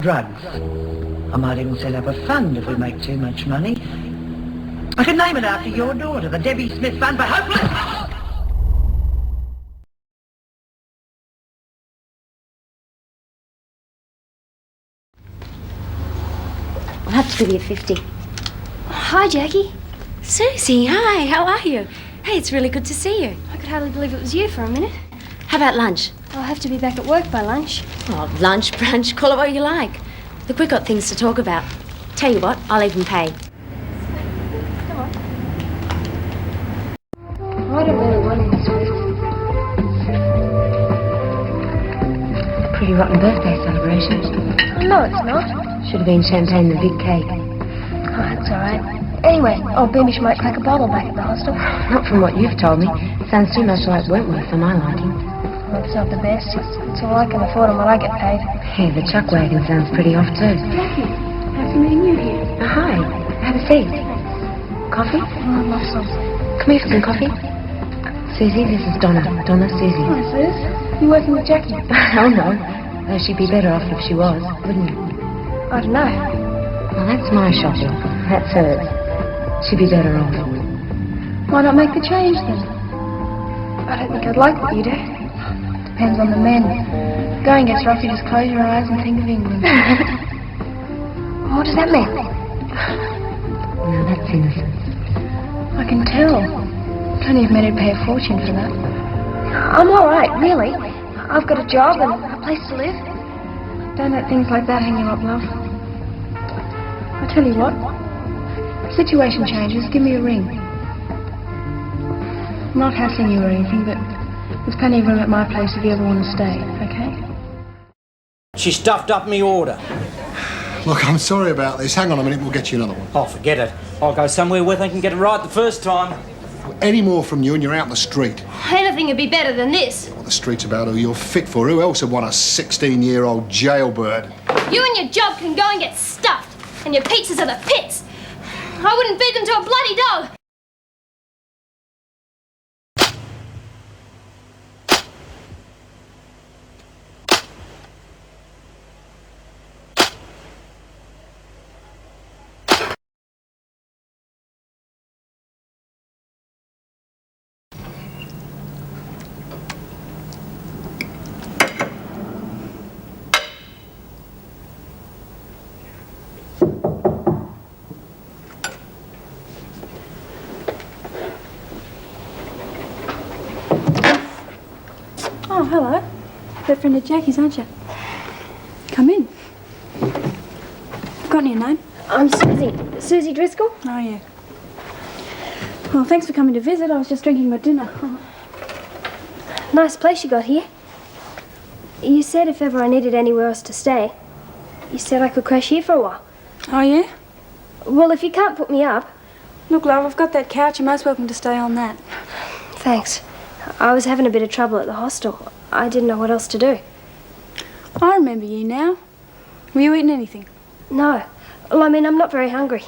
drugs. I might even set up a fund if we make too much money. I could name it after your daughter, the Debbie Smith Fund for Hopeless. I'll have to give you 50. Hi, Jacqui. Susie, hi, how are you? Hey, it's really good to see you. I could hardly believe it was you for a minute. How about lunch? I'll have to be back at work by lunch. Oh, lunch, brunch, call it what you like. Look, we've got things to talk about. Tell you what, I'll even pay. Come on. I don't really want any sweets. Pretty rotten birthday celebration. No, it's not. Should have been champagne and a big cake. Oh, that's all right. Anyway, old Beamish might crack a bottle back at the hostel. Not from what you've told me. Sounds too much like Wentworth for my liking. Well, it's not the best. It's all I can afford and what I get paid. Hey, the chuck wagon sounds pretty off too. Jacqui, nice meeting you here. Hi, have a seat. Coffee? Oh, I'd love some. Come here for some coffee. Susie, this is Donna. Donna, Susie. Hi, Sus. You working with Jacqui? Oh, no. Though she'd be better off if she was, wouldn't you? I don't know. Well, that's my shopping. That's hers. She'd be better off. Why not make the change then? I don't think I'd like what you do. Depends on the men. Going gets rough, you just close your eyes and think of England. What does that mean? No, that's innocent. I can tell. Plenty of men who'd pay a fortune for that. I'm all right, really. I've got a job and a place to live. Don't let things like that hang you up, love. I tell you what. If the situation changes, give me a ring. I'm not hassling you or anything, but there's plenty of room at my place if you ever want to stay, okay? She stuffed up me order. Look, I'm sorry about this. Hang on a minute, we'll get you another one. Oh, forget it. I'll go somewhere where they can get it right the first time. Any more from you and you're out in the street. Anything would be better than this. What the street's about who you're fit for. Who else would want a 16-year-old jailbird? You and your job can go and get stuffed, and your pizzas are the pits. I wouldn't feed them to a bloody dog. Oh, hello. You're a friend of Jackie's, aren't you? Come in. Got your name? I'm Susie. Susie Driscoll? Oh, yeah. Well, thanks for coming to visit. I was just drinking my dinner. Nice place you got here. You said if ever I needed anywhere else to stay, you said I could crash here for a while. Oh, yeah? Well, if you can't put me up... Look, love, I've got that couch. You're most welcome to stay on that. Thanks. I was having a bit of trouble at the hostel. I didn't know what else to do. I remember you now. Were you eating anything? No. Well, I mean, I'm not very hungry.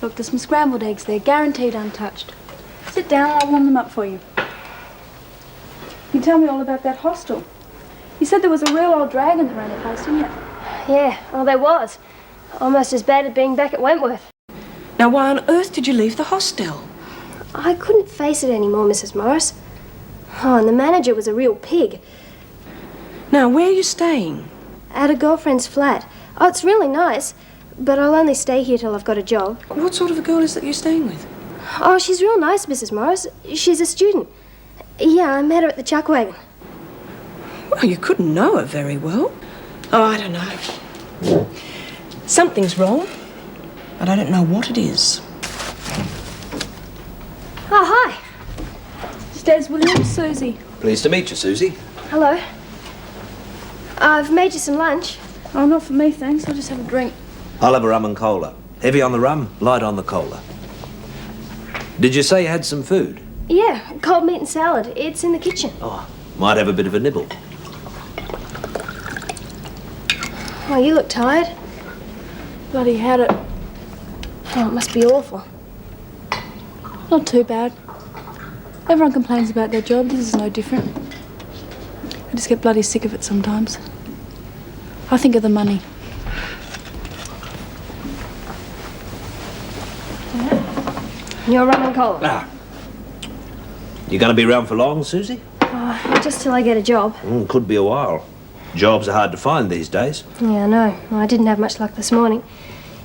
Look, there's some scrambled eggs there, guaranteed untouched. Sit down and I'll warm them up for you. You tell me all about that hostel. You said there was a real old dragon around the place, didn't you? Yeah, well, there was. Almost as bad as being back at Wentworth. Now, why on earth did you leave the hostel? I couldn't face it anymore, Mrs. Morris. Oh, and the manager was a real pig. Now, where are you staying? At a girlfriend's flat. Oh, it's really nice, but I'll only stay here till I've got a job. What sort of a girl is that you're staying with? Oh, she's real nice, Mrs. Morris. She's a student. Yeah, I met her at the chuck wagon. Well, you couldn't know her very well. Oh, I don't know. Something's wrong, but I don't know what it is. Oh, hi. Des Williams, Susie. Pleased to meet you, Susie. Hello. I've made you some lunch. Oh, not for me, thanks. I'll just have a drink. I'll have a rum and cola. Heavy on the rum, light on the cola. Did you say you had some food? Yeah, cold meat and salad. It's in the kitchen. Oh, might have a bit of a nibble. Oh, you look tired. Bloody had it. Oh, it must be awful. Not too bad. Everyone complains about their job. This is no different. I just get bloody sick of it sometimes. I think of the money. Your rum and cola. Ah. You going to be around for long, Susie? Just till I get a job. Could be a while. Jobs are hard to find these days. Yeah, I know. Well, I didn't have much luck this morning.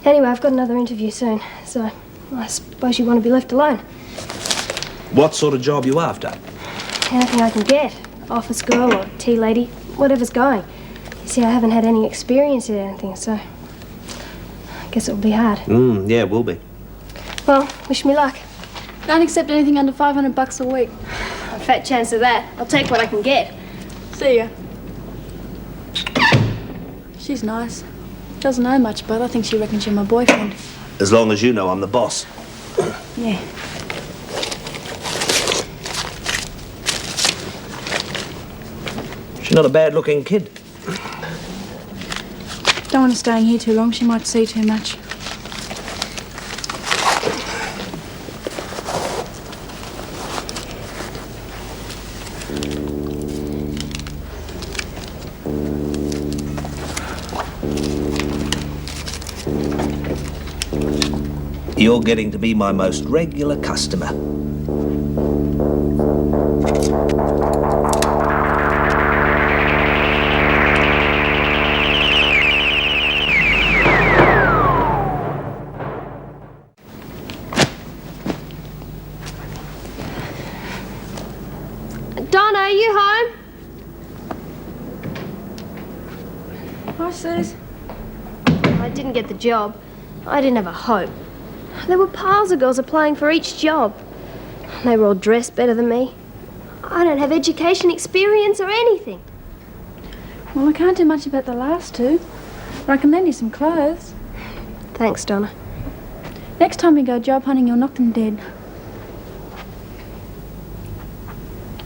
Anyway, I've got another interview soon, so I suppose you want to be left alone. What sort of job you after? Anything I can get. Office girl or tea lady, whatever's going. You see, I haven't had any experience at anything, so I guess it'll be hard. Yeah, it will be. Well, wish me luck. Don't accept anything under $500 a week. A fat chance of that. I'll take what I can get. See ya. She's nice. Doesn't know much, but I think she reckons you're my boyfriend. As long as you know I'm the boss. Yeah. She's not a bad-looking kid. Don't want her staying here too long. She might see too much. You're getting to be my most regular customer. Donna, are you home? Hi, Suze. I didn't get the job. I didn't have a hope. There were piles of girls applying for each job. They were all dressed better than me. I don't have education, experience, or anything. Well, I can't do much about the last two, but I can lend you some clothes. Thanks, Donna. Next time you go job hunting, you'll knock them dead.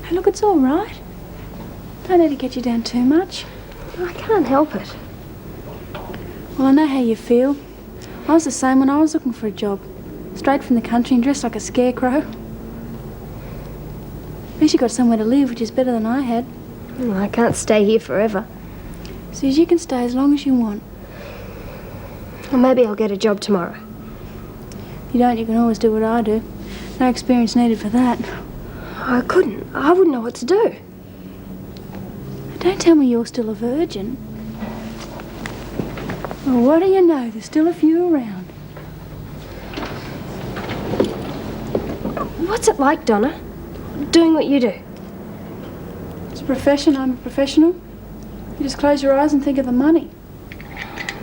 Hey, look, it's all right. Don't let it get you down too much. I can't help it. Well, I know how you feel. I was the same when I was looking for a job. Straight from the country and dressed like a scarecrow. At least you got somewhere to live, which is better than I had. Well, I can't stay here forever. Suze, you can stay as long as you want. Well, maybe I'll get a job tomorrow. If you don't, you can always do what I do. No experience needed for that. I couldn't. I wouldn't know what to do. Don't tell me you're still a virgin. Well, what do you know? There's still a few around. What's it like, Donna? Doing what you do? It's a profession. I'm a professional. You just close your eyes and think of the money.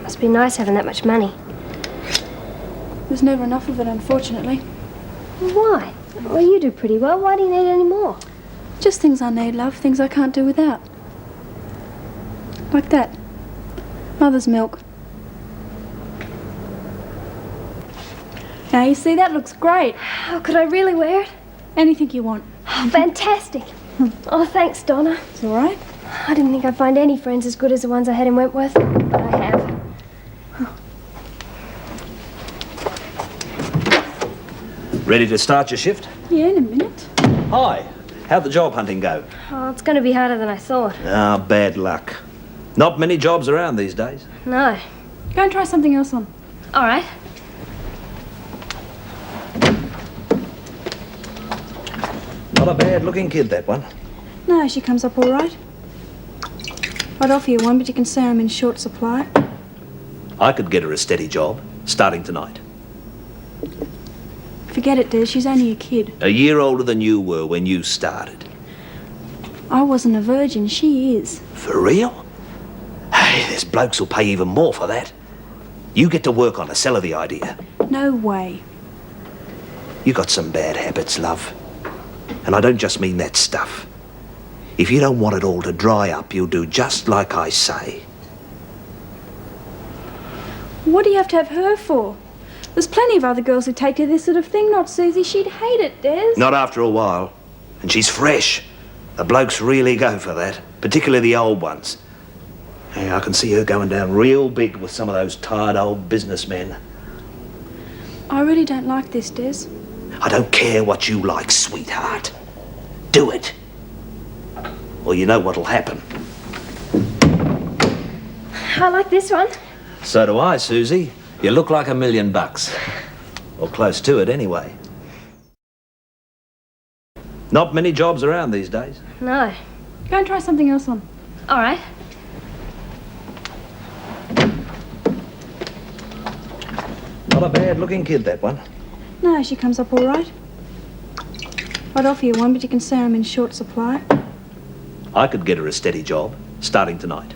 Must be nice having that much money. There's never enough of it, unfortunately. Why? Well, you do pretty well. Why do you need any more? Just things I need, love. Things I can't do without. Like that. Mother's milk. Now, you see, that looks great. Oh, could I really wear it? Anything you want. Oh, fantastic. Oh, thanks, Donna. It's all right. I didn't think I'd find any friends as good as the ones I had in Wentworth, but I have. Ready to start your shift? Yeah, in a minute. Hi. How'd the job hunting go? Oh, it's going to be harder than I thought. Ah, bad luck. Not many jobs around these days. No. Go and try something else on. All right. Not a bad-looking kid, that one. No, she comes up all right. I'd offer you one, but you can say I'm in short supply. I could get her a steady job, starting tonight. Forget it, Des. She's only a kid. A year older than you were when you started. I wasn't a virgin. She is. For real? Hey, there's blokes who'll pay even more for that. You get to work on her, sell her the idea. No way. You got some bad habits, love. And I don't just mean that stuff. If you don't want it all to dry up, you'll do just like I say. What do you have to have her for? There's plenty of other girls who take to this sort of thing, not Susie. She'd hate it, Des. Not after a while. And she's fresh. The blokes really go for that, particularly the old ones. Hey, I can see her going down real big with some of those tired old businessmen. I really don't like this, Des. I don't care what you like, sweetheart. Do it. Or you know what'll happen. I like this one. So do I, Susie. You look like $1 million. Or close to it, anyway. Not many jobs around these days. No. Go and try something else on. All right. Not a bad-looking kid, that one. No, she comes up all right. I'd offer you one, but you can say I'm in short supply. I could get her a steady job, starting tonight.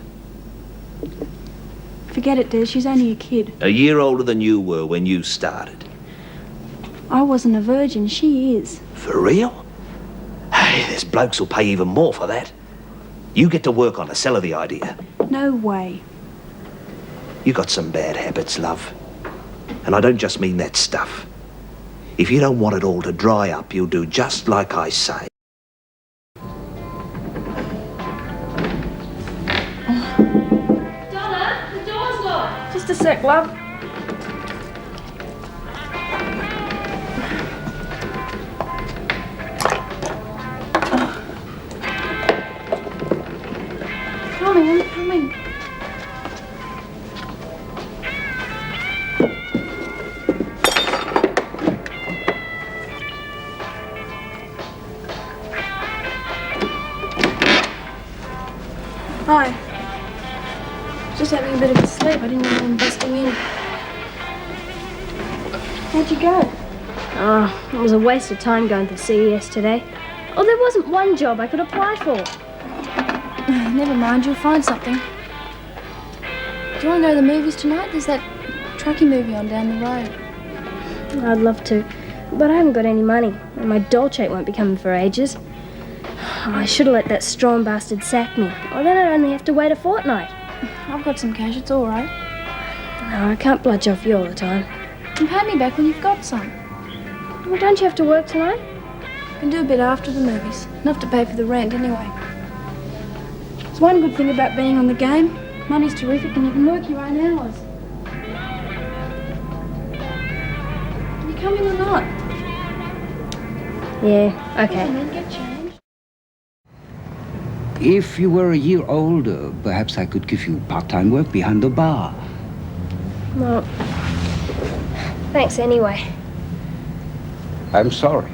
Forget it, Des. She's only a kid. A year older than you were when you started. I wasn't a virgin. She is. For real? Hey, there's blokes who'll pay even more for that. You get to work on her, sell her the idea. No way. You got some bad habits, love. And I don't just mean that stuff. If you don't want it all to dry up, you'll do just like I say. Donna, the door's locked. Just a sec, love. Coming, I'm coming. Hi. Just having a bit of a sleep. I didn't want them busting in. How'd you go? Oh, it was a waste of time going to CES today. Oh, there wasn't one job I could apply for. Never mind, you'll find something. Do you want to go to the movies tonight? There's that truckie movie on down the road. I'd love to, but I haven't got any money, and my Dolce won't be coming for ages. I should have let that strong bastard sack me. Oh, then I'd only have to wait a fortnight. I've got some cash, it's all right. No, I can't bludge off you all the time. You can pay me back when you've got some. Well, don't you have to work tonight? I can do a bit after the movies. Enough to pay for the rent, anyway. There's one good thing about being on the game. Money's terrific and you can work your own hours. Are you coming or not? Yeah, okay. Yeah, then get changed. If you were a year older, perhaps I could give you part-time work behind the bar. Well, thanks anyway. I'm sorry.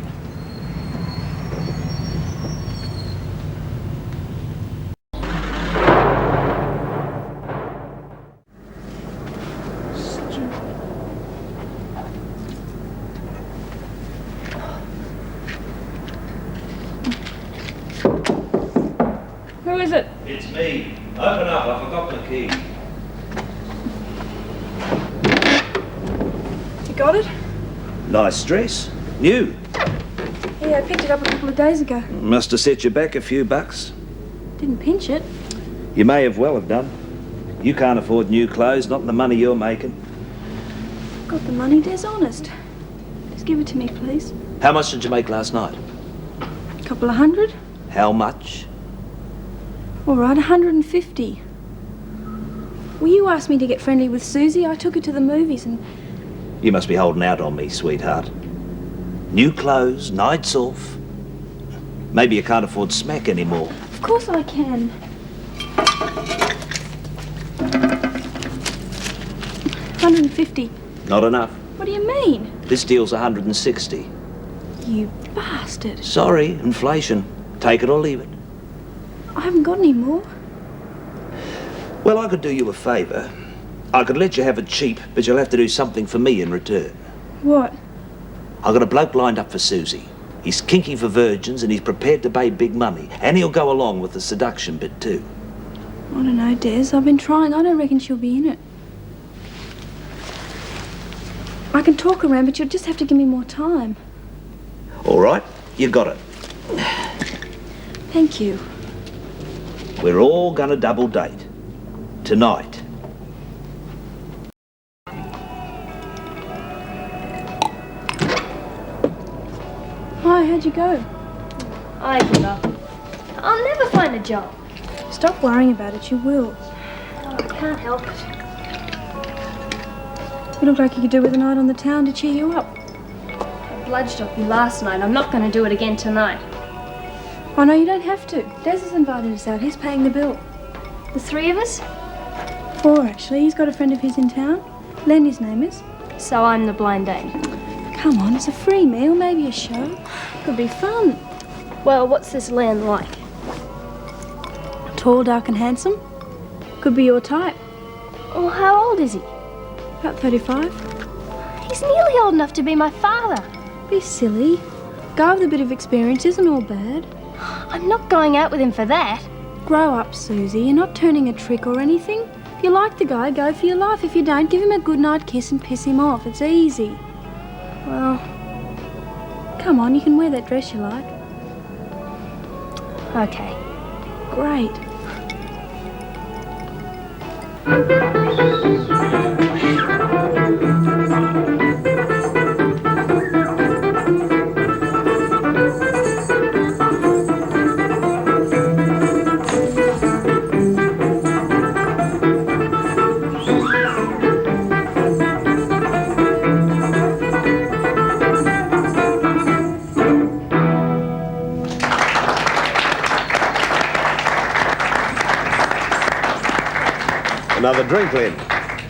Who is it? It's me. Open up, I forgot my key. You got it? Nice dress. New. Yeah, I picked it up a couple of days ago. Must have set you back a few bucks. Didn't pinch it. You may have well have done. You can't afford new clothes, not the money you're making. Got the money, Des, honest. Just give it to me, please. How much did you make last night? A couple of hundred? How much? All right, 150. Well, you asked me to get friendly with Susie. I took her to the movies and... You must be holding out on me, sweetheart. New clothes, nights off. Maybe you can't afford smack anymore. Of course I can. 150. Not enough. What do you mean? This deal's 160. You bastard. Sorry, inflation. Take it or leave it. I haven't got any more. Well, I could do you a favour. I could let you have it cheap, but you'll have to do something for me in return. What? I've got a bloke lined up for Susie. He's kinky for virgins and he's prepared to pay big money. And he'll go along with the seduction bit too. I don't know, Des. I've been trying. I don't reckon she'll be in it. I can talk around, but you'll just have to give me more time. All right, you got it. Thank you. We're all gonna double date. Tonight. Hi, how'd you go? I give up. I'll never find a job. Stop worrying about it, you will. Oh, I can't help it. You look like you could do with a night on the town to cheer you up. I bludged off you last night. I'm not going to do it again tonight. Oh, no, you don't have to. Des has invited us out. He's paying the bill. The three of us? 4, actually. He's got a friend of his in town. Len, his name is. So I'm the blind date. Come on, it's a free meal, maybe a show. Could be fun. Well, what's this Len like? Tall, dark and handsome. Could be your type. Well, how old is he? About 35. He's nearly old enough to be my father. Be silly. Guy with a bit of experience isn't all bad. I'm not going out with him for that. Grow up, Susie. You're not turning a trick or anything. If you like the guy, go for your life. If you don't, give him a goodnight kiss and piss him off. It's easy. Well, come on, you can wear that dress you like. okay. Great. Another drink, Lynn?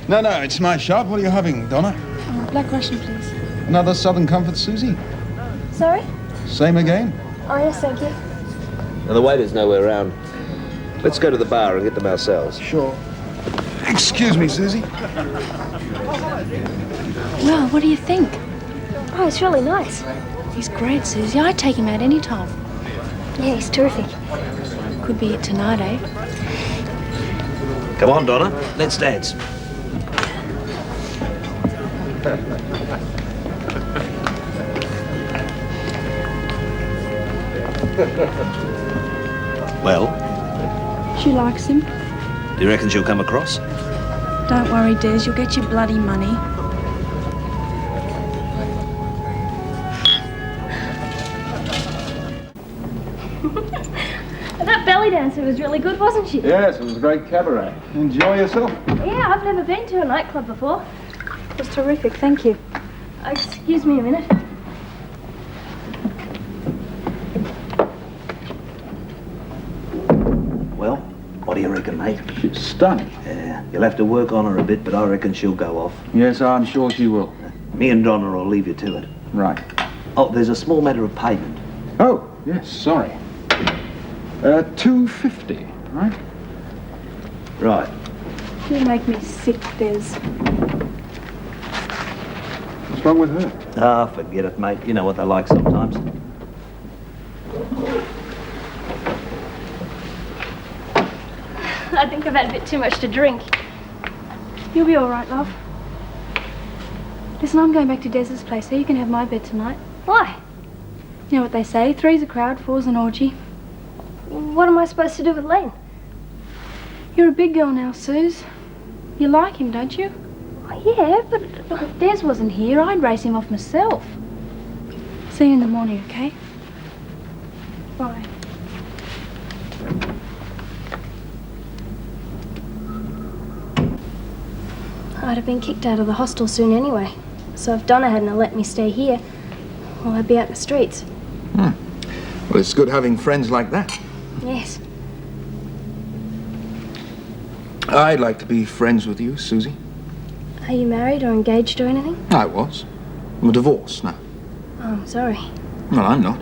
No, it's my shop. What are you having, Donna? Black Russian, please. Another Southern Comfort, Susie? Sorry? Same again? Oh, yes, thank you. Now, the waiter's nowhere around. Let's go to the bar and get them ourselves. Sure. Excuse me, Susie. Well, what do you think? Oh, it's really nice. He's great, Susie. I'd take him out any time. Yeah, he's terrific. Could be it tonight, eh? Come on, Donna. Let's dance. Well, She likes him. do you reckon she'll come across? Don't worry, Des. You'll get your bloody money. That belly dancer was really good, wasn't she? Yes, it was a great cabaret. Enjoy yourself. Yeah, I've never been to a nightclub before. It was terrific, thank you. Excuse me a minute. Well, what do you reckon, mate? She's stunning. Yeah, you'll have to work on her a bit, but I reckon she'll go off. Yes, I'm sure she will. Me and Donna will leave you to it. Right. Oh, there's a small matter of payment. Oh, yes, sorry. $2.50, right? Right. You make me sick, Des. What's wrong with her? Ah, forget it, mate. You know what they're like sometimes. I think I've had a bit too much to drink. You'll be all right, love. Listen, I'm going back to Des's place, so you can have my bed tonight. Why? You know what they say, 3's a crowd, 4's an orgy. What am I supposed to do with Len? You're a big girl now, Suze. You like him, don't you? Oh, yeah, but If Des wasn't here, I'd race him off myself. See you in the morning, okay? Bye. I'd have been kicked out of the hostel soon anyway. So if Donna hadn't let me stay here, well, I'd be out in the streets. Well, it's good having friends like that. Yes. I'd like to be friends with you, Susie. Are you married or engaged or anything? I was. I'm divorced now. Oh, I'm sorry. Well, I'm not.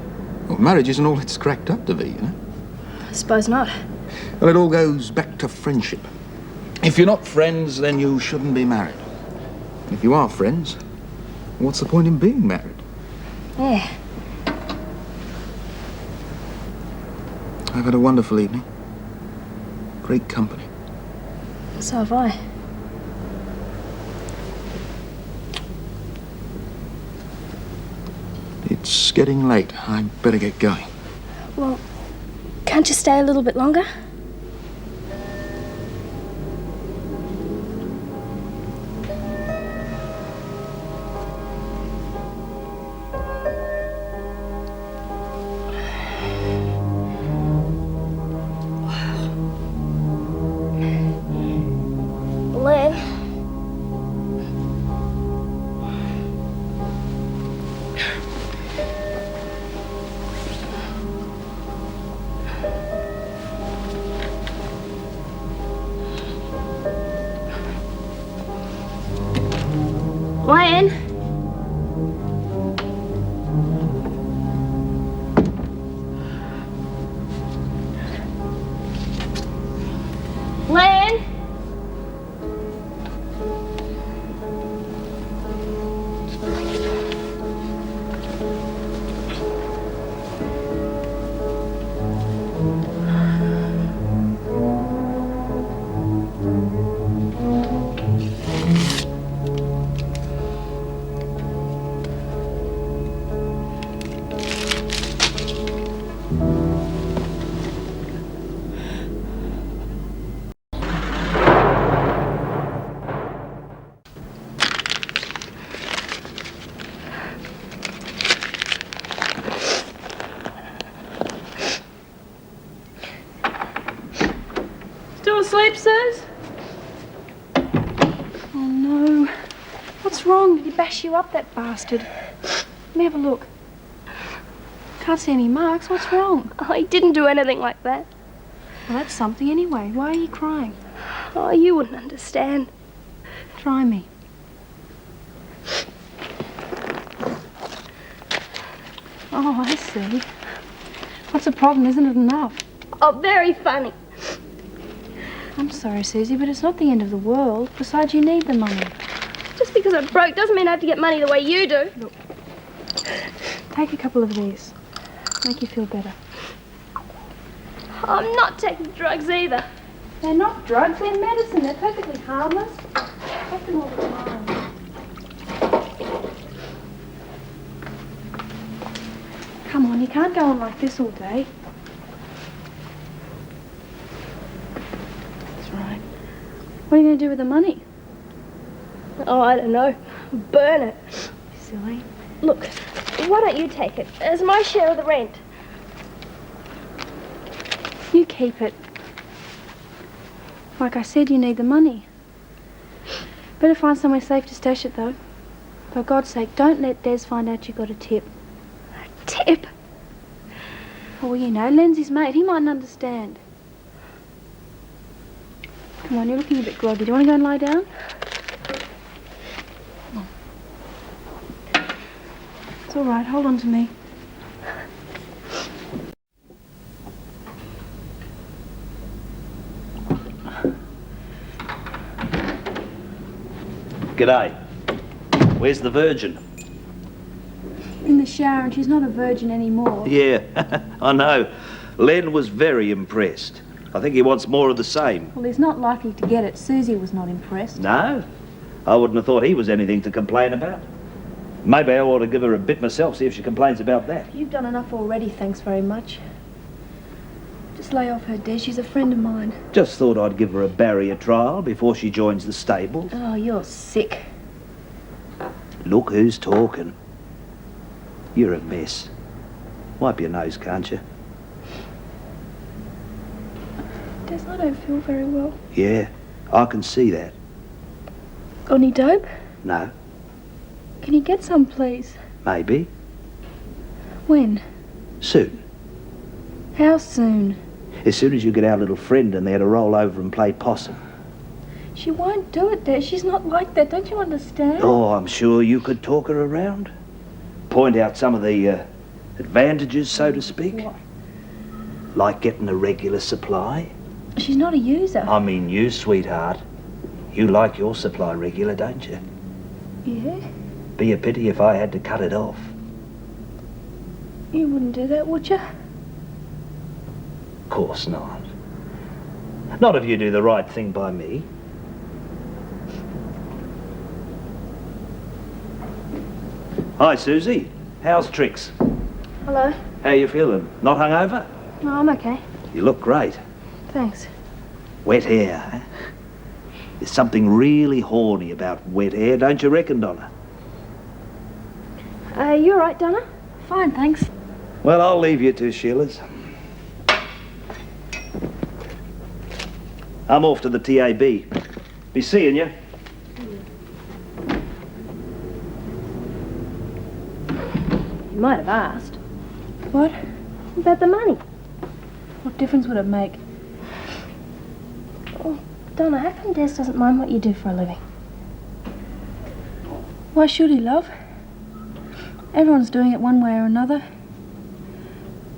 Well, marriage isn't all it's cracked up to be, you know. I suppose not. Well, it all goes back to friendship. If you're not friends, then you shouldn't be married. If you are friends, what's the point in being married? Yeah. I've had a wonderful evening. Great company. So have I. It's getting late. I'd better get going. Well, can't you stay a little bit longer? Len. Len. slip, Suze? Oh, no. What's wrong? Did he bash you up, that bastard? Let me have a look. Can't see any marks. What's wrong? Oh, he didn't do anything like that. Well, that's something anyway. Why are you crying? Oh, you wouldn't understand. Try me. Oh, I see. What's the problem? Isn't it enough? Oh, very funny. I'm sorry, Susie, but it's not the end of the world. Besides, you need the money. Just because I'm broke doesn't mean I have to get money the way you do. Look, take a couple of these. Make you feel better. I'm not taking drugs either. They're not drugs, they're medicine. They're perfectly harmless. Take them all the time. Come on, you can't go on like this all day. That's right. What are you going to do with the money? Oh, I don't know. Burn it. Silly. Look, why don't you take it as my share of the rent? You keep it. Like I said, you need the money. Better find somewhere safe to stash it, though. For God's sake, don't let Des find out you got a tip. Tip? Oh, well, you know, Len's his mate. He mightn't understand. Come on, you're looking a bit groggy. Do you want to go and lie down? Come on. It's all right. Hold on to me. G'day. Where's the Virgin? In the shower, and she's not a virgin anymore. Yeah, I know. Len was very impressed. I think he wants more of the same. Well, he's not likely to get it. Susie was not impressed. No? I wouldn't have thought he was anything to complain about. Maybe I ought to give her a bit myself, see if she complains about that. You've done enough already, thanks very much. Just lay off her, Des. She's a friend of mine. Just thought I'd give her a barrier trial before she joins the stables. Oh, you're sick. Look who's talking. You're a mess. Wipe your nose, can't you? Des, I don't feel very well. Yeah, I can see that. Got any dope? No, Can you get some, please? maybe. When? Soon. How soon? As soon as you get our little friend in there to roll over and play possum. She won't do it, Des. She's not like that. Don't you understand? Oh, I'm sure you could talk her around. Point out some of the advantages, so to speak. What? Like getting a regular supply. She's not a user. I mean you, sweetheart. You like your supply regular, don't you? Yeah? Be a pity if I had to cut it off. You wouldn't do that, would you? Course not. Not if you do the right thing by me. Hi, Susie. How's tricks? Hello? How you feeling? Not hungover? No, I'm okay. You look great. Thanks. Wet hair, eh? There's something really horny about wet hair, don't you reckon, Donna? You all right, Donna? Fine, thanks. Well, I'll leave you to Sheila's. I'm off to the TAB. Be seeing you. You might have asked. What? About the money. What difference would it make? Oh, Donna, how come Des doesn't mind what you do for a living? Why should he, love? Everyone's doing it one way or another.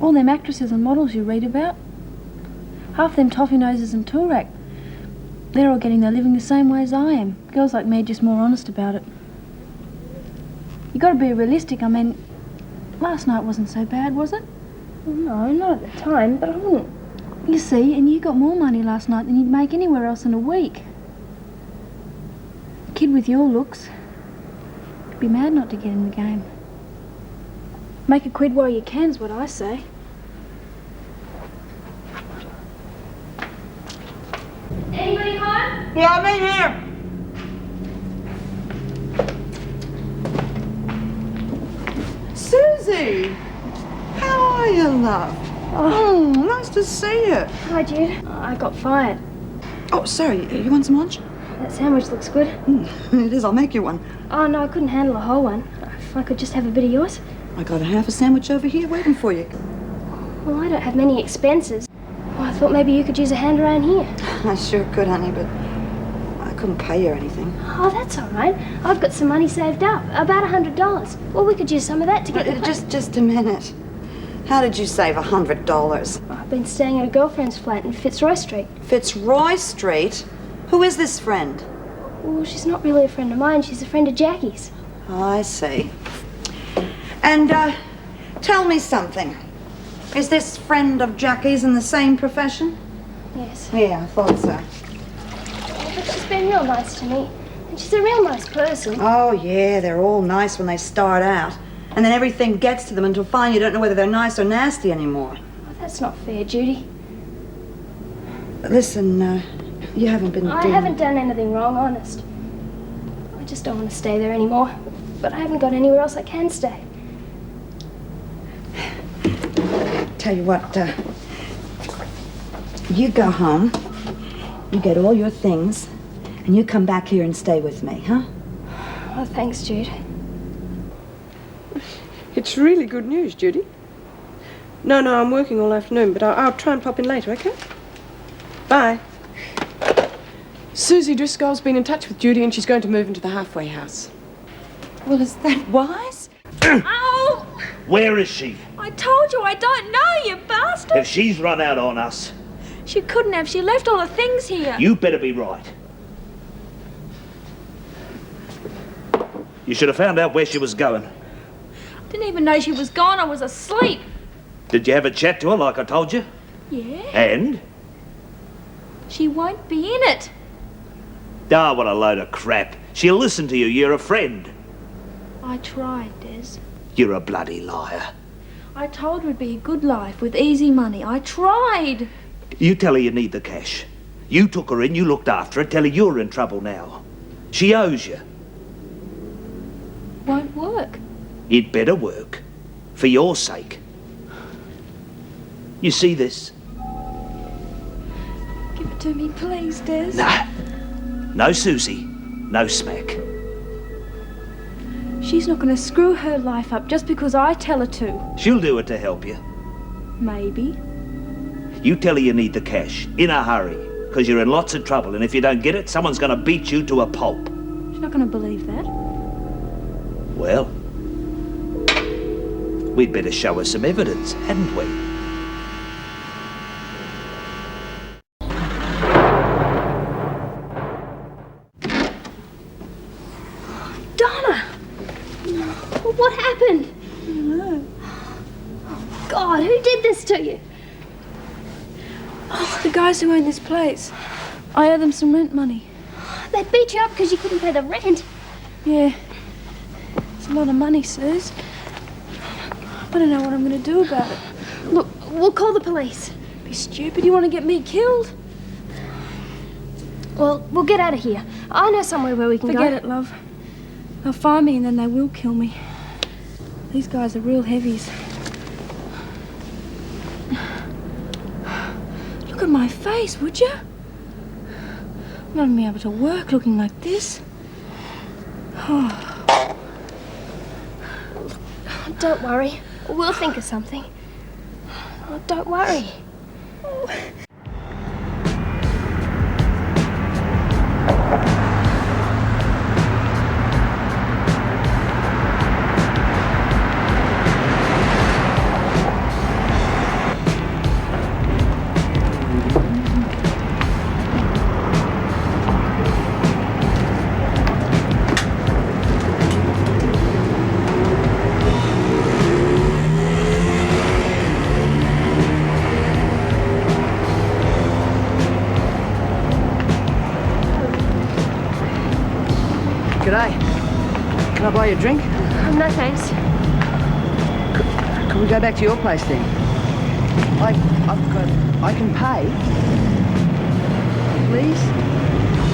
All them actresses and models you read about. Half them toffee noses and Toorak. They're all getting their living the same way as I am. Girls like me are just more honest about it. You gotta be realistic. I mean, last night wasn't so bad, was it? Well, no, not at the time, but I wouldn't. You see, and you got more money last night than you'd make anywhere else in a week. A kid with your looks, you'd be mad not to get in the game. Make a quid while you can's what I say. Anybody home? Yeah, I'm in here. Susie! How are you, love? Oh, nice to see you. Hi, Jude. I got fired. Oh, sorry, you want some lunch? That sandwich looks good. It is, I'll make you one. Oh, no, I couldn't handle a whole one. If I could just have a bit of yours. I got a half a sandwich over here waiting for you. Well, I don't have many expenses. Well, I thought maybe you could use a hand around here. I sure could, honey, but I couldn't pay you or anything. Oh, that's all right. I've got some money saved up, about $100. Well, we could use some of that to get the Just a minute. How did you save $100? I've been staying at a girlfriend's flat in Fitzroy Street. Fitzroy Street? Who is this friend? Well, she's not really a friend of mine. She's a friend of Jacqui's. Oh, I see. And, tell me something. Is this friend of Jacqui's in the same profession? Yes. Yeah, I thought so. But she's been real nice to me. And she's a real nice person. Oh, yeah, they're all nice when they start out. And then everything gets to them until finally you don't know whether they're nice or nasty anymore. Oh, that's not fair, Judy. Listen, you haven't been I haven't done anything wrong, honest. I just don't want to stay there anymore. But I haven't got anywhere else I can stay. Tell you what, you go home, you get all your things, and you come back here and stay with me, huh? Oh, thanks, Jude. It's really good news, Judy. No, I'm working all afternoon, but I'll try and pop in later, okay? Bye. Susie Driscoll's been in touch with Judy and she's going to move into the halfway house. Well, is that wise? Ow! Where is she? I told you I don't know, you bastard! If she's run out on us, She couldn't have. She left all the things here. you better be right. You should have found out where she was going. Didn't even know she was gone. I was asleep. Did you have a chat to her like I told you? Yeah? And? She won't be in it. Ah, what a load of crap. She'll listen to you. You're a friend. I tried, Des. You're a bloody liar. I told her it'd be a good life with easy money. I tried. You tell her you need the cash. You took her in, you looked after her, tell her you're in trouble now. She owes you. Won't work. It better work. For your sake. You see this? Give it to me, please, Des. No. No Susie. No smack. She's not going to screw her life up just because I tell her to. She'll do it to help you. Maybe. You tell her you need the cash. In a hurry. Because you're in lots of trouble, and if you don't get it, someone's going to beat you to a pulp. She's not going to believe that. Well, we'd better show her some evidence, hadn't we? Donna! What happened? I don't know. Oh, God, who did this to you? Oh, the guys who own this place. I owe them some rent money. They beat you up because you couldn't pay the rent. Yeah. It's a lot of money, Suze. I don't know what I'm going to do about it. Look, we'll call the police. Be stupid. You want to get me killed? Well, we'll get out of here. I know somewhere where we can Forget go. it, love. They'll find me and then they will kill me. These guys are real heavies. Look at my face, would you? I'm not going to be able to work looking like this. Oh. Don't worry. We'll think of something. Oh, don't worry. G'day. Can I buy you a drink? No, thanks. Can we go back to your place then? I can pay. Please?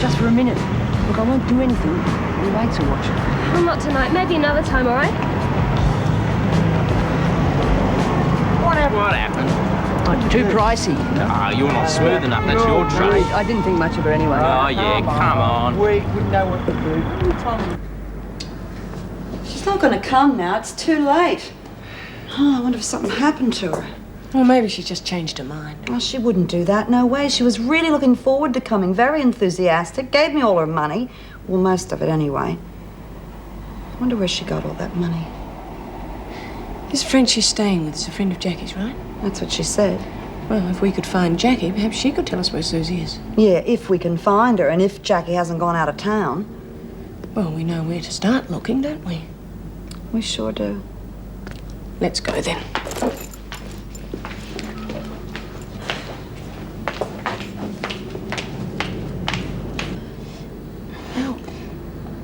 Just for a minute. Look, I won't do anything. My mates are watching. Well, not tonight. Maybe another time, all right? What happened? Oh, too pricey. No, you're not smooth enough. That's your trade. I didn't think much of her anyway. Oh, yeah, come on. We know what to do. She's not going to come now. It's too late. Oh, I wonder if something happened to her. Well, maybe she's just changed her mind. Well, she wouldn't do that. No way. She was really looking forward to coming. Very enthusiastic. Gave me all her money. Well, most of it anyway. I wonder where she got all that money. This friend she's staying with is a friend of Jacqui's, right? That's what she said. Well, if we could find Jacqui, perhaps she could tell us where Susie is. Yeah, if we can find her and if Jacqui hasn't gone out of town. Well, we know where to start looking, don't we? We sure do. Let's go then.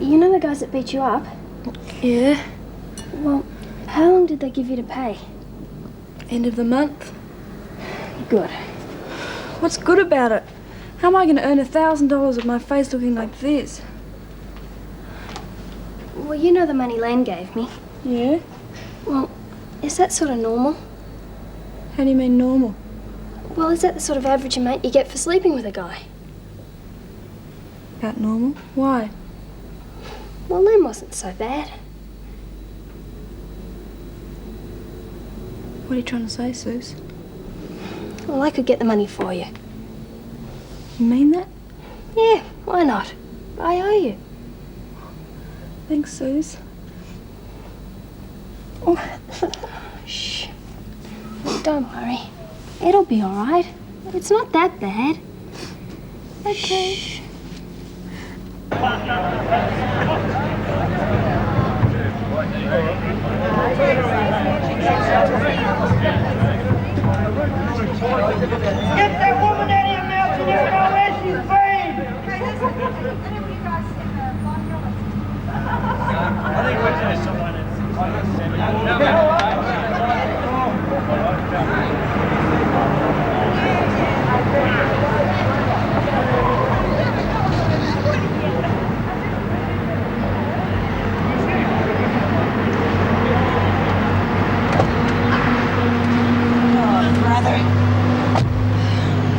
You know the guys that beat you up? Yeah. Well, how long did they give you to pay? End of the month. Good. What's good about it? How am I going to earn $1,000 with my face looking like this? Well, you know the money Lane gave me. Yeah? Well, is that sort of normal? How do you mean normal? Well, is that the sort of average amount you get for sleeping with a guy? About normal? Why? Well, Lane wasn't so bad. What are you trying to say, Suze? Well, I could get the money for you. You mean that? Yeah, why not? I owe you. Thanks, Suze. Oh. Shh. Don't worry. It'll be all right. It's not that bad. Okay. Shh. Get that woman out of your mouth and you know where she's been! I think we're doing someone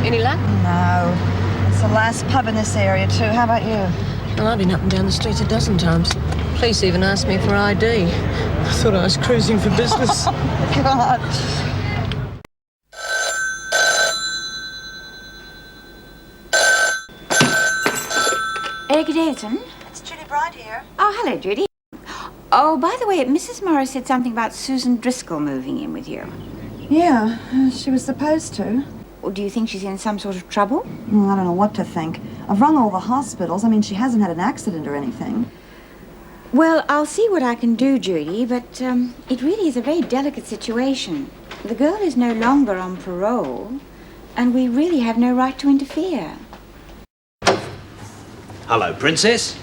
Any luck? No. It's the last pub in this area, too. How about you? Well, I've been up and down the streets a dozen times. Police even asked me for ID. I thought I was cruising for business. God. Good evening. It's Judy Bright here. Oh, hello, Judy. Oh, by the way, Mrs. Morris said something about Susan Driscoll moving in with you. Yeah, she was supposed to. Well, do you think she's in some sort of trouble? Well, I don't know what to think. I've rung all the hospitals. I mean, she hasn't had an accident or anything. Well, I'll see what I can do, Judy, but it really is a very delicate situation. The girl is no longer on parole, and we really have no right to interfere. Hello, Princess.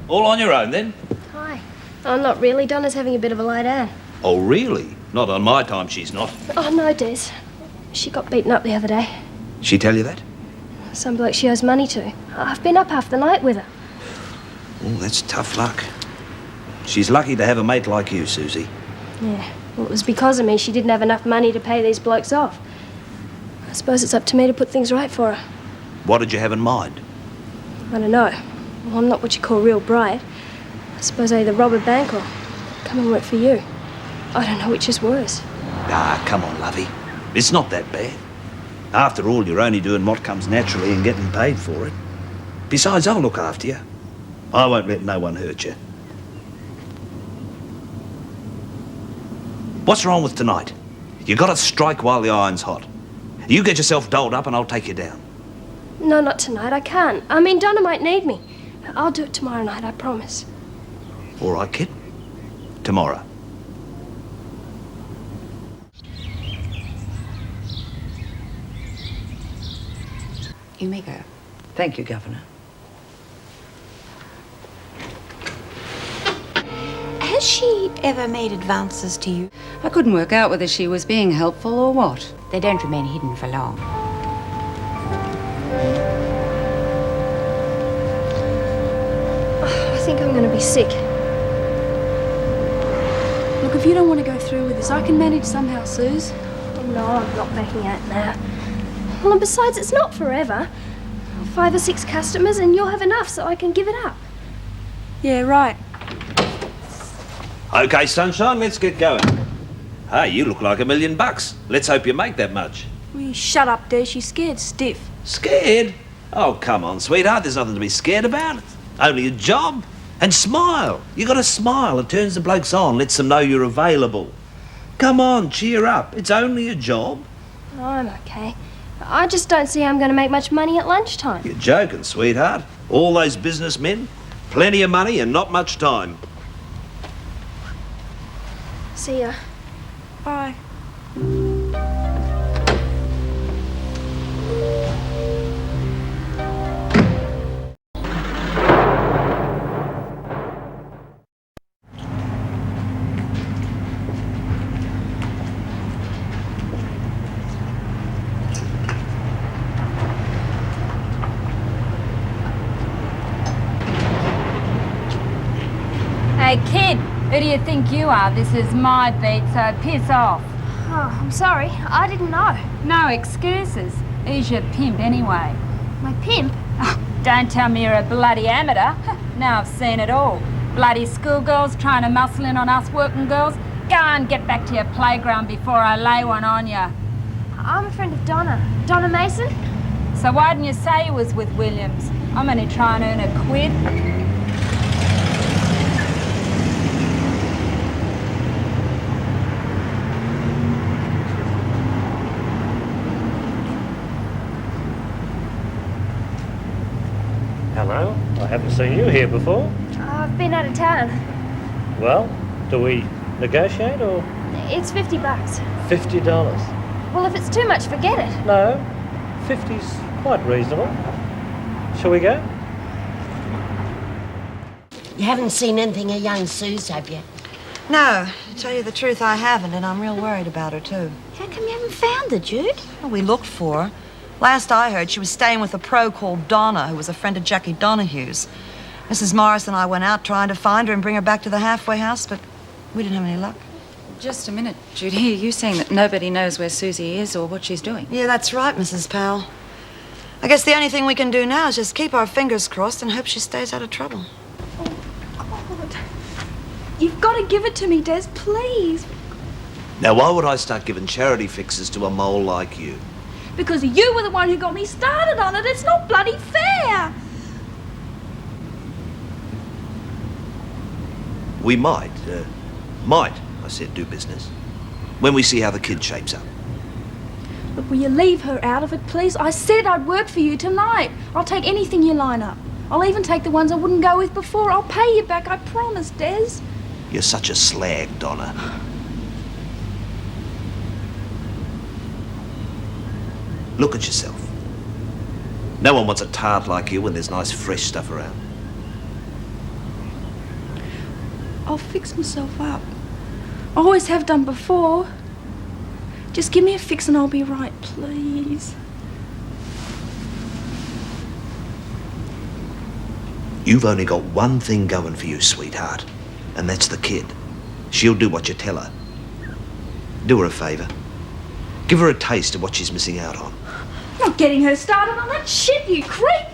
All on your own, then? Hi. Oh, not really. Donna's having a bit of a lie down. Oh, really? Not on my time, she's not. Oh, no, Des. She got beaten up the other day. She tell you that? Some bloke she owes money to. I've been up half the night with her. Oh, that's tough luck. She's lucky to have a mate like you, Susie. Yeah. Well, it was because of me she didn't have enough money to pay these blokes off. I suppose it's up to me to put things right for her. What did you have in mind? I don't know. Well, I'm not what you call real bright. I suppose I either rob a bank or come and work for you. I don't know which is worse. Ah, come on, lovey. It's not that bad. After all, you're only doing what comes naturally and getting paid for it. Besides, I'll look after you. I won't let no one hurt you. What's wrong with tonight? You gotta strike while the iron's hot. You get yourself doled up and I'll take you down. No, not tonight. I can't. I mean, Donna might need me. I'll do it tomorrow night, I promise. All right, kid. Tomorrow. You may go. Thank you, Governor. Has she ever made advances to you? I couldn't work out whether she was being helpful or what. They don't remain hidden for long. I think I'm going to be sick. Look, if you don't want to go through with this, I can manage somehow, Suze. Well, No, I'm not backing out now. Well, and besides, it's not forever. 5 or 6 customers and you'll have enough so I can give it up. Yeah, right. OK, sunshine, let's get going. Hey, you look like $1 million. Let's hope you make that much. Will you shut up, Des? She's scared stiff. Scared? Oh, come on, sweetheart. There's nothing to be scared about. Only a job. And smile. You gotta smile. It turns the blokes on, lets them know you're available. Come on, cheer up. It's only a job. Oh, I'm okay. I just don't see how I'm going to make much money at lunchtime. You're joking, sweetheart. All those businessmen, plenty of money and not much time. See ya. Bye. Hey, kid, who do you think you are? This is my beat, so piss off. Oh, I'm sorry. I didn't know. No excuses. Who's your pimp, anyway? My pimp? Oh, don't tell me you're a bloody amateur. Now I've seen it all. Bloody schoolgirls trying to muscle in on us working girls. Go and get back to your playground before I lay one on you. I'm a friend of Donna. Donna Mason? So why didn't you say you was with Williams? I'm only trying to earn a quid. Hello, I haven't seen you here before. I've been out of town. Well, do we negotiate or? It's $50. $50? Well, if it's too much, forget it. No, 50's quite reasonable. Shall we go? You haven't seen anything of young Suze, have you? No, to tell you the truth, I haven't, and I'm real worried about her, too. How come you haven't found her, Jude? Well, we looked for her. Last I heard, she was staying with a pro called Donna, who was a friend of Jacqui DONAHUE's. Mrs. Morris and I went out trying to find her and bring her back to the halfway house, but we didn't have any luck. Just a minute, Judy. Are you saying that nobody knows where Susie is or what she's doing? Yeah, that's right, Mrs. Powell. I guess the only thing we can do now is just keep our fingers crossed and hope she stays out of trouble. God. You've got to give it to me, Des, please. Now, why would I start giving charity fixes to a mole like you? Because you were the one who got me started on it. It's not bloody fair. We might, I said, do business. When we see how the kid shapes up. Look, will you leave her out of it, please? I said I'd work for you tonight. I'll take anything you line up. I'll even take the ones I wouldn't go with before. I'll pay you back, I promise, Des. You're such a slag, Donna. Look at yourself. No one wants a tart like you when there's nice fresh stuff around. I'll fix myself up. I always have done before. Just give me a fix and I'll be right, please. You've only got one thing going for you, sweetheart, and that's the kid. She'll do what you tell her. Do her a favour. Give her a taste of what she's missing out on. Not getting her started on that shit, you creep!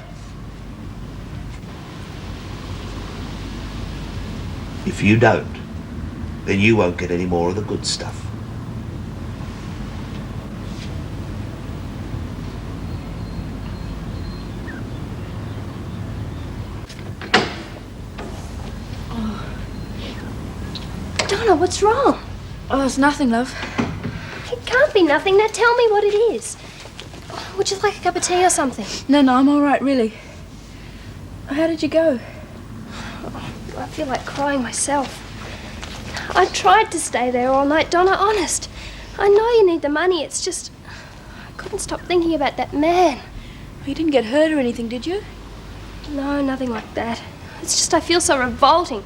If you don't, then you won't get any more of the good stuff. Donna, what's wrong? Oh, it's nothing, love. It can't be nothing. Now tell me what it is. Would you like a cup of tea or something? No, I'm all right, really. How did you go? I feel like crying myself. I tried to stay there all night, Donna, honest. I know you need the money, it's just... I couldn't stop thinking about that man. You didn't get hurt or anything, did you? No, nothing like that. It's just I feel so revolting.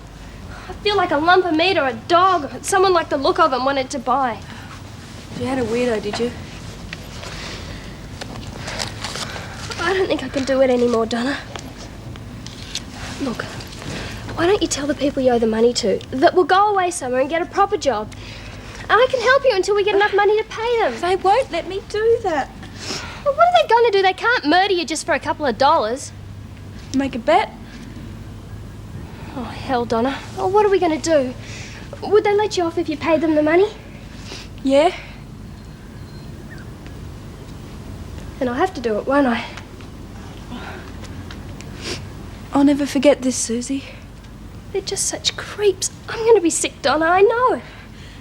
I feel like a lump of meat or a dog, or someone like the look of him wanted to buy. You had a weirdo, did you? I don't think I can do it anymore, Donna. Look, why don't you tell the people you owe the money to that we'll go away somewhere and get a proper job? And I can help you until we get enough money to pay them. They won't let me do that. Well, what are they going to do? They can't murder you just for a couple of dollars. Make a bet? Oh, hell, Donna. Oh, what are we going to do? Would they let you off if you paid them the money? Yeah. Then I'll have to do it, won't I? I'll never forget this, Susie. They're just such creeps. I'm going to be sick, Donna, I know it.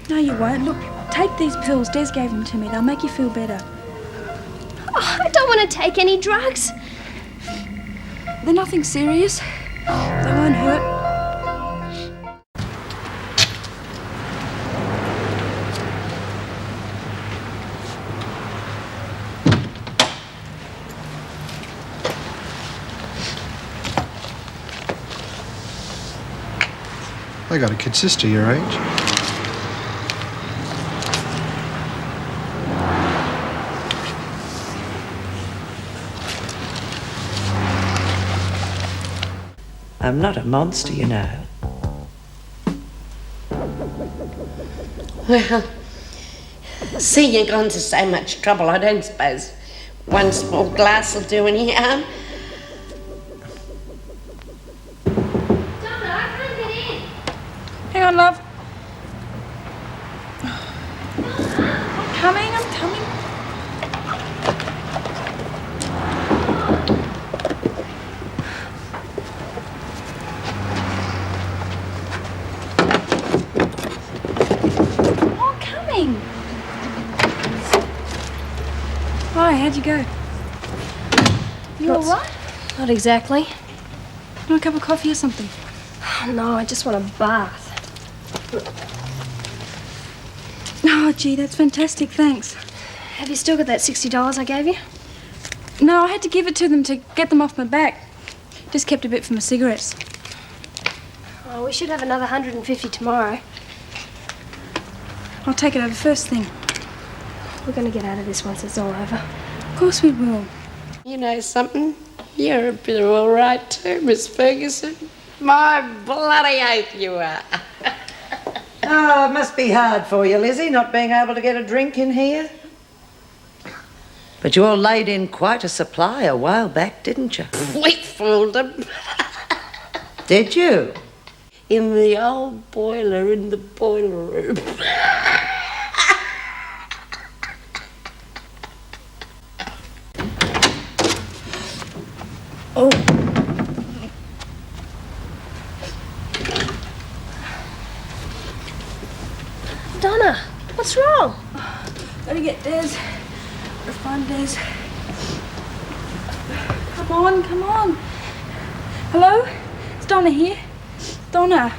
No, you won't. Look, take these pills. Des gave them to me. They'll make you feel better. Oh, I don't want to take any drugs. They're nothing serious. They won't hurt. I got a kid sister your age. I'm not a monster, you know. Well, seeing you gone to so much trouble, I don't suppose one small glass will do any harm. Hang on, love. I'm coming. Oh, I'm coming. Hi, how'd you go? You all right? Not exactly. Want a cup of coffee or something? Oh, no, I just want a bath. Oh, gee, that's fantastic, thanks. Have you still got that $60 I gave you? No, I had to give it to them to get them off my back. Just kept a bit for my cigarettes. Oh, we should have another 150 tomorrow. I'll take it over first thing. We're going to get out of this once it's all over. Of course we will. You know something? You're a bit of all right too, Miss Ferguson. My bloody oath you are. Oh, it must be hard for you, Lizzie, not being able to get a drink in here. But you all laid in quite a supply a while back, didn't you? We fooled them. Did you? In the old boiler in the boiler room. Oh. Donna, what's wrong? Gotta get Des. Gotta find Des. Come on. Hello? It's Donna here. Donna.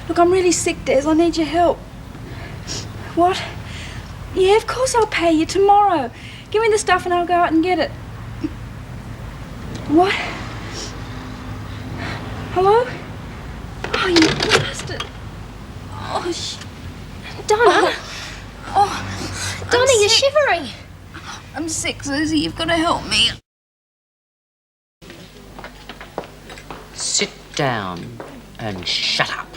Look, I'm really sick, Des. I need your help. What? Yeah, of course I'll pay you tomorrow. Give me the stuff and I'll go out and get it. What? Hello? Oh, you bastard. Oh, Donna. Oh, Donna, you're shivering. I'm sick, Susie. You've got to help me. Sit down and shut up.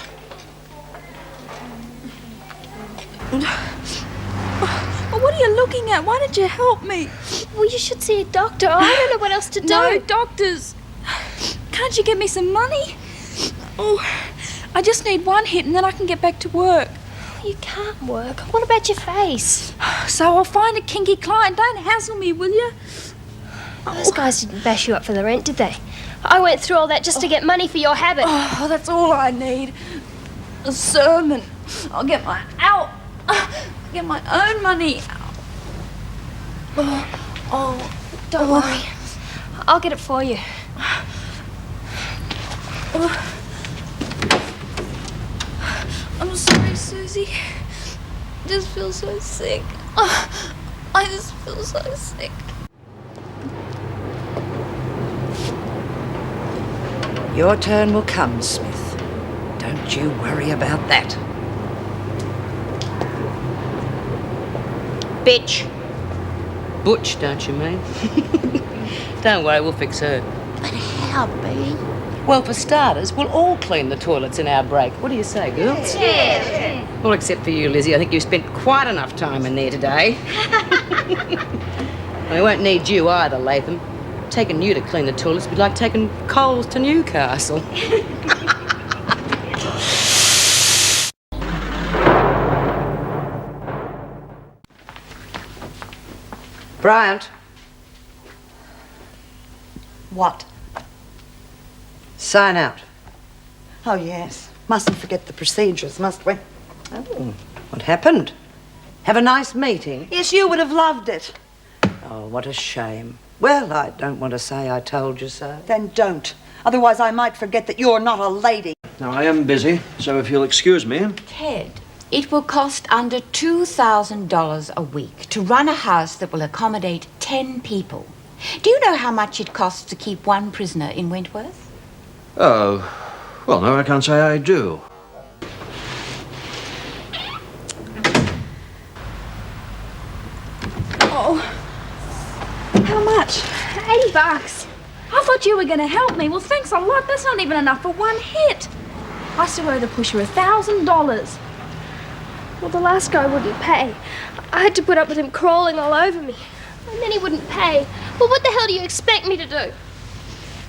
Oh, what are you looking at? Why did you help me? Well, you should see a doctor. I don't know what else to do. No, doctors. Can't you get me some money? Oh, I just need one hit and then I can get back to work. You can't work. What about your face? So I'll find a kinky client. Don't hassle me, will you? Those guys didn't bash you up for the rent, did they? I went through all that just to get money for your habit. Oh, that's all I need. A sermon. I'll get my get my own money. Don't worry. I'll get it for you. I'm sorry, Susie. I just feel so sick. I just feel so sick. Your turn will come, Smith. Don't you worry about that. Bitch. Butch, don't you mean? Don't worry, we'll fix her. But how, B? Well, for starters, we'll all clean the toilets in our break. What do you say, girls? Yes. Well, except for you, Lizzie. I think you spent quite enough time in there today. We won't need you either, Latham. Taking you to clean the toilets would be like taking coals to Newcastle. Bryant. What? Sign out. Oh, yes. Mustn't forget the procedures, must we? Oh, what happened? Have a nice meeting? Yes, you would have loved it. Oh, what a shame. Well, I don't want to say I told you so. Then don't. Otherwise, I might forget that you're not a lady. Now, I am busy, so if you'll excuse me. Ted, it will cost under $2,000 a week to run a house that will accommodate 10 people. Do you know how much it costs to keep one prisoner in Wentworth? Oh, well, no, I can't say I do. Oh, how much? $80. I thought you were going to help me. Well, thanks a lot. That's not even enough for one hit. I still owe the pusher $1,000. Well, the last guy wouldn't pay. I had to put up with him crawling all over me. And then he wouldn't pay. Well, what the hell do you expect me to do?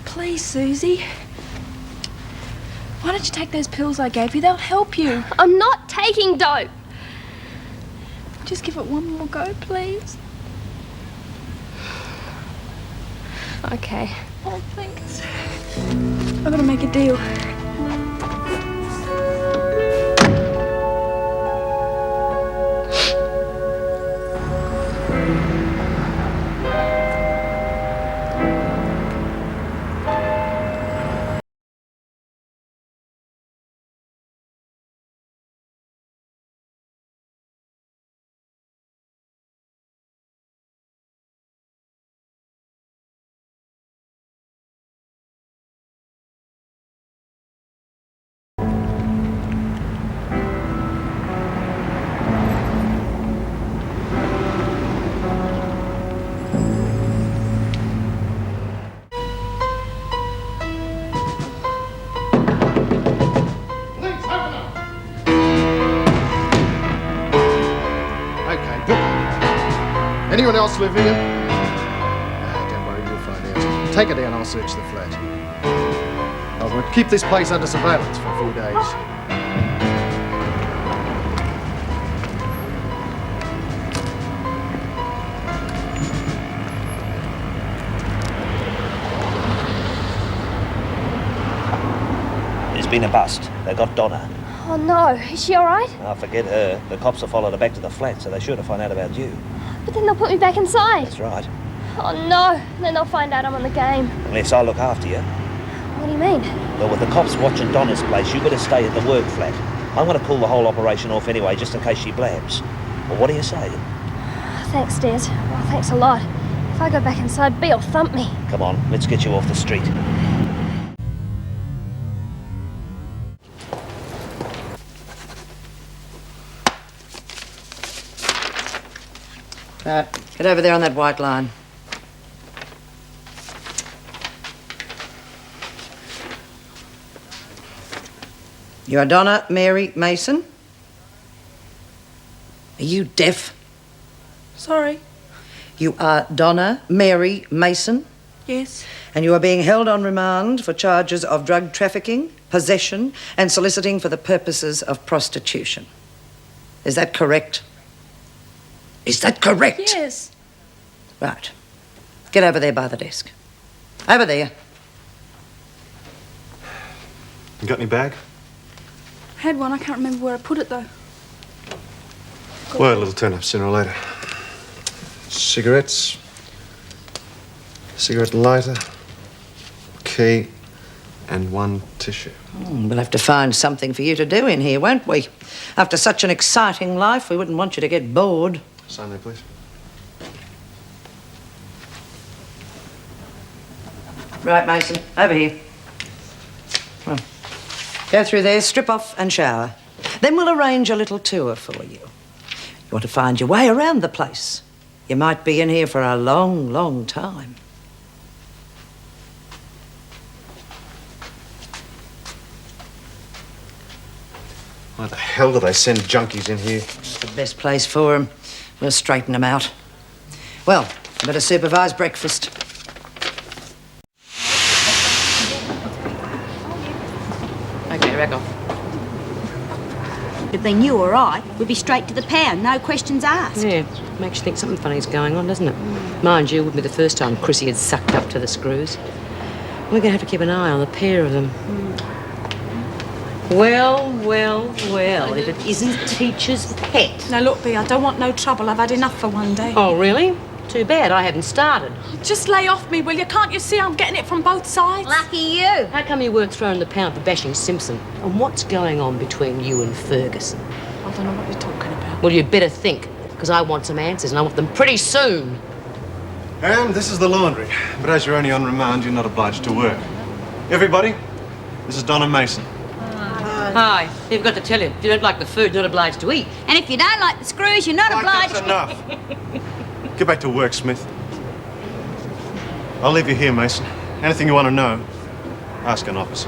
Please, Susie. Why don't you take those pills I gave you? They'll help you. I'm not taking dope. Just give it one more go, please. Okay. Oh, thanks. I've got to make a deal. Anyone else live here? Don't worry, you'll find out. Take her down, I'll search the flat. We'll keep this place under surveillance for a few days. There's been a bust. They got Donna. Oh, no. Is she all right? Oh, forget her. The cops have followed her back to the flat, so they're sure to find out about you. But then they'll put me back inside. That's right. Oh, no. Then they'll find out I'm on the game. Unless I look after you. What do you mean? Well, with the cops watching Donna's place, you better stay at the work flat. I'm going to pull the whole operation off anyway, just in case she blabs. Well, what do you say? Thanks, Des. Well, thanks a lot. If I go back inside, Bea'll thump me. Come on, let's get you off the street. Right, get over there on that white line. You are Donna Mary Mason? Are you deaf? Sorry. You are Donna Mary Mason? Yes. And you are being held on remand for charges of drug trafficking, possession, and soliciting for the purposes of prostitution. Is that correct? Is that correct? Yes. Right. Get over there by the desk. Over there. You got any bag? Had one. I can't remember where I put it, though. Word will turn up sooner or later. Cigarettes. Cigarette lighter. Key. And one tissue. We'll have to find something for you to do in here, won't we? After such an exciting life, we wouldn't want you to get bored. Sign there, please. Right, Mason. Over here. Well, go through there, strip off and shower. Then we'll arrange a little tour for you. You want to find your way around the place. You might be in here for a long, long time. Why the hell do they send junkies in here? It's the best place for them. We'll straighten them out. Well, I better supervise breakfast. Okay, rack off. If they knew or I, we'd be straight to the pound, no questions asked. Yeah, makes you think something funny's going on, doesn't it? Mind you, it wouldn't be the first time Chrissy had sucked up to the screws. We're going to have to keep an eye on the pair of them. Well, if it isn't Teacher's pet. Now, look, Bea, I don't want no trouble. I've had enough for one day. Oh, really? Too bad I haven't started. Just lay off me, will you? Can't you see I'm getting it from both sides? Lucky you. How come you weren't thrown in the pound for bashing Simpson? And what's going on between you and Ferguson? I don't know what you're talking about. Well, you'd better think, because I want some answers, and I want them pretty soon. And this is the laundry. But as you're only on remand, you're not obliged to work. Everybody, this is Donna Mason. Hi. You've got to tell you, if you don't like the food, you're not obliged to eat. And if you don't like the screws, you're not obliged. That's enough. Get back to work, Smith. I'll leave you here, Mason. Anything you want to know, ask an officer.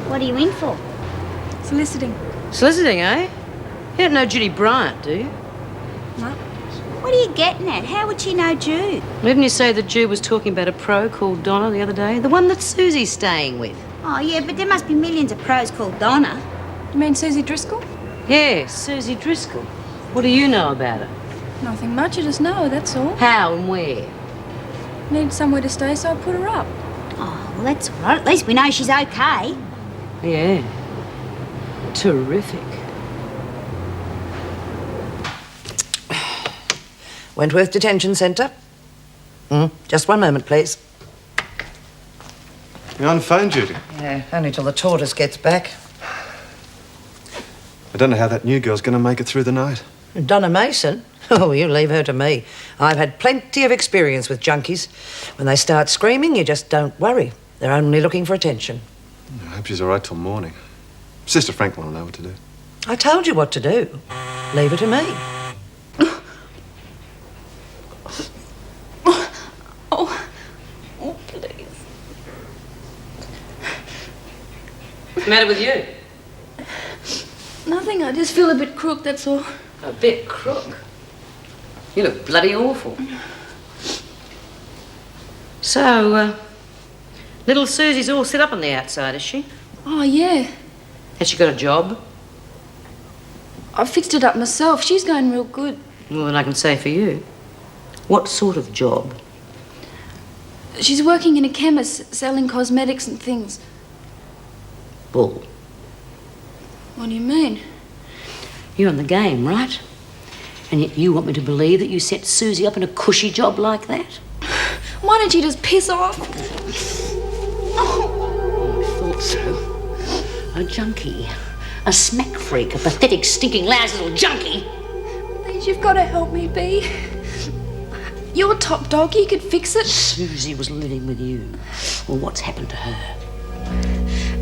What are you in for? Soliciting. Soliciting, eh? You don't know Judy Bryant, do you? No. What are you getting at? How would she know Jude? Didn't you say that Jude was talking about a pro called Donna the other day? The one that Susie's staying with. Oh, yeah, but there must be millions of pros called Donna. You mean Susie Driscoll? Yes, Susie Driscoll. What do you know about her? Nothing much, I just know, that's all. How and where? Need somewhere to stay, so I put her up. Oh, well, that's all right. At least we know she's okay. Yeah. Terrific. Wentworth Detention Centre. Just one moment, please. You're on the phone, Judy? Yeah, only till the tortoise gets back. I don't know how that new girl's going to make it through the night. Donna Mason? Oh, you leave her to me. I've had plenty of experience with junkies. When they start screaming, you just don't worry. They're only looking for attention. I hope she's all right till morning. Sister Franklin will know what to do. I told you what to do. Leave her to me. Oh, please. What's the matter with you? Nothing, I just feel a bit crook, that's all. A bit crook? You look bloody awful. So, little Susie's all set up on the outside, is she? Oh, yeah. Has she got a job? I fixed it up myself. She's going real good. More than I can say for you. What sort of job? She's working in a chemist, selling cosmetics and things. Bull. What do you mean? You're on the game, right? And yet you want me to believe that you set Susie up in a cushy job like that? Why don't you just piss off? Oh, I thought so. A junkie. A smack freak. A pathetic, stinking, lousy little junkie. Please, you've got to help me, Bea. You're top dog. You could fix it. Susie was living with you. Well, what's happened to her?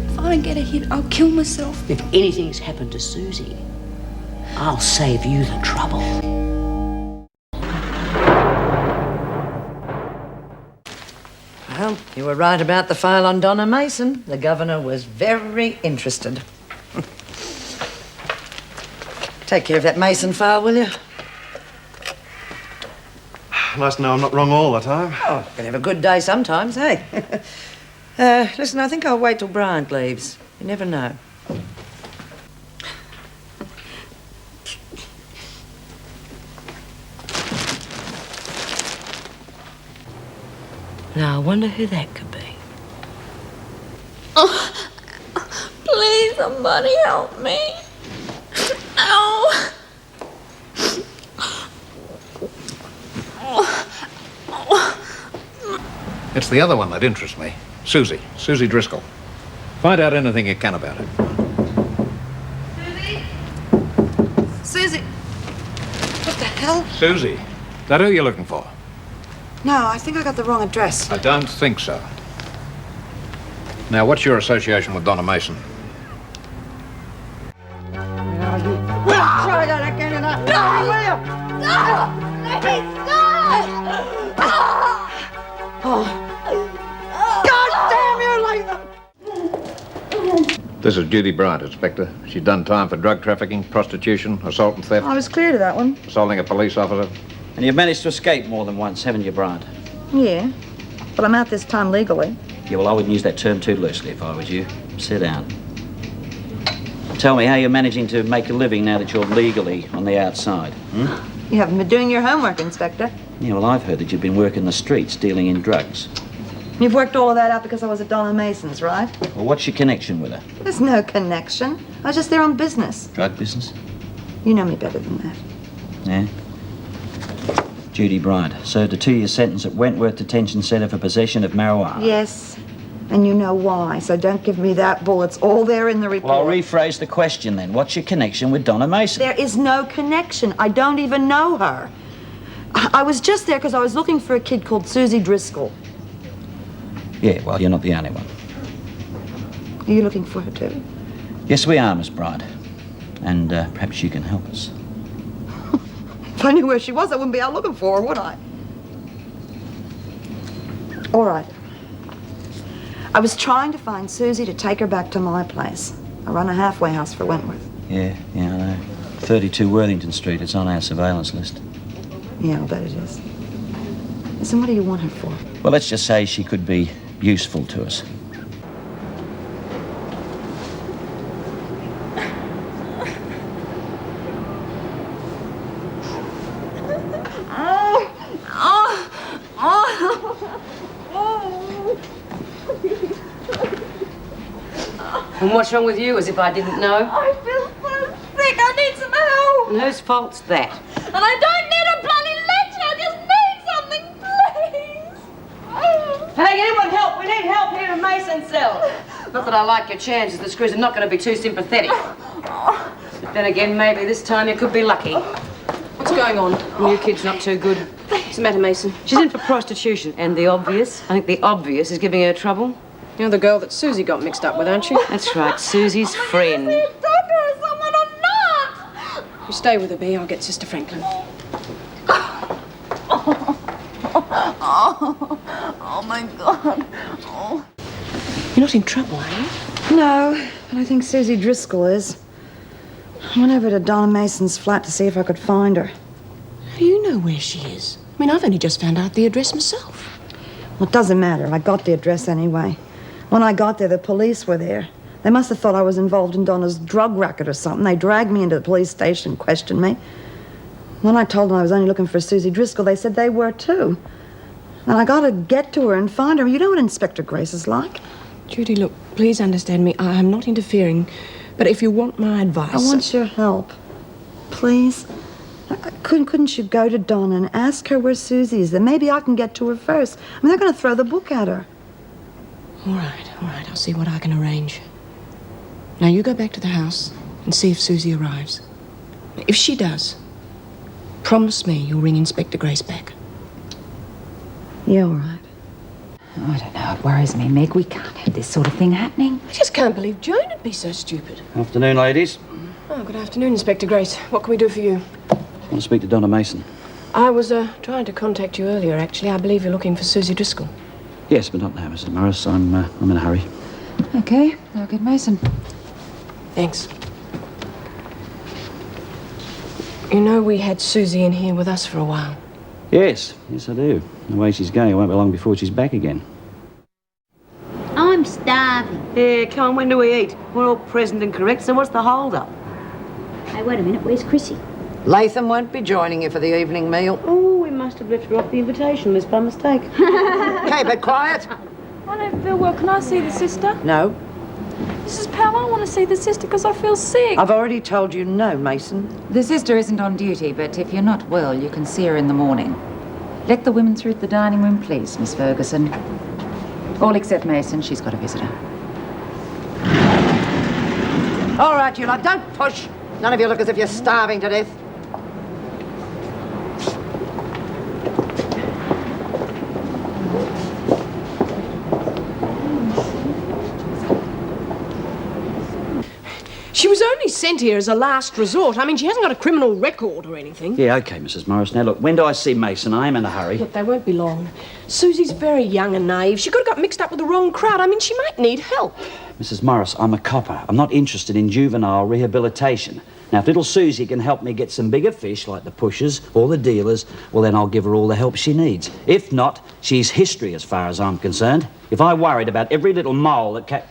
If I don't get a hit, I'll kill myself. If anything's happened to Susie, I'll save you the trouble. Well, you were right about the file on Donna Mason. The governor was very interested. Take care of that Mason file, will you? Nice to know I'm not wrong all the time. Oh, you can have a good day sometimes, hey? Listen, I think I'll wait till Bryant leaves. You never know. Now, I wonder who that could be. Oh, please, somebody help me. Ow. It's the other one that interests me. Susie Driscoll. Find out anything you can about her. Susie. What the hell? Susie, that who you're looking for? No, I think I got the wrong address. I don't think so. Now, what's your association with Donna Mason? We'll try that again and I... No, will you? No! Please, no! Oh. God damn you, Latham! This is Judy Bryant, Inspector. She's done time for drug trafficking, prostitution, assault and theft, I was clear to that one. assaulting a police officer. And you've managed to escape more than once, haven't you, Bryant? Yeah, but I'm out this time legally. Yeah, well, I wouldn't use that term too loosely if I was you. Sit down. Tell me how you're managing to make a living now that you're legally on the outside, You haven't been doing your homework, Inspector. Yeah, well, I've heard that you've been working the streets, dealing in drugs. You've worked all of that out because I was at Donna Mason's, right? Well, what's your connection with her? There's no connection. I was just there on business. Drug business? You know me better than that. Yeah? Judy Bryant served a 2-year sentence at Wentworth Detention Centre for possession of marijuana. Yes, and you know why, so don't give me that bull. It's all there in the report. Well, I'll rephrase the question then. What's your connection with Donna Mason? There is no connection. I don't even know her. I was just there because I was looking for a kid called Susie Driscoll. Yeah, well, you're not the only one. Are you looking for her too? Yes, we are, Miss Bryant. And perhaps you can help us. If I knew where she was, I wouldn't be out looking for her, would I? All right. I was trying to find Susie to take her back to my place. I run a halfway house for Wentworth. Yeah, I know. 32 Worthington Street. It's on our surveillance list. Yeah, I'll bet it is. Listen, what do you want her for? Well, let's just say she could be useful to us. And what's wrong with you, as if I didn't know? I feel so sick. I need some help. And whose fault's that? And I don't need a bloody lecture. I just need something, please. Hey, anyone help? We need help here in Mason's cell. Not that I like your chances. The screws are not going to be too sympathetic. But then again, maybe this time you could be lucky. What's going on? The new kid's not too good. What's the matter, Mason? She's in for prostitution. And the obvious, I think the obvious is giving her trouble. You're the girl that Susie got mixed up with, aren't you? That's right, Susie's friend. Doctor or someone or not. You stay with her, B. I'll get Sister Franklin. Oh my God. Oh. You're not in trouble, are you? No, but I think Susie Driscoll is. I went over to Donna Mason's flat to see if I could find her. How do you know where she is? I mean, I've only just found out the address myself. Well, it doesn't matter. I got the address anyway. When I got there, the police were there. They must have thought I was involved in Donna's drug racket or something. They dragged me into the police station and questioned me. When I told them I was only looking for Susie Driscoll, they said they were too. And I gotta get to her and find her. You know what Inspector Grace is like? Judy, look, please understand me. I am not interfering. But if you want my advice... I want your help. Please. Couldn't you go to Donna and ask her where Susie is? Then maybe I can get to her first. I mean, they're going to throw the book at her. All right. I'll see what I can arrange. Now, you go back to the house and see if Susie arrives. If she does, promise me you'll ring Inspector Grace back. Yeah, all right. Oh, I don't know. It worries me, Meg. We can't have this sort of thing happening. I just can't believe Joan would be so stupid. Afternoon, ladies. Oh, good afternoon, Inspector Grace. What can we do for you? I want to speak to Donna Mason. I was trying to contact you earlier, actually. I believe you're looking for Susie Driscoll. Yes, but not now, Mrs. Morris. I'm in a hurry. Okay, I'll get Mason. Thanks. You know, we had Susie in here with us for a while. Yes, I do. The way she's going, it won't be long before she's back again. I'm starving. Yeah, come on, when do we eat? We're all present and correct, so what's the hold-up? Hey, wait a minute. Where's Chrissy? Latham won't be joining you for the evening meal. Oh, we must have left her off the invitation list by mistake. Okay, but quiet. I don't feel well. Can I see the sister? No. Mrs. Powell, I want to see the sister because I feel sick. I've already told you no, Mason. The sister isn't on duty, but if you're not well, you can see her in the morning. Let the women through the dining room, please, Miss Ferguson. All except Mason. She's got a visitor. All right, you lot, don't push. None of you look as if you're starving to death. She was only sent here as a last resort. I mean, she hasn't got a criminal record or anything. Yeah, OK, Mrs. Morris. Now, look, when do I see Mason? I am in a hurry. Look, they won't be long. Susie's very young and naive. She could have got mixed up with the wrong crowd. I mean, she might need help. Mrs. Morris, I'm a copper. I'm not interested in juvenile rehabilitation. Now, if little Susie can help me get some bigger fish, like the pushers or the dealers, well, then I'll give her all the help she needs. If not, she's history as far as I'm concerned. If I worried about every little mole that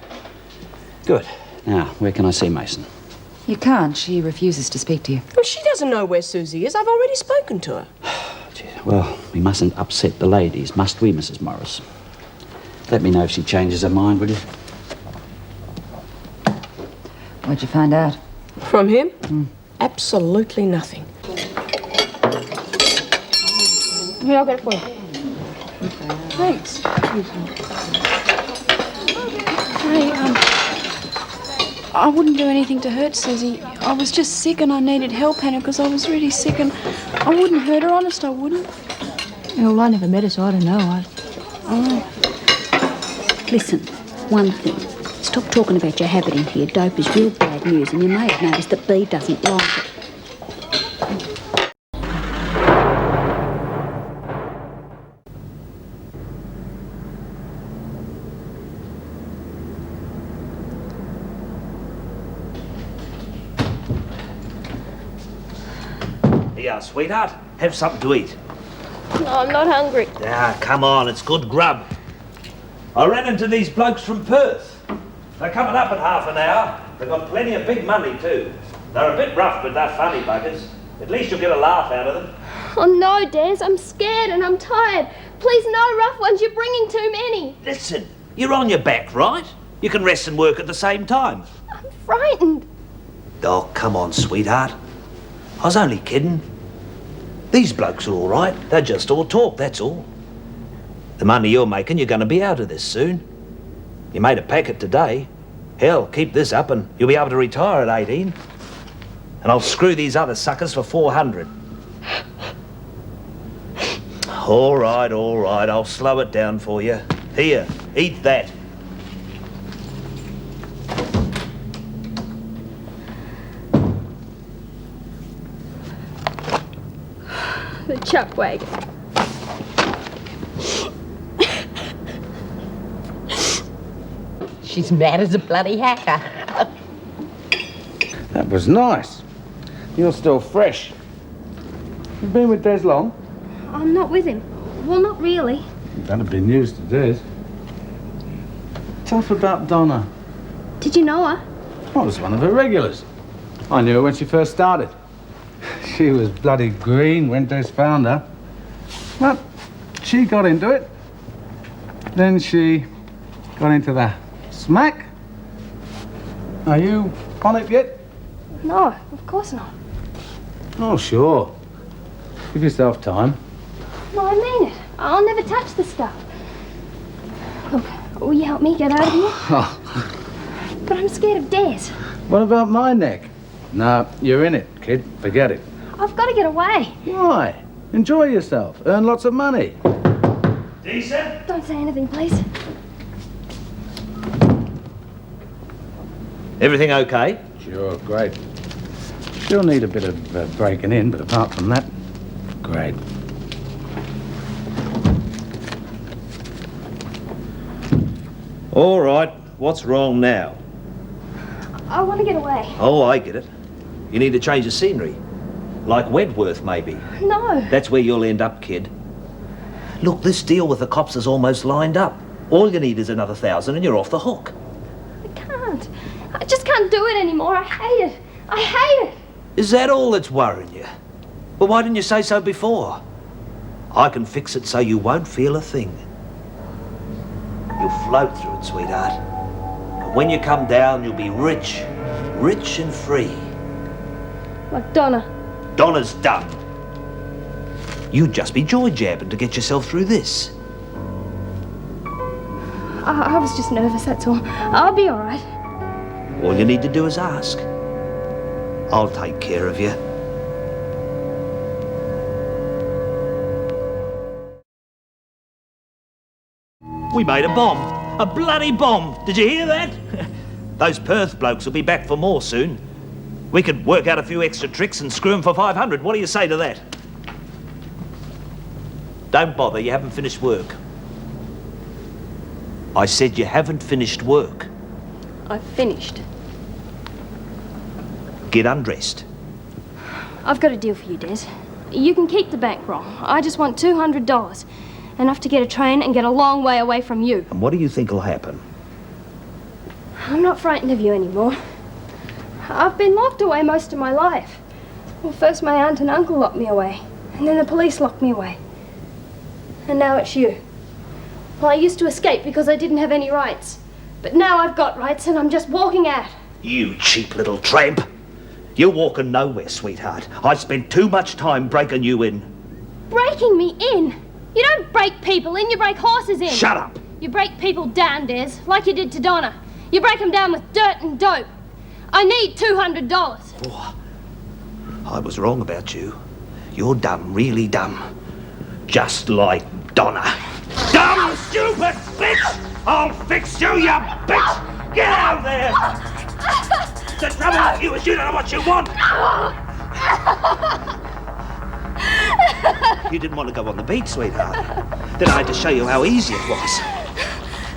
Good. Now, where can I see Mason? You can't. She refuses to speak to you. Well, she doesn't know where Susie is. I've already spoken to her. Well, we mustn't upset the ladies, must we, Mrs. Morris? Let me know if she changes her mind, will you? What'd you find out? From him? Absolutely nothing. Here, I'll get it for you. Thanks. Hey, I wouldn't do anything to hurt Susie. I was just sick and I needed help, Hannah, because I was really sick and I wouldn't hurt her, honest, I wouldn't. Well, I never met her, so I don't know. Listen, one thing. Stop talking about your habit in here. Dope is real bad news, and you may have noticed that B doesn't like it. Here, sweetheart. Have something to eat. No, I'm not hungry. Ah, come on, it's good grub. I ran into these blokes from Perth. They're coming up in half an hour. They've got plenty of big money too. They're a bit rough, but they're funny buggers. At least you'll get a laugh out of them. Oh no, Des, I'm scared and I'm tired. Please, no rough ones, you're bringing too many. Listen, you're on your back, right? You can rest and work at the same time. I'm frightened. Oh, come on, sweetheart. I was only kidding. These blokes are all right. They're just all talk, that's all. The money you're making, you're going to be out of this soon. You made a packet today. Hell, keep this up and you'll be able to retire at 18. And I'll screw these other suckers for 400. All right, I'll slow it down for you. Here, eat that. The chuck wagon. She's mad as a bloody hacker. That was nice. You're still fresh. You've been with Des long? I'm not with him. Well, not really. That'd be news to Des. Tough about Donna. Did you know her? I was one of her regulars. I knew her when she first started. She was bloody green when Des found her. But she got into it. Then she got into the smack. Are you on it yet? No, of course not. Oh, sure. Give yourself time. No, I mean it. I'll never touch the stuff. Look, will you help me get out of here? Oh, But I'm scared of Des. what about my neck? No, you're in it, kid. Forget it. I've got to get away. Why? Enjoy yourself. Earn lots of money. Decent? Don't say anything, please. Everything okay? Sure, great. She'll need a bit of breaking in, but apart from that, great. All right, what's wrong now? I want to get away. Oh, I get it. You need to change the scenery. Like Wentworth, maybe. No. That's where you'll end up, kid. Look, this deal with the cops is almost lined up. All you need is another 1,000 and you're off the hook. I can't. I just can't do it anymore. I hate it. I hate it. Is that all that's worrying you? Well, why didn't you say so before? I can fix it so you won't feel a thing. You'll float through it, sweetheart. And when you come down, you'll be rich. Rich and free. Like Donna. Donna's done. You'd just be joy-jabbing to get yourself through this. I was just nervous, that's all. I'll be all right. All you need to do is ask. I'll take care of you. We made a bomb. A bloody bomb. Did you hear that? Those Perth blokes will be back for more soon. We could work out a few extra tricks and screw them for 500. What do you say to that? Don't bother, you haven't finished work. I said you haven't finished work. I've finished. Get undressed. I've got a deal for you, Des. You can keep the bankroll. I just want $200. Enough to get a train and get a long way away from you. And what do you think will happen? I'm not frightened of you anymore. I've been locked away most of my life. Well, first my aunt and uncle locked me away, and then the police locked me away. And now it's you. Well, I used to escape because I didn't have any rights. But now I've got rights and I'm just walking out. You cheap little tramp. You're walking nowhere, sweetheart. I spent too much time breaking you in. Breaking me in? You don't break people in, you break horses in. Shut up. You break people down, Des, like you did to Donna. You break them down with dirt and dope. I need $200. Oh, I was wrong about you. You're dumb, really dumb. Just like Donna. Dumb, stupid bitch! I'll fix you, you bitch! Get out there! The trouble with you is you don't know what you want! You didn't want to go on the beat, sweetheart. Then I had to show you how easy it was.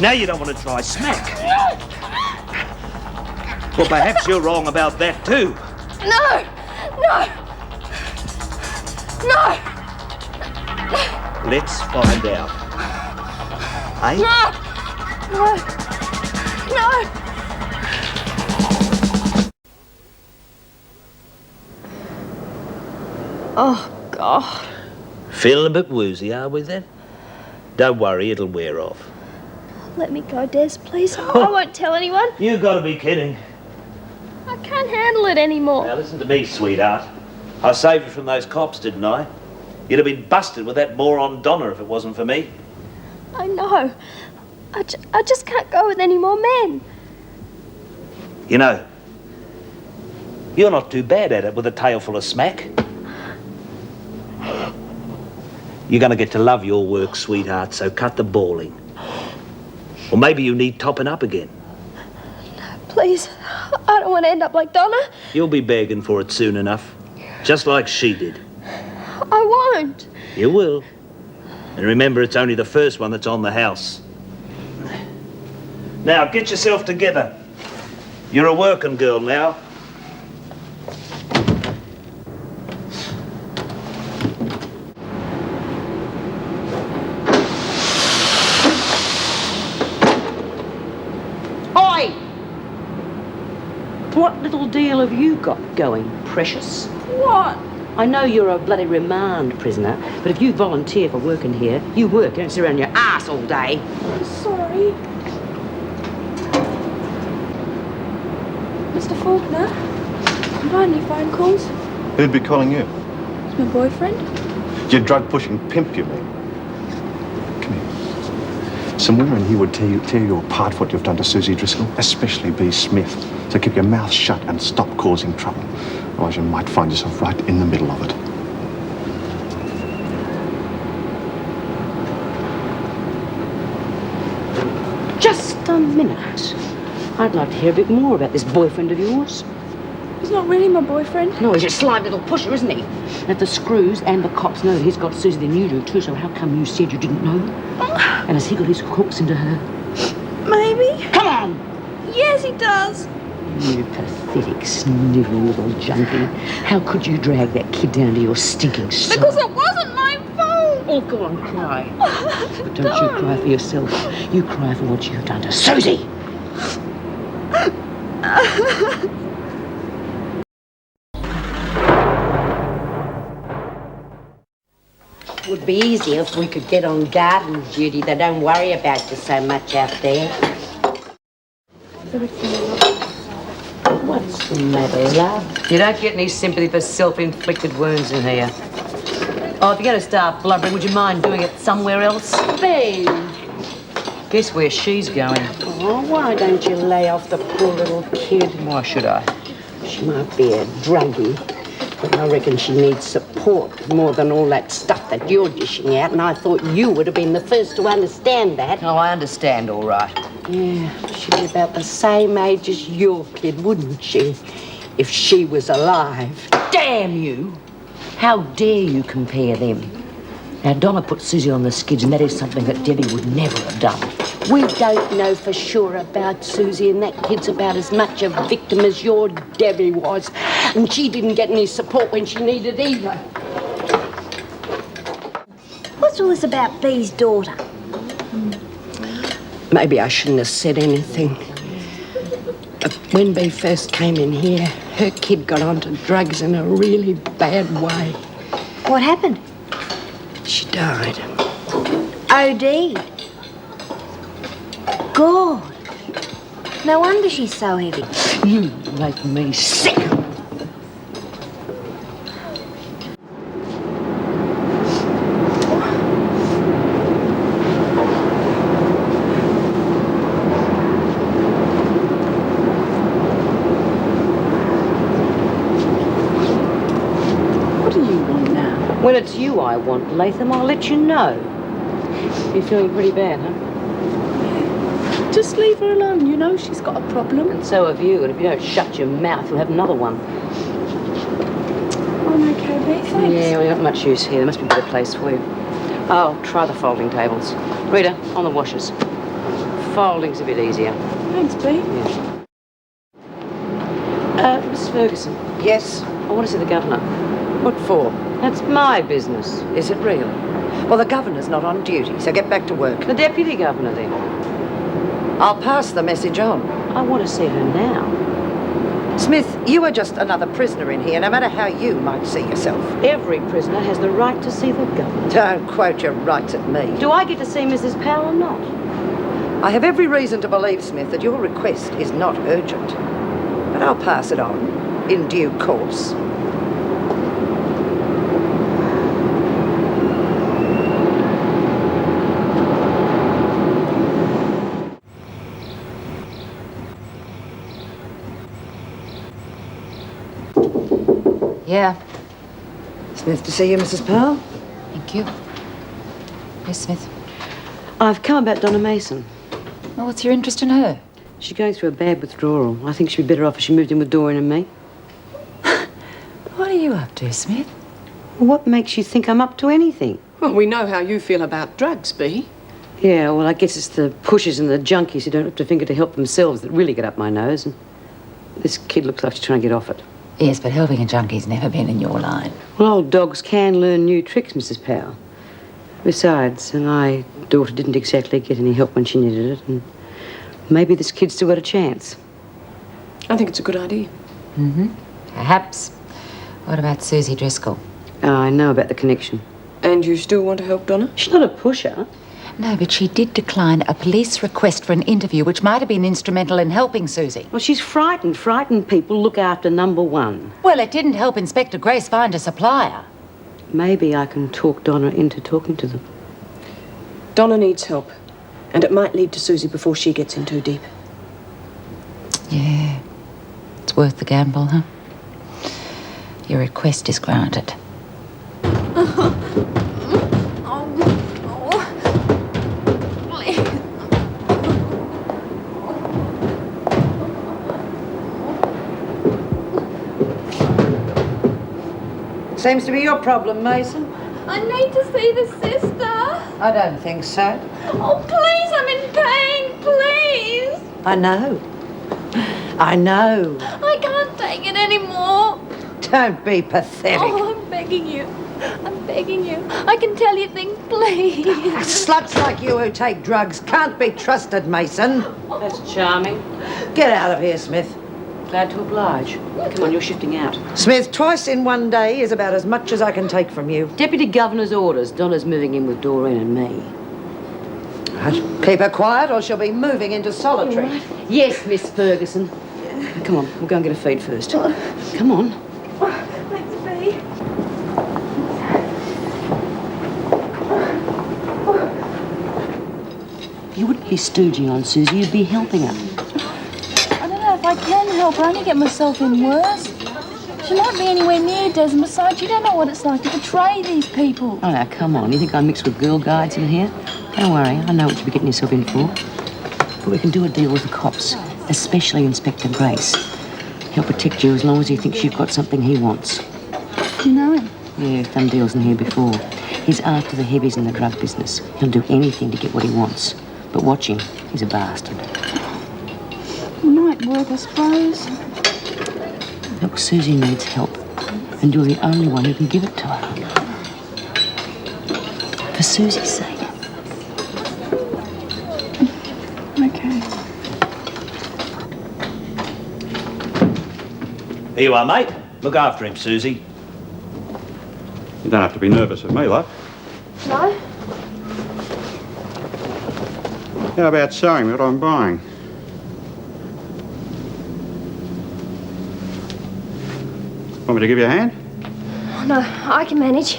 Now you don't want to try smack. Well, perhaps you're wrong about that too. No! No! No! Let's find out. Eh? No! No! No! Oh, God. Feeling a bit woozy, are we then? Don't worry, it'll wear off. Let me go, Des, please. I won't tell anyone. You've got to be kidding. I can't handle it anymore. Now listen to me, sweetheart. I saved you from those cops, didn't I? You'd have been busted with that moron Donna if it wasn't for me. I know. I just can't go with any more men. You know, you're not too bad at it with a tail full of smack. You're going to get to love your work, sweetheart, so cut the bawling. Or maybe you need topping up again. Please, I don't want to end up like Donna. You'll be begging for it soon enough, just like she did. I won't. You will. And remember, it's only the first one that's on the house. Now, get yourself together. You're a working girl now. Oi! What little deal have you got going, precious? What? I know you're a bloody remand prisoner, but if you volunteer for working here, you work, don't sit around your ass all day. I'm sorry. Mr. Faulkner, have I any phone calls? Who'd be calling you? It's my boyfriend. Your drug-pushing pimp, you mean? Come here. Some women here would tear you apart for what you've done to Susie Driscoll, especially BEA SMITH. So keep your mouth shut and stop causing trouble. Otherwise you might find yourself right in the middle of it. Just a minute. I'd like to hear a bit more about this boyfriend of yours. He's not really my boyfriend. No, he's a sly little pusher, isn't he? That the screws and the cops know he's got Susie than you do too, so how come you said you didn't know? And has he got his hooks into her? Maybe. Come on! Yes, he does. You pathetic, snivelling little junkie. How could you drag that kid down to your stinking soul? Because it wasn't my fault. Oh, go on, cry. But don't you cry for yourself. You cry for what you've done to Susie. It would be easier if we could get on garden duty. They don't worry about you so much out there. What's the matter, love? You don't get any sympathy for self-inflicted wounds in here. Oh, if you're going to start blubbering, would you mind doing it somewhere else? Babe. Guess where she's going. Oh, why don't you lay off the poor little kid? Why should I? She might be a druggie, but I reckon she needs support more than all that stuff that you're dishing out, and I thought you would have been the first to understand that. Oh, I understand, all right. Yeah, she'd be about the same age as your kid, wouldn't she? If she was alive. Damn you! How dare you compare them? Now, Donna put Susie on the skids, and that is something that Debbie would never have done. We don't know for sure about Susie, and that kid's about as much a victim as your Debbie was. And she didn't get any support when she needed either. What's all this about Bee's daughter? Maybe I shouldn't have said anything. But when Bee first came in here, her kid got onto drugs in a really bad way. What happened? She died. OD'd. God. No wonder she's so heavy. You make me sick. When it's you I want, Latham, I'll let you know. You're feeling pretty bad, huh? Just leave her alone. You know she's got a problem. And so have you, and if you don't shut your mouth, you'll have another one. I'm okay, Bee, thanks. Yeah, we got much use here. There must be a better place for you. Oh, try the folding tables. Rita, on the washers. Folding's a bit easier. Thanks, Bee. Yeah. Miss Ferguson. Yes? I want to see the governor. What for? That's my business. Is it really? Well, the governor's not on duty, so get back to work. The deputy governor, then? I'll pass the message on. I want to see her now. Smith, you are just another prisoner in here, no matter how you might see yourself. Every prisoner has the right to see the governor. Don't quote your rights at me. Do I get to see Mrs. Powell or not? I have every reason to believe, Smith, that your request is not urgent. But I'll pass it on, in due course. Yeah. Smith to see you, Mrs. Powell. Thank you. Yes, Smith. I've come about Donna Mason. Well, what's your interest in her? She's going through a bad withdrawal. I think she'd be better off if she moved in with Doreen and me. What are you up to, Smith? Well, what makes you think I'm up to anything? Well, we know how you feel about drugs, Bee. Yeah, well, I guess it's the pushers and the junkies who don't lift a finger to help themselves that really get up my nose. And this kid looks like she's trying to get off it. Yes, but helping a junkie's never been in your line. Well, old dogs can learn new tricks, Mrs. Powell. Besides, my daughter didn't exactly get any help when she needed it, and maybe this kid's still got a chance. I think it's a good idea. Mm-hmm. Perhaps. What about Susie Driscoll? I know about the connection. And you still want to help Donna? She's not a pusher. No, but she did decline a police request for an interview, which might have been instrumental in helping Susie. Well, she's frightened. Frightened people look after number one. Well, it didn't help Inspector Grace find a supplier. Maybe I can talk Donna into talking to them. Donna needs help, and it might lead to Susie before she gets in too deep. Yeah. It's worth the gamble, huh? Your request is granted. Seems to be your problem, Mason. I need to see the sister. I don't think so. Oh, please, I'm in pain, please. I know. I know. I can't take it anymore. Don't be pathetic. Oh, I'm begging you. I'm begging you. I can tell you things, please. Sluts like you who take drugs can't be trusted, Mason. That's charming. Get out of here, Smith. Glad to oblige. Come on, you're shifting out. Smith, twice in one day is about as much as I can take from you. Deputy Governor's orders. Donna's moving in with Doreen and me. Keep her quiet or she'll be moving into solitary. Right. Yes, Miss Ferguson. Come on, we'll go and get a feed first. Come on. Thanks, Bee. You wouldn't be stooging on Susie, you'd be helping her. I don't know if I can help her. I only get myself in worse. She might be anywhere near Des, and besides, you don't know what it's like to betray these people. Oh, now, come on. You think I mix with girl guides in here? Don't worry, I know what you'll be getting yourself in for. But we can do a deal with the cops, especially Inspector Grace. He'll protect you as long as he thinks you've got something he wants. You know him? Yeah, he's done deals in here before. He's after the heavies in the drug business. He'll do anything to get what he wants. But watch him. He's a bastard. Might work, I suppose. Look, Susie needs help. And you're the only one who can give it to her. For Susie's sake. Okay. Here you are, mate. Look after him, Susie. You don't have to be nervous of me, love. No? How about showing me what I'm buying? Want me to give you a hand? Oh, no, I can manage.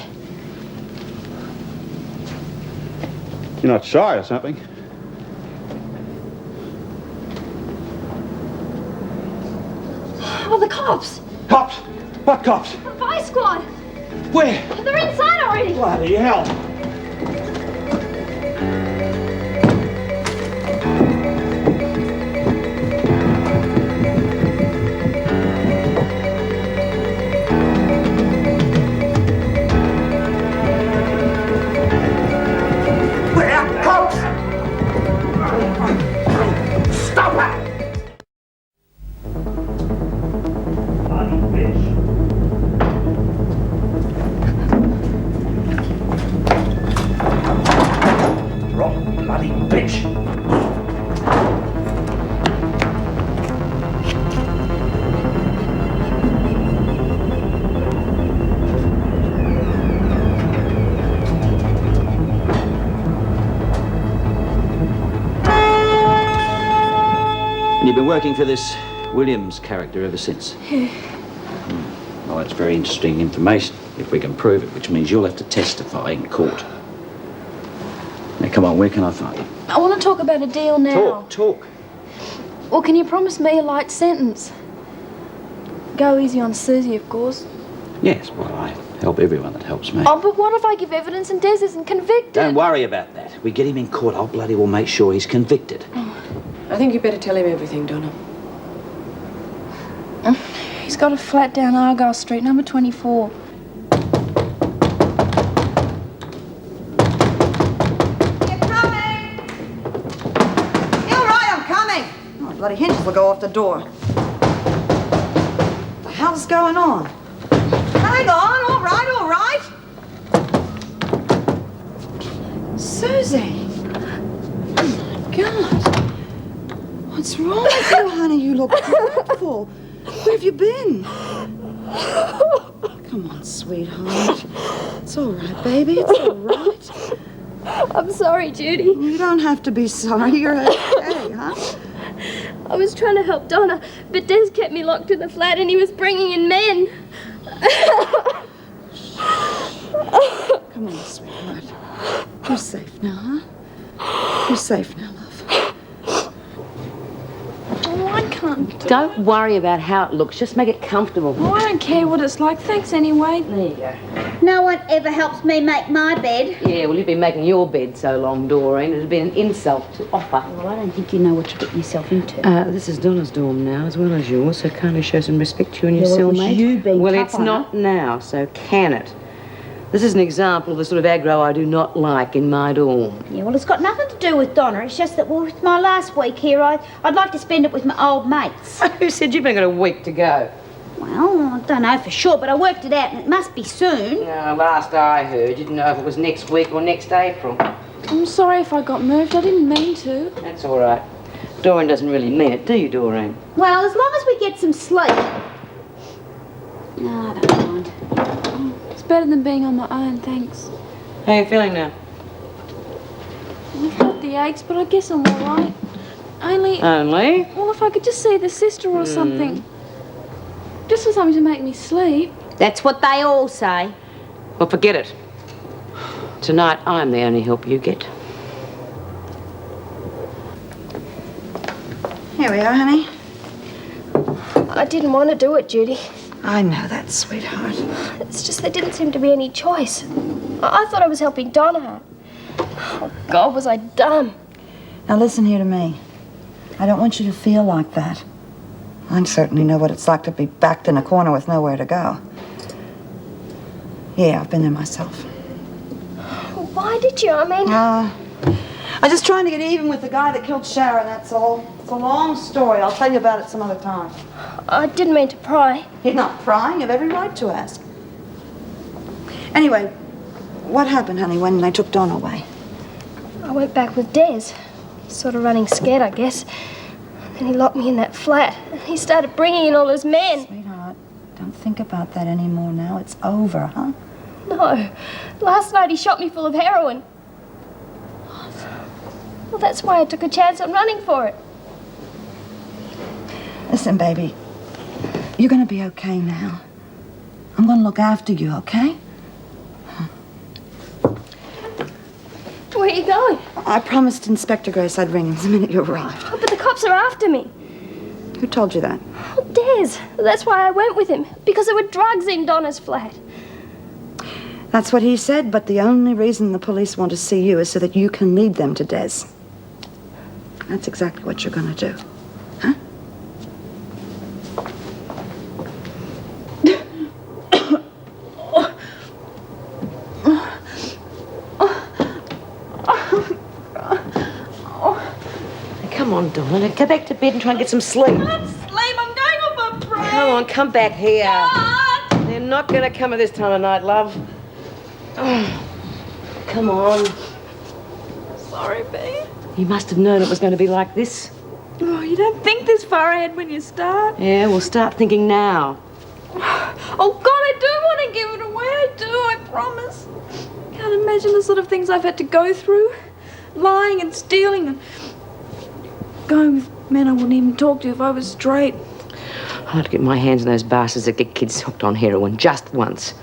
You're not shy or something? Oh, the cops! Cops? What cops? The Vice Squad! Where? They're inside already! Bloody hell! You've been working for this Williams character ever since? Yeah. Well, that's very interesting information, if we can prove it, which means you'll have to testify in court. Now, come on, where can I find you? I want to talk about a deal now. Talk. Well, can you promise me a light sentence? Go easy on Susie, of course. Yes, well, I help everyone that helps me. Oh, but what if I give evidence and Des isn't convicted? Don't worry about that. We get him in court, I'll bloody well make sure he's convicted. I think you better tell him everything, Donna. He's got a flat down Argyle Street, number 24. Bloody hinges will go off the door. What the hell's going on? Hang on, all right. Susie! Oh my God! What's wrong with you, honey? You look dreadful. Where have you been? Come on, sweetheart. It's all right, baby. It's all right. I'm sorry, Judy. You don't have to be sorry. You're okay, huh? I was trying to help Donna, but Des kept me locked in the flat and he was bringing in men. Come on, sweetheart. You're safe now, huh? You're safe now, love. Oh, I can't. Don't worry about how it looks. Just make it comfortable. Oh, I don't care what it's like. Thanks anyway. There you go. No one ever helps me make my bed. Yeah, well, you've been making your bed so long, Doreen. It'd been an insult to offer. Well, I don't think you know what you're getting yourself into. This is Donna's dorm now, as well as yours, so kindly show some respect to you and your Well, it was cellmate. you being Well, tough it's on not now, so can it? This is an example of the sort of aggro I do not like in my dorm. Yeah, well, it's got nothing to do with Donna. It's just that, well, with my last week here, I'd like to spend it with my old mates. Who said you've only got a week to go? Well, I don't know for sure, but I worked it out and it must be soon. No, last I heard, you didn't know if it was next week or next April. I'm sorry if I got moved. I didn't mean to. That's all right. Doreen doesn't really mean it, do you, Doreen? Well, as long as we get some sleep. No, I don't mind. It's better than being on my own, thanks. How are you feeling now? I've got the aches, but I guess I'm all right. Only? Well, if I could just see the sister or something. Just for something to make me sleep. That's what they all say. Well, forget it. Tonight, I'm the only help you get. Here we are, honey. I didn't want to do it, Judy. I know that, sweetheart. It's just there didn't seem to be any choice. I thought I was helping Donna. Oh, God, was I dumb. Now listen here to me. I don't want you to feel like that. I certainly know what it's like to be backed in a corner with nowhere to go. Yeah, I've been there myself. Why did you? I mean... I'm just trying to get even with the guy that killed Sharon, that's all. It's a long story. I'll tell you about it some other time. I didn't mean to pry. You're not prying. You have every right to ask. Anyway, what happened, honey, when they took Donna away? I went back with Des. Sort of running scared, I guess. Then he locked me in that flat. And he started bringing in all his men. Sweetheart, don't think about that anymore now. It's over, huh? No. Last night he shot me full of heroin. Well, that's why I took a chance on running for it. Listen, baby. You're going to be okay now. I'm going to look after you, okay? Where are you going? I promised Inspector Grace I'd ring the minute you arrived. Oh, but the cops are after me. Who told you that? Oh, Des. That's why I went with him. Because there were drugs in Donna's flat. That's what he said, but the only reason the police want to see you is so that you can lead them to Des. That's exactly what you're going to do. Huh? Come on, Donna. Go back to bed and try and get some sleep. I can't sleep. I'm going off a break. Come on, come back here. God. They're not going to come at this time of night, love. Oh, come on. Sorry, B. You must have known it was going to be like this. Oh, you don't think this far ahead when you start? Yeah, we'll start thinking now. Oh, God, I do want to give it away. I do, I promise. Can't imagine the sort of things I've had to go through. Lying and stealing and going with men I wouldn't even talk to if I was straight. I'd like to get my hands on those bastards that get kids hooked on heroin just once.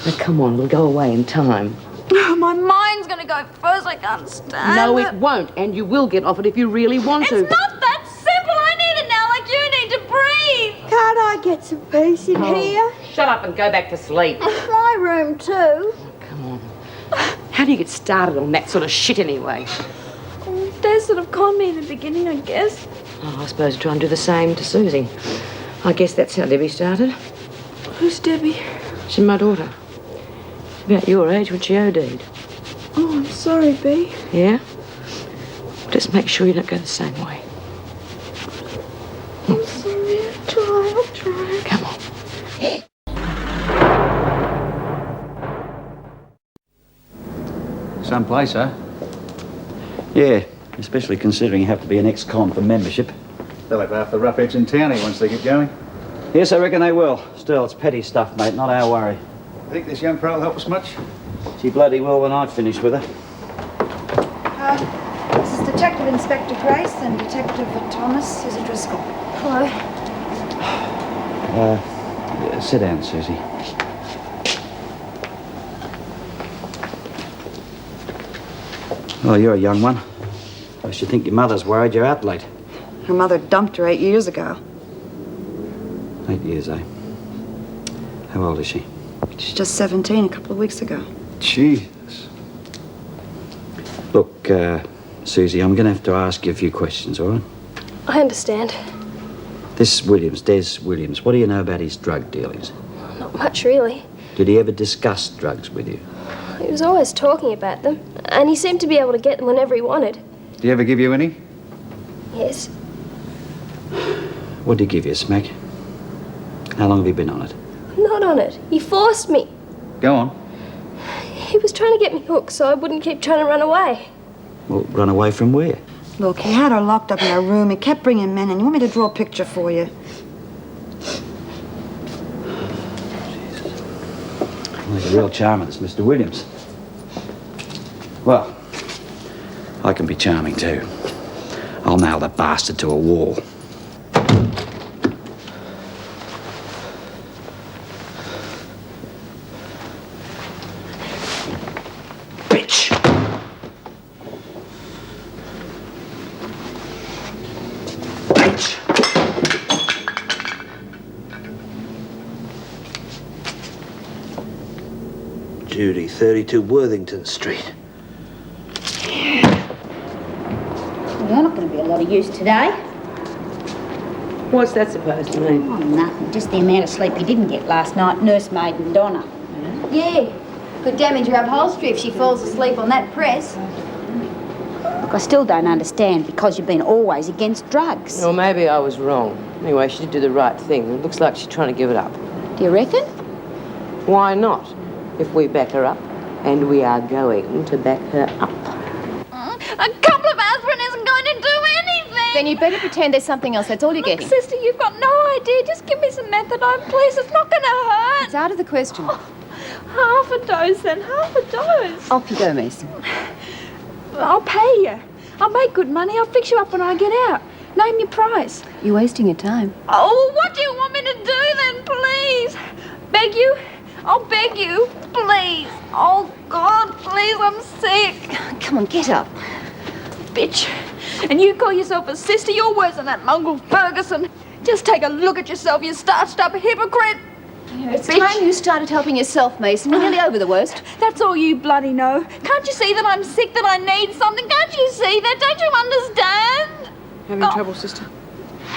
Now, come on, we'll go away in time. My mind's going to go first. I can't stand No, it. it won't, and you will get off it if you really want to. It's not that simple. I need it now like you need to breathe. Can't I get some peace in here? Shut up and go back to sleep. My room too. Come on. How do you get started on that sort of shit anyway? Dad sort of conned me in the beginning, I guess. Oh, I suppose try and do the same to Susie. I guess that's how Debbie started. Who's Debbie? She's my daughter. About your age when she OD'd. Oh, I'm sorry, B. Yeah? Just make sure you don't go the same way. I'm sorry. I'll try. Come on. Someplace, huh? Yeah, especially considering you have to be an ex-con for membership. They'll have half the roughheads in town here once they get going. Yes, I reckon they will. Still, it's petty stuff, mate, not our worry. Think this young pro will help us much? She bloody will when I finish with her. This is Detective Inspector Grace and Detective Thomas, Susie Driscoll. Hello. Sit down, Susie. Oh, you're a young one. I should think your mother's worried you're out late. Her mother dumped her 8 years ago. 8 years, eh? How old is she? She's just 17 a couple of weeks ago. Jesus. Look, Susie, I'm going to have to ask you a few questions, all right? I understand. This Williams, Des Williams, what do you know about his drug dealings? Not much, really. Did he ever discuss drugs with you? He was always talking about them, and he seemed to be able to get them whenever he wanted. Did he ever give you any? Yes. What did he give you, Smack? How long have you been on it? Not on it. He forced me. Go on. He was trying to get me hooked so I wouldn't keep trying to run away. Well, run away from where? Look, he had her locked up in her room. He kept bringing men in. You want me to draw a picture for you? Well, he's a real charmer, this Mr. Williams. Well, I can be charming too. I'll nail the bastard to a wall. Bitch! Bitch! Judy, 32 Worthington Street. You're not going to be a lot of use today. What's that supposed to mean? Oh, nothing. Just the amount of sleep you didn't get last night, nursemaid and Donna. Yeah. Could damage her upholstery if she falls asleep on that press. Look, I still don't understand because you've been always against drugs. Or maybe I was wrong. Anyway, she did do the right thing. It looks like she's trying to give it up. Do you reckon? Why not? If we back her up, and we are going to back her up. A couple of aspirin isn't going to do anything. Then you'd better pretend there's something else. That's all you're getting. Sister, you've got no idea. Just give me some methadone, please. It's not going to hurt. It's out of the question. Half a dose, then. Half a dose. Off you go, Mason. I'll pay you. I'll make good money. I'll fix you up when I get out. Name your price. You're wasting your time. Oh, what do you want me to do then, please? Beg you? I'll beg you, please. Oh, God, please, I'm sick. Come on, get up. Bitch. And you call yourself a sister? You're worse than that mongrel Ferguson. Just take a look at yourself, you starched-up hypocrite. It's time you started helping yourself, Mason. We're nearly over the worst. That's all you bloody know. Can't you see that I'm sick, that I need something? Can't you see that? Don't you understand? Having trouble, sister?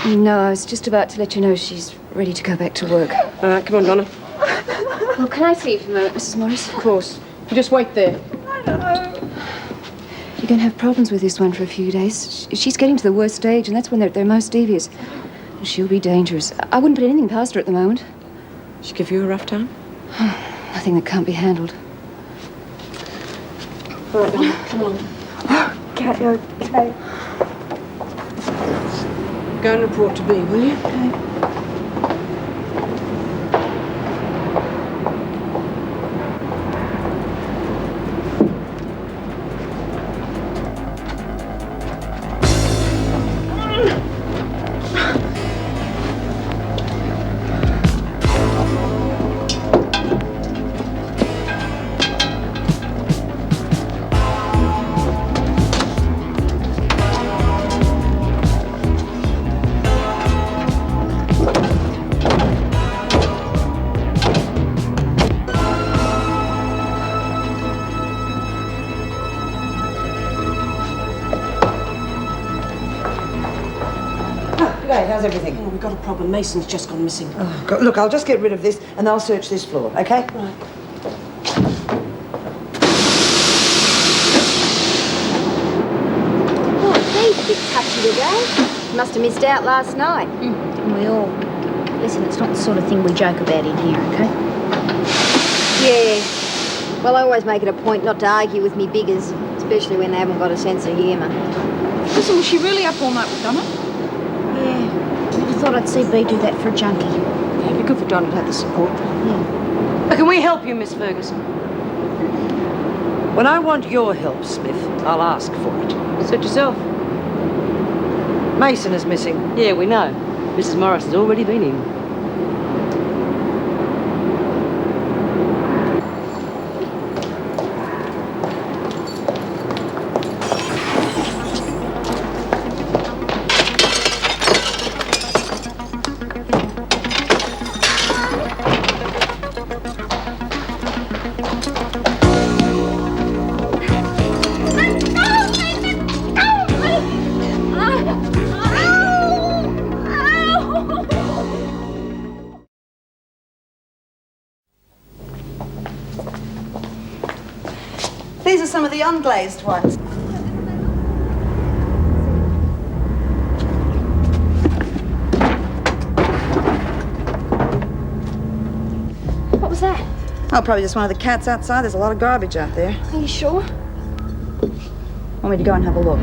No, I was just about to let you know she's ready to go back to work. All right, come on, Donna. Well, can I see you for a moment, Mrs. Morris? Of course. You just wait there. I know. You're going to have problems with this one for a few days. She's getting to the worst stage, and that's when they're most devious. She'll be dangerous. I wouldn't put anything past her at the moment. She give you a rough time? Nothing that can't be handled. All right, Donna, come on. Okay, okay. Go and report to B, will you? Okay. How's everything? Oh, we've got a problem. Mason's just gone missing. Oh, God. Look, I'll just get rid of this and I'll search this floor, okay? Right. Oh, he's a bit touchy today. Must have missed out last night. Didn't we all? Listen, it's not the sort of thing we joke about in here, okay? Yeah. Well, I always make it a point not to argue with me biggers, especially when they haven't got a sense of humour. Listen, was she really up all night with Donna? Yeah. Never thought I'd see B do that for a junkie. Yeah, it'd be good for Donna to have the support. Yeah. But can we help you, Miss Ferguson? When I want your help, Smith, I'll ask for it. Suit yourself. Mason is missing. Yeah, we know. Mrs. Morris has already been in. These are some of the unglazed ones. What was that? Oh, probably just one of the cats outside. There's a lot of garbage out there. Are you sure? Want me to go and have a look?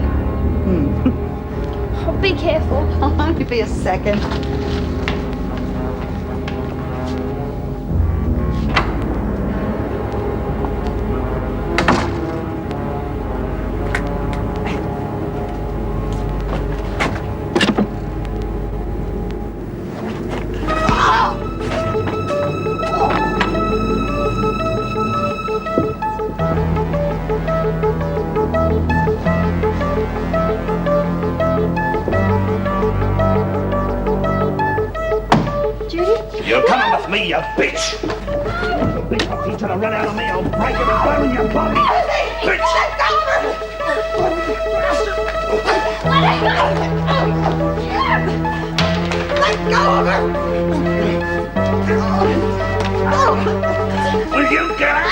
Oh, be careful. I'll only be a second. You're coming with me, you bitch! If you try to run out of me, I'll break every bone in your body! Bitch! Let go of her! Let go of her! Will you get out?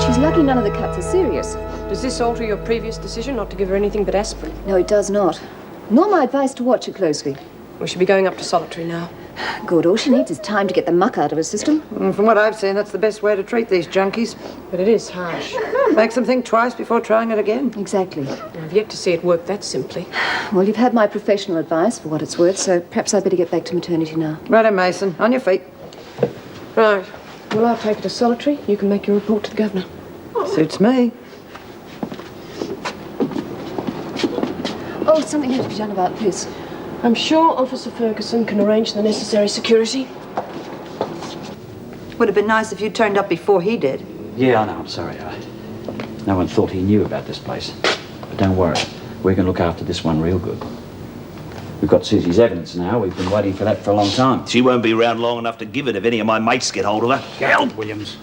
She's lucky none of the cuts are serious. Does this alter your previous decision not to give her anything but aspirin? No, it does not. Nor my advice to watch her closely. We should be going up to solitary now. Good. All she needs is time to get the muck out of her system. From what I've seen, that's the best way to treat these junkies. But it is harsh. Makes them think twice before trying it again. Exactly. I've yet to see it work that simply. Well, you've had my professional advice for what it's worth, so perhaps I'd better get back to maternity now. Righto, Mason. On your feet. Right. Well, I'll take her to solitary. You can make your report to the governor. Suits me. Oh, something has to be done about this. I'm sure Officer Ferguson can arrange the necessary security. Would have been nice if you turned up before he did. Yeah, I know. I'm sorry. No one thought he knew about this place. But don't worry. We can look after this one real good. We've got Susie's evidence now. We've been waiting for that for a long time. She won't be around long enough to give it if any of my mates get hold of her. Help, Williams.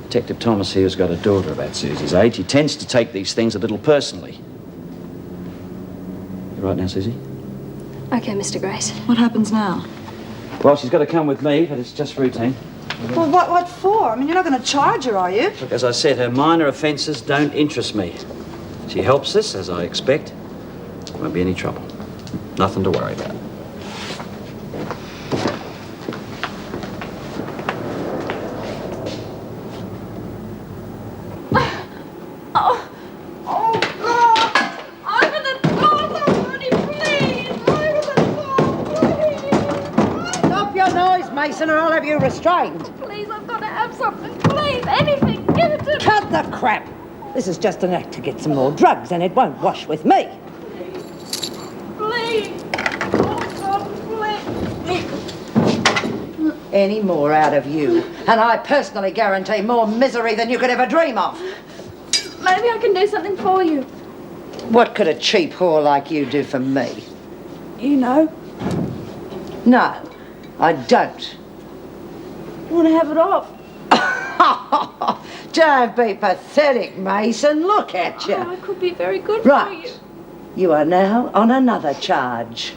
Detective Thomas here's got a daughter about Susie's age. He tends to take these things a little personally. You right now, Susie? Okay, Mr. Grace. What happens now? Well, she's got to come with me, but it's just routine. Well, what for? I mean, you're not going to charge her, are you? Look, as I said, her minor offences don't interest me. She helps us, as I expect. Won't be any trouble. Nothing to worry about. Mason, or I'll have you restrained. Please, I've got to have something. Please, anything. Give it to me. Cut the crap. This is just an act to get some more drugs, and it won't wash with me. Please. Any more out of you, and I personally guarantee more misery than you could ever dream of. Maybe I can do something for you. What could a cheap whore like you do for me? You know. No, I don't. You want to have it off? Don't be pathetic, Mason. Look at you. Oh, I could be very good Right. for you. You are now on another charge.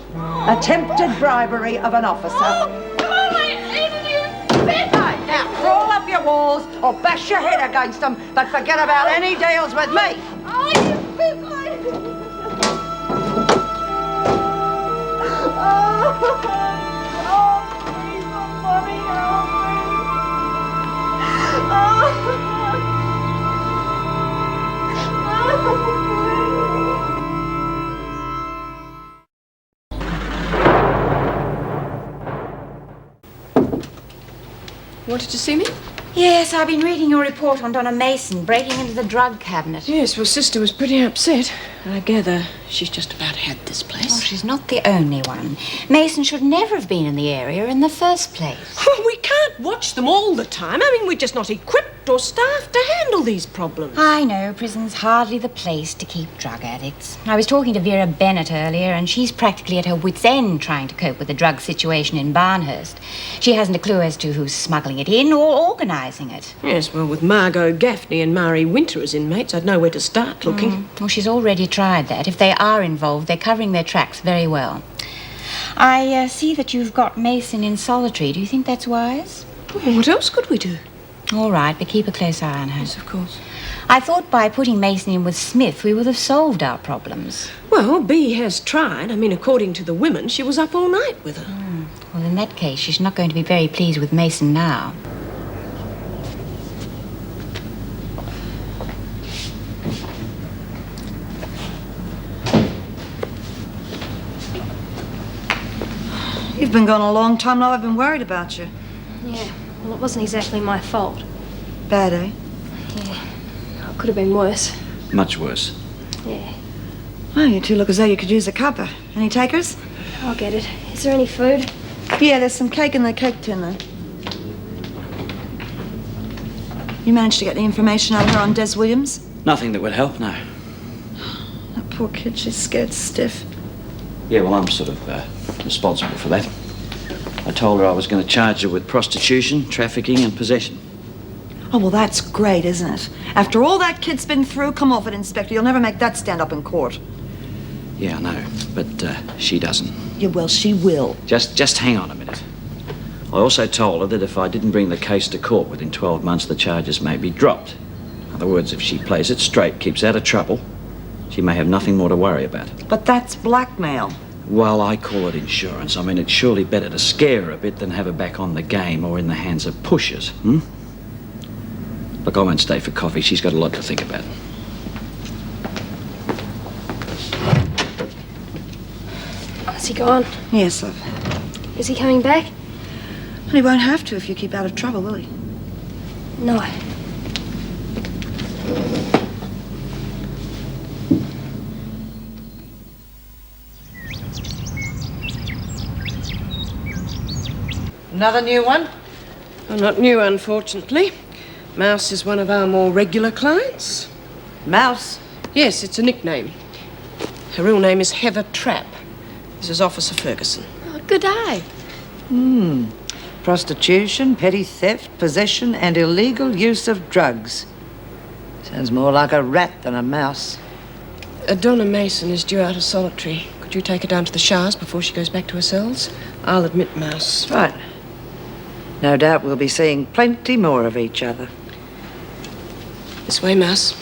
Attempted bribery of an officer. Oh, Now, crawl up your walls or bash your head against them, but forget about any deals with me. Oh, you big lady. Wanted to see me? Yes, I've been reading your report on Donna Mason breaking into the drug cabinet. Yes, well, Sister was pretty upset. I gather she's just about had this place. Oh, she's not the only one. Mason should never have been in the area in the first place. We can't watch them all the time. I mean, we're just not equipped or staffed to handle these problems. I know, prison's hardly the place to keep drug addicts. I was talking to Vera Bennett earlier, and she's practically at her wit's end trying to cope with the drug situation in Barnhurst. She hasn't a clue as to who's smuggling it in or organising it. Yes, well, with Margot Gaffney and Mari Winter as inmates, I'd know where to start looking. Well, she's already tried that. If they are involved, they're covering their tracks very well. I see that you've got Mason in solitary. Do you think that's wise? Well, what else could we do? All right, but keep a close eye on her. Yes, of course. I thought by putting Mason in with Smith, we would have solved our problems. Well, Bea has tried. I mean, according to the women, she was up all night with her. Well, in that case, she's not going to be very pleased with Mason now. You've been gone a long time now. I've been worried about you. Yeah, well, it wasn't exactly my fault. Bad, eh? Yeah, it could have been worse. Much worse. Yeah, Well, you two look as though you could use a cuppa. Any takers? I'll get it. Is there any food? Yeah, there's some cake in the cake tin there. You managed to get the information out of her on Des Williams? Nothing that would help, no. That poor kid, she's scared stiff. Yeah, well, I'm sort of responsible for that. I told her I was going to charge her with prostitution, trafficking, and possession. Oh, well, that's great, isn't it? After all that kid's been through, come off it, Inspector. You'll never make that stand up in court. Yeah, I know, but she doesn't. Yeah, well, she will. Just hang on a minute. I also told her that if I didn't bring the case to court within 12 months, the charges may be dropped. In other words, if she plays it straight, keeps out of trouble, she may have nothing more to worry about. But that's blackmail. Well, I call it insurance. I mean, it's surely better to scare her a bit than have her back on the game or in the hands of pushers, hmm? Look, I won't stay for coffee. She's got a lot to think about. Is he gone? Yes, love. Is he coming back? Well, he won't have to if you keep out of trouble, will he? No. Another new one? Well, not new, unfortunately. Mouse is one of our more regular clients. Mouse? Yes, it's a nickname. Her real name is Heather Trapp. This is Officer Ferguson. Oh, good day. Prostitution, petty theft, possession, and illegal use of drugs. Sounds more like a rat than a mouse. Donna Mason is due out of solitary. Could you take her down to the showers before she goes back to her cells? I'll admit Mouse. Right. No doubt we'll be seeing plenty more of each other. This way, Mouse.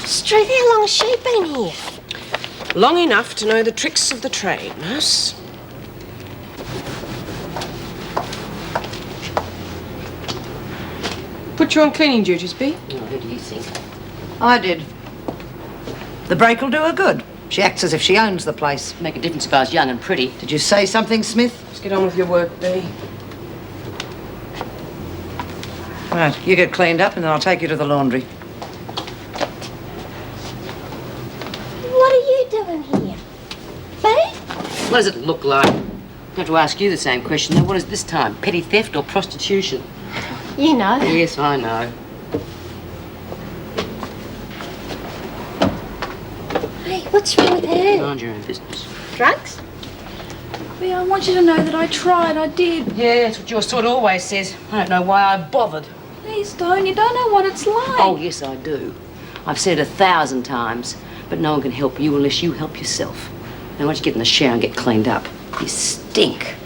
Street, how long has she been here? Long enough to know the tricks of the trade, Mouse. Put you on cleaning duties, B? Oh, who do you think? I did. The break will do her good. She acts as if she owns the place. Make a difference if I was young and pretty. Did you say something, Smith? Let's get on with your work, B. Right, you get cleaned up and then I'll take you to the laundry. What are you doing here? B? What does it look like? I have to ask you the same question, though. What is this time? Petty theft or prostitution? You know. Yes, I know. Hey, what's wrong with her? Mind your own business. Drugs? I want you to know that I tried, I did. Yeah, that's what your sort always says. I don't know why I bothered. Please don't, you don't know what it's like. Oh, yes, I do. I've said it 1,000 times, but no one can help you unless you help yourself. Now, why don't you get in the shower and get cleaned up? You stink.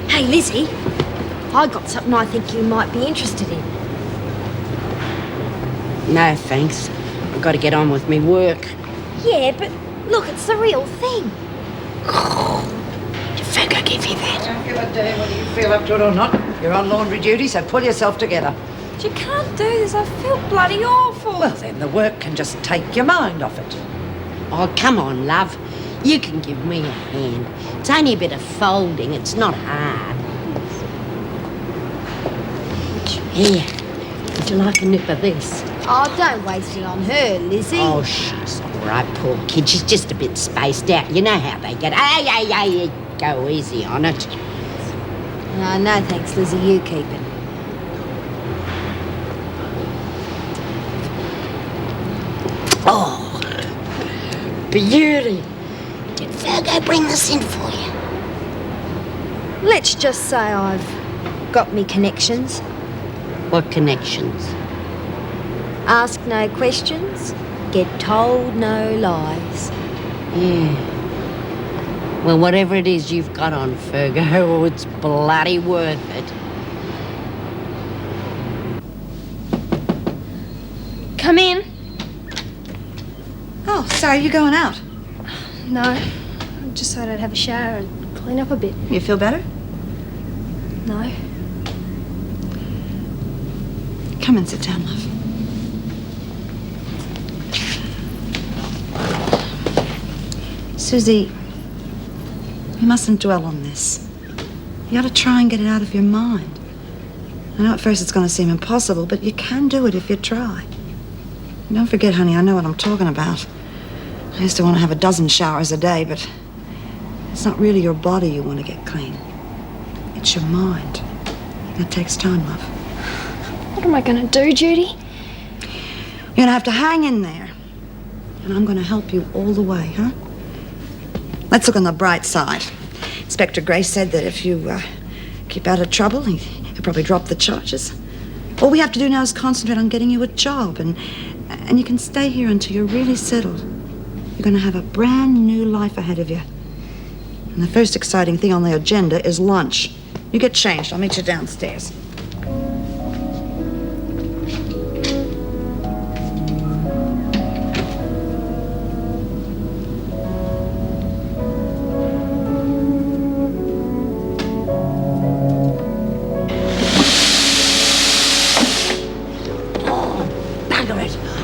Hey, Lizzie, I got something I think you might be interested in. No, thanks. I've got to get on with me work. Yeah, but look, it's the real thing. Did Fergo give you that? Don't give a damn whether you feel up to it or not. You're on laundry duty, so pull yourself together. You can't do this. I feel bloody awful. Well, then the work can just take your mind off it. Oh, come on, love. You can give me a hand. It's only a bit of folding. It's not hard. Here. Would you like a nip of this? Oh, don't waste it on her, Lizzie. Oh, she's all right, poor kid. She's just a bit spaced out. You know how they get. Hey, go easy on it. No, thanks, Lizzie. You keep it. Oh, beauty. Did Virgo bring this in for you? Let's just say I've got me connections. What connections? Ask no questions, get told no lies. Yeah. Well, whatever it is you've got on, Fergo, it's bloody worth it. Come in. Oh, so you're going out? No, I just thought I'd have a shower and clean up a bit. You feel better? No. Come and sit down, love. Susie, you mustn't dwell on this. You gotta try and get it out of your mind. I know at first it's gonna seem impossible, but you can do it if you try. And don't forget, honey, I know what I'm talking about. I used to want to have a dozen showers a day, but it's not really your body you want to get clean. It's your mind. That takes time, love. What am I going to do, Judy? You're gonna have to hang in there. And I'm gonna help you all the way, huh? Let's look on the bright side. Inspector Gray said that if you keep out of trouble, he'll probably drop the charges. All we have to do now is concentrate on getting you a job, and you can stay here until you're really settled. You're going to have a brand new life ahead of you. And the first exciting thing on the agenda is lunch. You get changed. I'll meet you downstairs.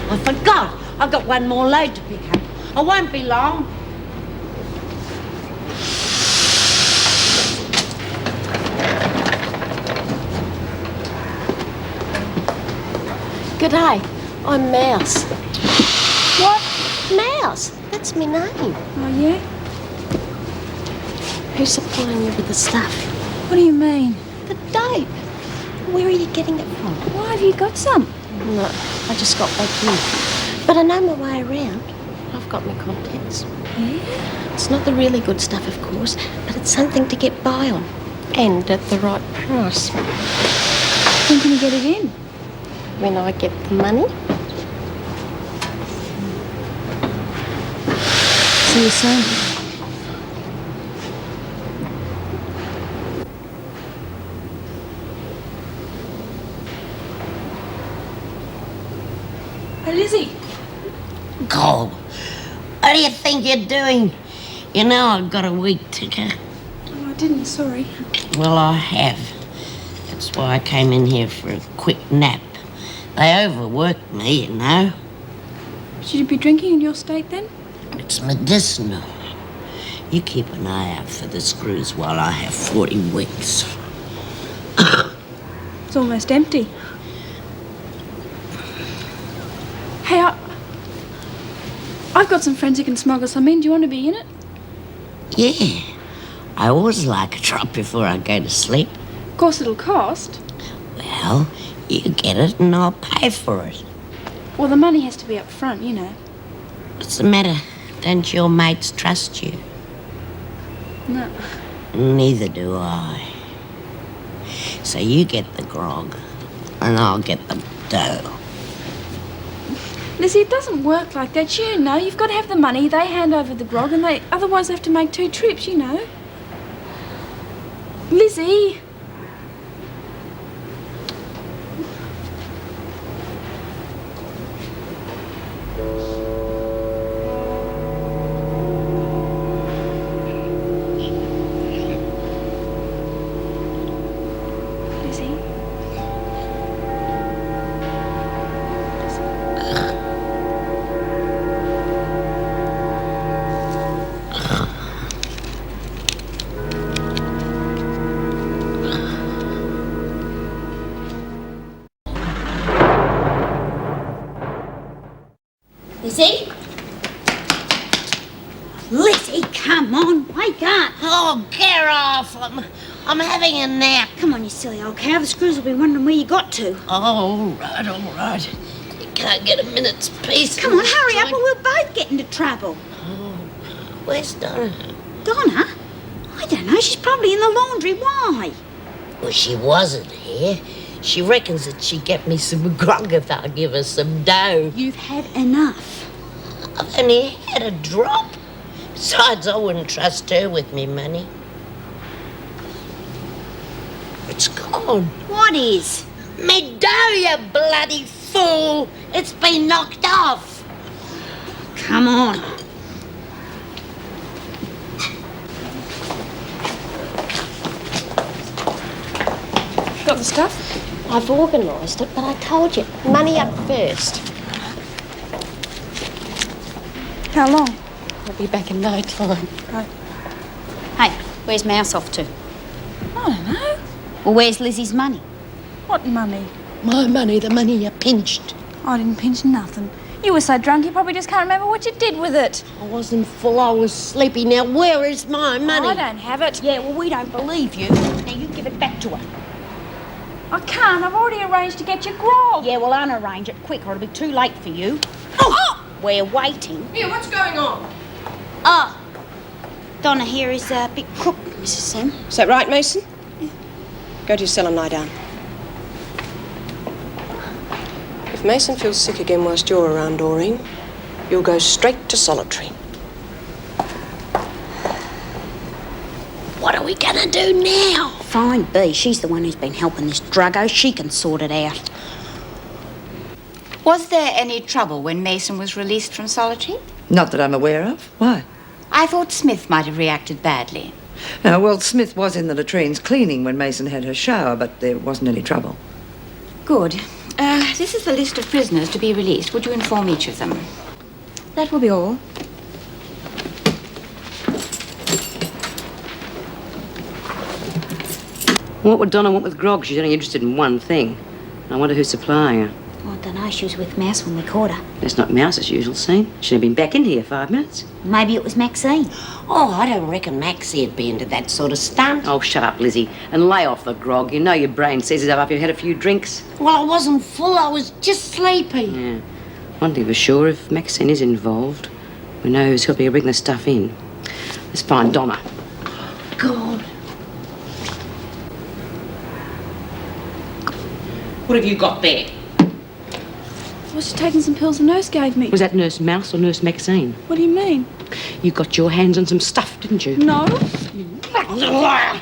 I forgot. I've got one more load to pick up. I won't be long. G'day, I'm Mouse. What? Mouse, that's my name. Oh, yeah? Who's supplying you with the stuff? What do you mean? The dope. Where are you getting it from? Why have you got some? No, I just got back in. But I know my way around. I've got my contacts. Yeah? It's not the really good stuff, of course, but it's something to get by on. And at the right price. When can you get it in? When I get the money. So you're saying? Hey, Lizzie. Go. What do you think you're doing? You know I've got a week ticker. Oh, I didn't, sorry. Well, I have. That's why I came in here for a quick nap. They overworked me, you know. Should you be drinking in your state then? It's medicinal. You keep an eye out for the screws while I have 40 weeks. It's almost empty. Hey, I've got some friends who can smuggle some in. Do you want to be in it? Yeah. I always like a drop before I go to sleep. Of course it'll cost. Well, you get it and I'll pay for it. Well, the money has to be up front, you know. What's the matter? Don't your mates trust you? No. Neither do I. So you get the grog and I'll get the dough. Lizzie, it doesn't work like that. You know, you've got to have the money. They hand over the grog and they otherwise have to make 2 trips, you know. Lizzie! Lizzie? Lizzie, come on, wake up. Oh, get off. I'm having a nap. Come on, you silly old cow. The screws will be wondering where you got to. Oh, all right. You can't get a minute's peace. Come on, hurry up or we'll both get into trouble. Oh, where's Donna? Donna? I don't know. She's probably in the laundry. Why? Well, she wasn't here. She reckons that she'd get me some grog if I give her some dough. You've had enough. I've only had a drop. Besides, I wouldn't trust her with me money. It's gone. What is? Me dough, you bloody fool! It's been knocked off. Come on. Got the stuff? I've organised it, but I told you, money up first. How long? I'll be back in no time. Right. Hey, where's Mouse off to? I don't know. Well, where's Lizzie's money? What money? My money, the money you pinched. I didn't pinch nothing. You were so drunk you probably just can't remember what you did with it. I wasn't full, I was sleepy. Now, where is my money? I don't have it. Yeah, well, we don't believe you. Now, you give it back to her. I can't. I've already arranged to get you grog. Yeah, well, unarrange it quick or it'll be too late for you. Oh! We're waiting. Here, what's going on? Oh, Donna here is a big crook, Mrs. Sim. Is that right, Mason? Go to your cell and lie down. If Mason feels sick again whilst you're around, Doreen, you'll go straight to solitary. What are we gonna do now? Fine, B. She's the one who's been helping this druggo. She can sort it out. Was there any trouble when Mason was released from solitary? Not that I'm aware of. Why? I thought Smith might have reacted badly. No, well, Smith was in the latrines cleaning when Mason had her shower, but there wasn't any trouble. Good. This is the list of prisoners to be released. Would you inform each of them? That will be all. What would Donna want with grog? She's only interested in one thing. I wonder who's supplying her. Well, I don't know. She was with Mouse when we caught her. That's not Mouse's usual scene. She'd have been back in here 5 minutes. Maybe it was Maxine. Oh, I don't reckon Maxie'd be into that sort of stunt. Oh, shut up, Lizzie, and lay off the grog. You know your brain seizes up after you've had a few drinks. Well, I wasn't full. I was just sleepy. Yeah. One thing for sure, if Maxine is involved, we know who's helping her bring the stuff in. Let's find Donna. God. What have you got there? I was just taking some pills the nurse gave me. Was that Nurse Mouse or Nurse Maxine? What do you mean? You got your hands on some stuff, didn't you? No. You little liar!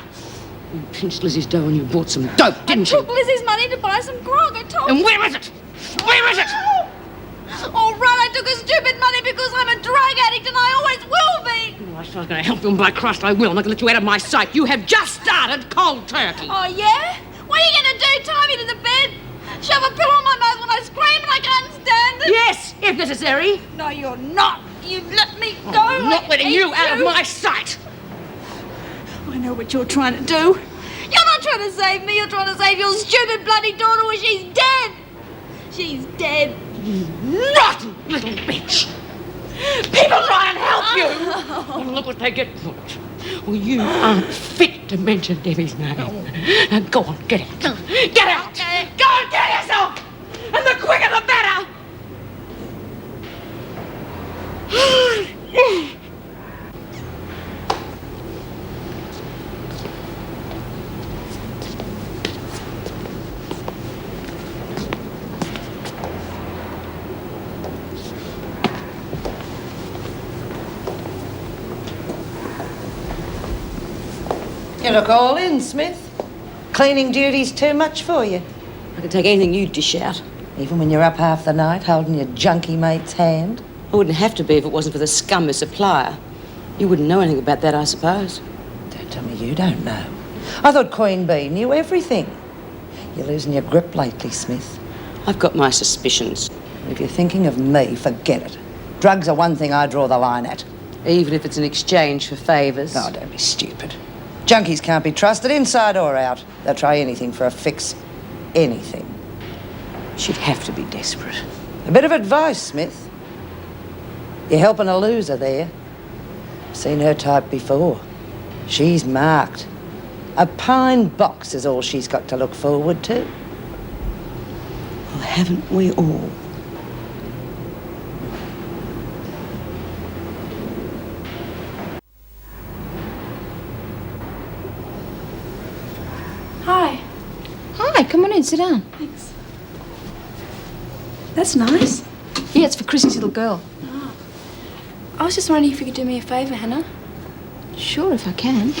You pinched Lizzie's dough and you bought some dope, didn't you? I took Lizzie's money to buy some grog, I told And you. where is it? Where is it? All right, I took her stupid money because I'm a drug addict and I always will be. Oh, I said I was going to help you, and by Christ I will. I'm not going to let you out of my sight. You have just started cold turkey. Oh, yeah? What are you going to do? Tie me to the bed? Shove a pillow on my nose when I scream and I can't stand it? Yes, if necessary. No, you're not. You let me go. I'm not letting you out of my sight. I know what you're trying to do. You're not trying to save me. You're trying to save your stupid bloody daughter when she's dead. She's dead. You rotten little bitch. People try and help you. And look what they get for it. Well, you aren't fit to mention Debbie's name. Now go on, get out. Get out. Okay. Go and get yourself. And the quicker the better. You look all in, Smith. Cleaning duty's too much for you. I can take anything you dish out. Even when you're up half the night holding your junkie mate's hand. I wouldn't have to be if it wasn't for the scum who supply her. You wouldn't know anything about that, I suppose. Don't tell me you don't know. I thought Queen Bee knew everything. You're losing your grip lately, Smith. I've got my suspicions. If you're thinking of me, forget it. Drugs are one thing I draw the line at. Even if it's in exchange for favours. Oh, don't be stupid. Junkies can't be trusted inside or out. They'll try anything for a fix. Anything. She'd have to be desperate. A bit of advice, Smith. You're helping a loser there. Seen her type before. She's marked. A pine box is all she's got to look forward to. Well, haven't we all? Hi. Hi, come on in, sit down. Thanks. That's nice. Yeah, it's for Chrissy's little girl. Oh. I was just wondering if you could do me a favour, Hannah. Sure, if I can.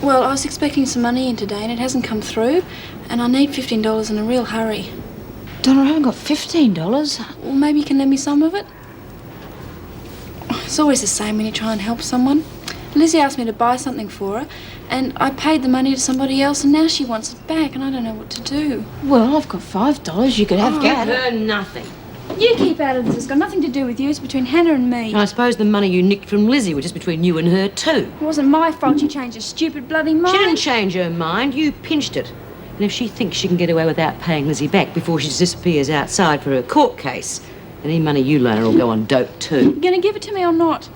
Well, I was expecting some money in today and it hasn't come through, and I need $15 in a real hurry. Donna, I haven't got $15. Well, maybe you can lend me some of it? It's always the same when you try and help someone. Lizzie asked me to buy something for her, and I paid the money to somebody else, and now she wants it back, and I don't know what to do. Well, I've got $5. You could have Give her nothing. You keep out of this. It's got nothing to do with you. It's between Hannah and me. I suppose the money you nicked from Lizzie was just between you and her too. It wasn't my fault she changed her stupid bloody mind. She didn't change her mind. You pinched it. And if she thinks she can get away without paying Lizzie back before she disappears outside for her court case, any money you loan her will go on dope too. You gonna give it to me or not?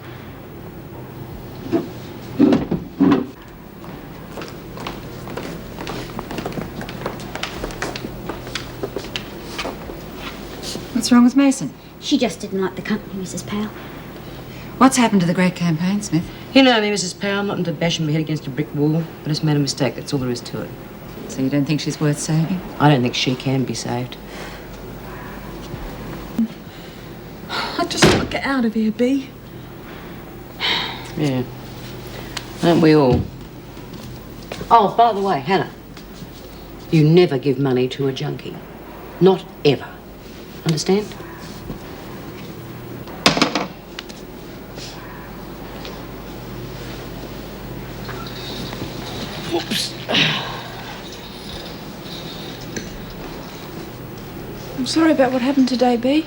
What's wrong with Mason? She just didn't like the company, Mrs. Powell. What's happened to the great campaign, Smith? You know me, Mrs. Powell, I'm not into bashing my head against a brick wall. I just made a mistake, that's all there is to it. So you don't think she's worth saving? I don't think she can be saved. get out of here, B. Yeah. Aren't we all? Oh, by the way, Hannah, you never give money to a junkie. Not ever. Understand? Oops. I'm sorry about what happened today, B.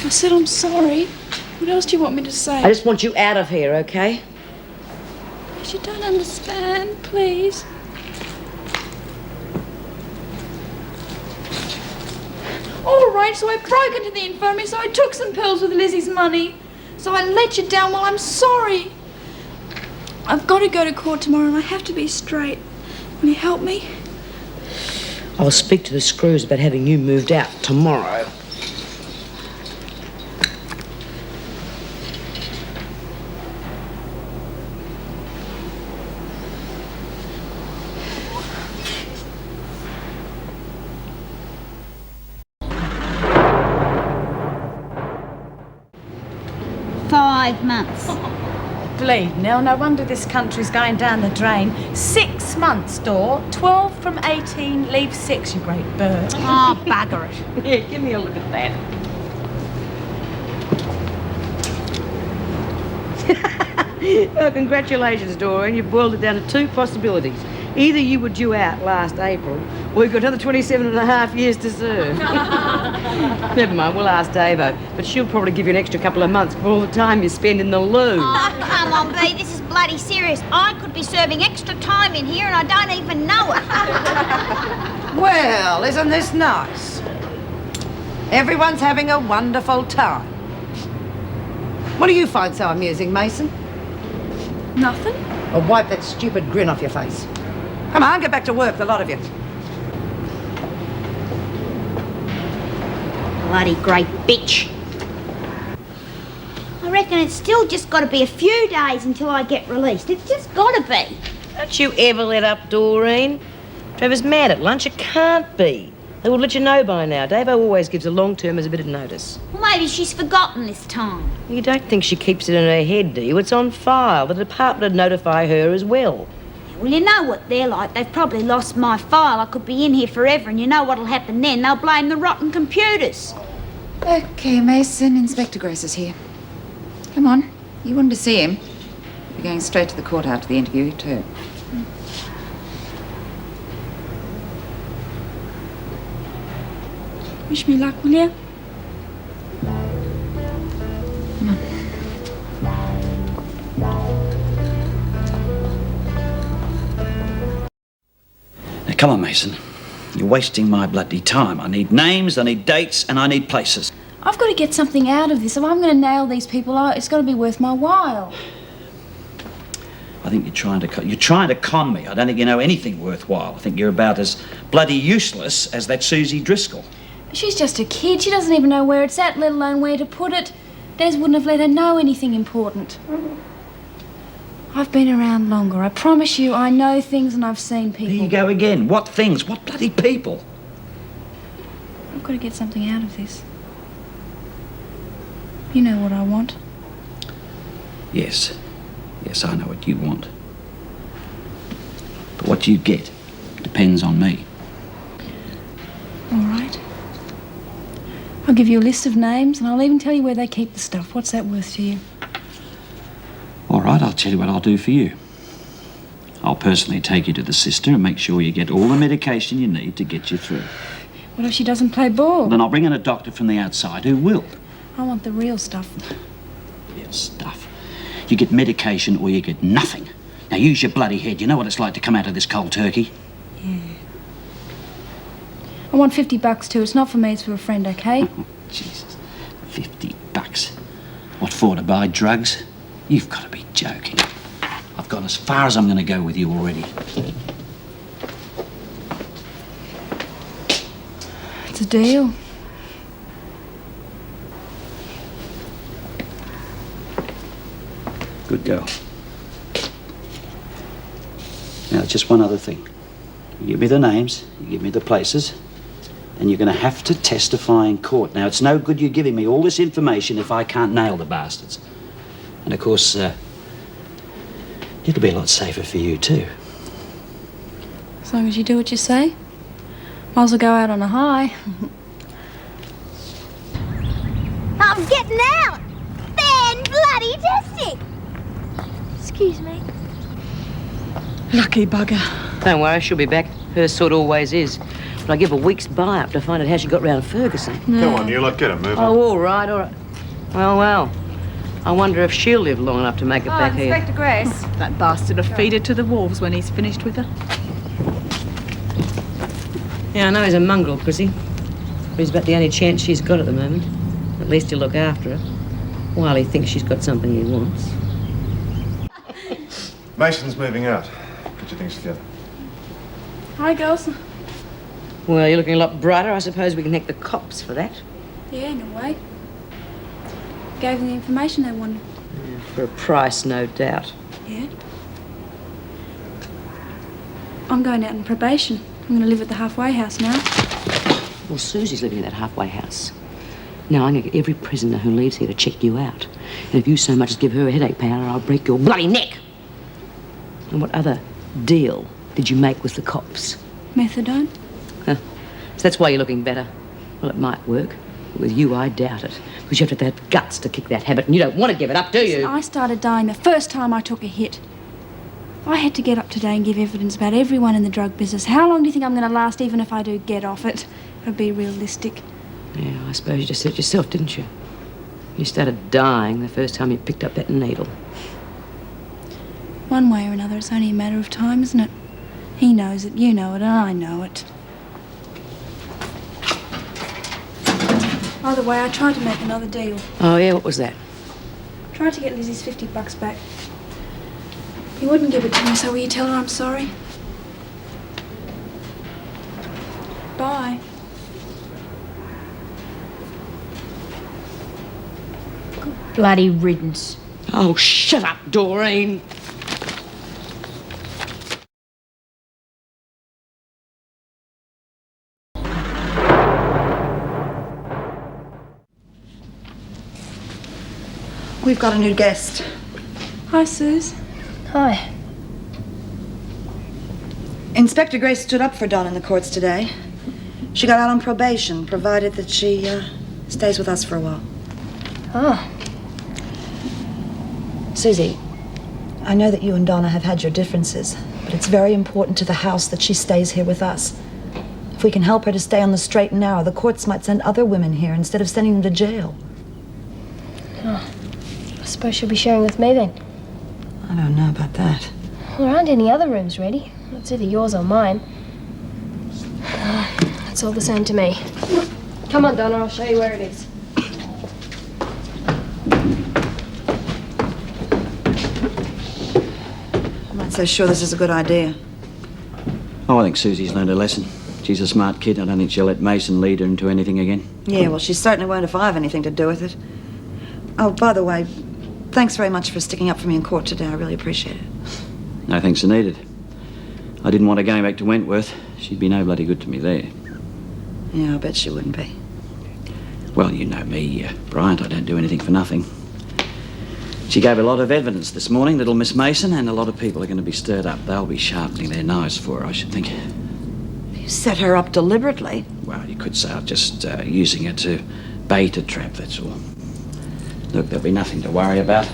I said I'm sorry. What else do you want me to say? I just want you out of here, okay? But you don't understand, please. All right, so I broke into the infirmary, so I took some pills with Lizzie's money. So I let you down. Well, I'm sorry. I've got to go to court tomorrow and I have to be straight. Will you help me? I'll speak to the screws about having you moved out tomorrow. Months. Bleed, Nell. No wonder this country's going down the drain. 6 months, Dor. 12 from 18 leaves 6, you great bird. Oh, bugger it. Yeah, give me a look at that. Well, congratulations, Doreen. You've boiled it down to 2 possibilities. Either you were due out last April, or you've got another 27 and a half years to serve. Never mind, we'll ask Davo. But she'll probably give you an extra couple of months for all the time you spend in the loo. Oh, come on, B. This is bloody serious. I could be serving extra time in here and I don't even know it. Well, isn't this nice? Everyone's having a wonderful time. What do you find so amusing, Mason? Nothing. Or wipe that stupid grin off your face. Come on, get back to work, the lot of you. Bloody great bitch. I reckon it's still just got to be a few days until I get released. It's just got to be. Don't you ever let up, Doreen. Trevor's mad at lunch. It can't be. They would let you know by now. Davo always gives a long term as a bit of notice. Well, maybe she's forgotten this time. You don't think she keeps it in her head, do you? It's on file. The department would notify her as well. Well, you know what they're like. They've probably lost my file. I could be in here forever, and you know what'll happen then. They'll blame the rotten computers. Okay, Mason, Inspector Grace is here. Come on. You wanted to see him. We're going straight to the court after the interview, too. Wish me luck, will you? Now, come on, Mason. You're wasting my bloody time. I need names, I need dates, and I need places. I've got to get something out of this. If I'm going to nail these people out, it's got to be worth my while. I think you're trying to con me. I don't think you know anything worthwhile. I think you're about as bloody useless as that Susie Driscoll. She's just a kid. She doesn't even know where it's at, let alone where to put it. Des wouldn't have let her know anything important. I've been around longer. I promise you, I know things and I've seen people. There you go again. What things? What bloody people? I've got to get something out of this. You know what I want. Yes. Yes, I know what you want. But what you get depends on me. All right. I'll give you a list of names and I'll even tell you where they keep the stuff. What's that worth to you? All right, I'll tell you what I'll do for you. I'll personally take you to the sister and make sure you get all the medication you need to get you through. What if she doesn't play ball? Then I'll bring in a doctor from the outside who will. I want the real stuff. Real stuff. You get medication or you get nothing. Now use your bloody head. You know what it's like to come out of this cold turkey. Yeah. I want $50 too. It's not for me, it's for a friend, okay? Jesus. $50. What for, to buy drugs? You've got to be joking. I've gone as far as I'm going to go with you already. It's a deal. Good girl. Now, just one other thing. You give me the names, you give me the places, and you're going to have to testify in court. Now, it's no good you giving me all this information if I can't nail the bastards. And, of course, it'll be a lot safer for you, too. As long as you do what you say. Might as well go out on a high. I'm getting out! Fan-bloody-tastic! Excuse me. Lucky bugger. Don't worry, she'll be back. Her sort always is. But I give a week's buy-up to find out how she got round Ferguson. Come on, you lot, get her moving. Oh, all right, all right. Well. I wonder if she'll live long enough to make it back here. Inspector Grace. That bastard will feed her to the wolves when he's finished with her. Yeah, I know he's a mongrel, Chrissy. But he's about the only chance she's got at the moment. At least he'll look after her, while he thinks she's got something he wants. Mason's moving out. Put your things together. Hi, girls. Well, you're looking a lot brighter. I suppose we can thank the cops for that. Yeah, in a way. Gave them the information they wanted. Yeah, for a price, no doubt. Yeah. I'm going out on probation. I'm going to live at the halfway house now. Well, Susie's living in that halfway house. Now, I'm going to get every prisoner who leaves here to check you out. And if you so much as give her a headache powder, I'll break your bloody neck. And what other deal did you make with the cops? Methadone? Huh. So that's why you're looking better. Well, it might work. But with you, I doubt it. Because you have to have guts to kick that habit, and you don't want to give it up, do you? I started dying the first time I took a hit. I had to get up today and give evidence about everyone in the drug business. How long do you think I'm going to last, even if I do get off it? I'd be realistic. Yeah, I suppose you just said it yourself, didn't you? You started dying the first time you picked up that needle. One way or another, it's only a matter of time, isn't it? He knows it, you know it, and I know it. By the way, I tried to make another deal. Oh, yeah, what was that? Tried to get Lizzie's $50 back. He wouldn't give it to me, so will you tell her I'm sorry? Bye. Bloody riddance. Oh, shut up, Doreen. We've got a new guest. Hi, Suze. Hi. Inspector Grace stood up for Donna in the courts today. She got out on probation, provided that she stays with us for a while. Oh. Susie, I know that you and Donna have had your differences, but it's very important to the house that she stays here with us. If we can help her to stay on the straight and narrow, the courts might send other women here instead of sending them to jail. Oh. I suppose she'll be sharing with me then. I don't know about that. Well, there aren't any other rooms ready. It's either yours or mine. It's all the same to me. Come on, Donna, I'll show you where it is. I'm not so sure this is a good idea. Oh, I think Susie's learned a lesson. She's a smart kid. I don't think she'll let Mason lead her into anything again. Yeah, well, she certainly won't if I have anything to do with it. Oh, by the way, thanks very much for sticking up for me in court today. I really appreciate it. No thanks are needed. I didn't want her going back to Wentworth. She'd be no bloody good to me there. Yeah, I bet she wouldn't be. Well, you know me, Bryant. I don't do anything for nothing. She gave a lot of evidence this morning, little Miss Mason, and a lot of people are going to be stirred up. They'll be sharpening their knives for her, I should think. You set her up deliberately. Well, you could say I'm just using her to bait a trap, that's all. Look, there'll be nothing to worry about.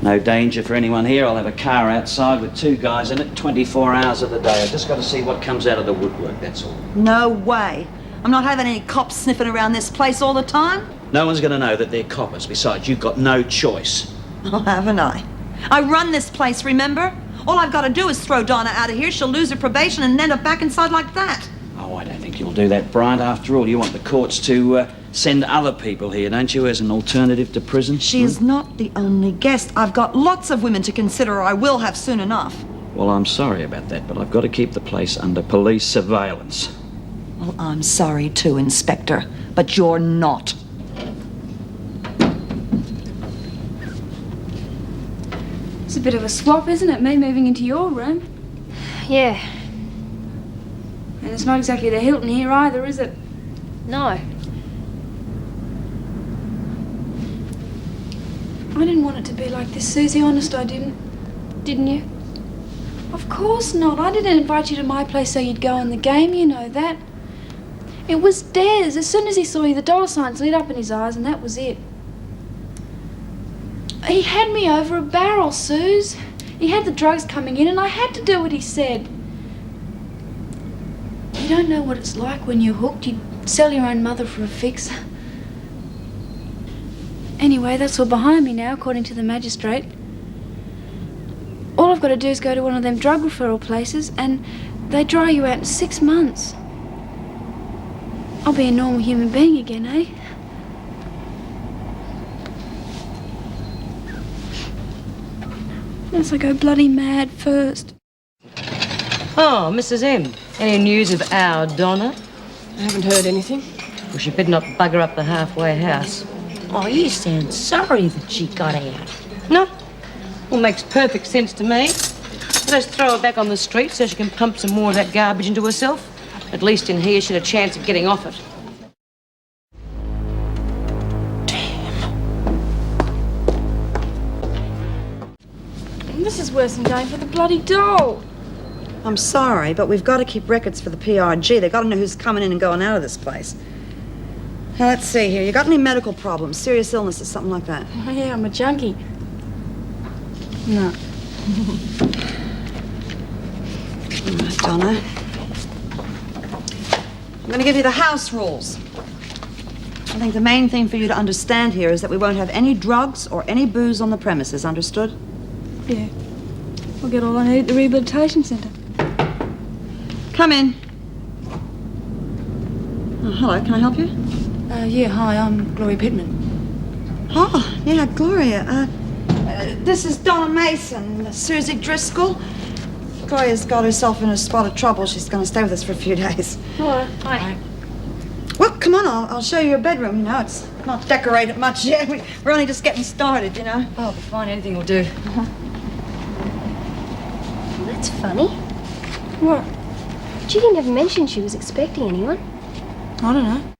No danger for anyone here. I'll have a car outside with 2 guys in it 24 hours of the day. I've just got to see what comes out of the woodwork, that's all. No way. I'm not having any cops sniffing around this place all the time. No one's going to know that they're coppers. Besides, you've got no choice. Oh, haven't I? I run this place, remember? All I've got to do is throw Donna out of here. She'll lose her probation and end up back inside like that. Oh, I don't think you'll do that, Bryant. After all, you want the courts to send other people here, don't you, as an alternative to prison? She is not the only guest. I've got lots of women to consider, or I will have soon enough. Well, I'm sorry about that, but I've got to keep the place under police surveillance. Well, I'm sorry too, Inspector, but you're not. It's a bit of a swap, isn't it? Me moving into your room. Yeah. And it's not exactly the Hilton here either, is it? No. I didn't want it to be like this, Susie. Honest, I didn't. Didn't you? Of course not. I didn't invite you to my place so you'd go in the game, you know that. It was Des. As soon as he saw you, the dollar signs lit up in his eyes, and that was it. He had me over a barrel, Suze. He had the drugs coming in, and I had to do what he said. You don't know what it's like when you're hooked. You'd sell your own mother for a fix. Anyway, that's all behind me now, according to the magistrate. All I've got to do is go to one of them drug referral places, and they dry you out in 6 months. I'll be a normal human being again, eh? Unless I go bloody mad first. Oh, Mrs. M. Any news of our Donna? I haven't heard anything. Well, she better not bugger up the halfway house. Oh, you sound sorry that she got out. No. Well, makes perfect sense to me. Let's throw her back on the street so she can pump some more of that garbage into herself. At least in here she'd have a chance of getting off it. This is worse than going for the bloody doll. I'm sorry, but we've got to keep records for the PRG. They've got to know who's coming in and going out of this place. Now, let's see here. You got any medical problems, serious illness or something like that? Oh, yeah, I'm a junkie. No. All right, Donna. I'm going to give you the house rules. I think the main thing for you to understand here is that we won't have any drugs or any booze on the premises, understood? Yeah. I'll get all I need at the rehabilitation centre. Come in. Oh, hello, can I help you? Yeah, hi, I'm Gloria Pittman. Oh, yeah, Gloria. This is Donna Mason, Susie Driscoll. Gloria's got herself in a spot of trouble. She's going to stay with us for a few days. Hello. Hi. Well, come on, I'll show you your bedroom. You know, it's not decorated much yet. We're only just getting started, you know. Oh, be fine. Anything will do. Well, that's funny. What? Judy never mentioned she was expecting anyone. I don't know.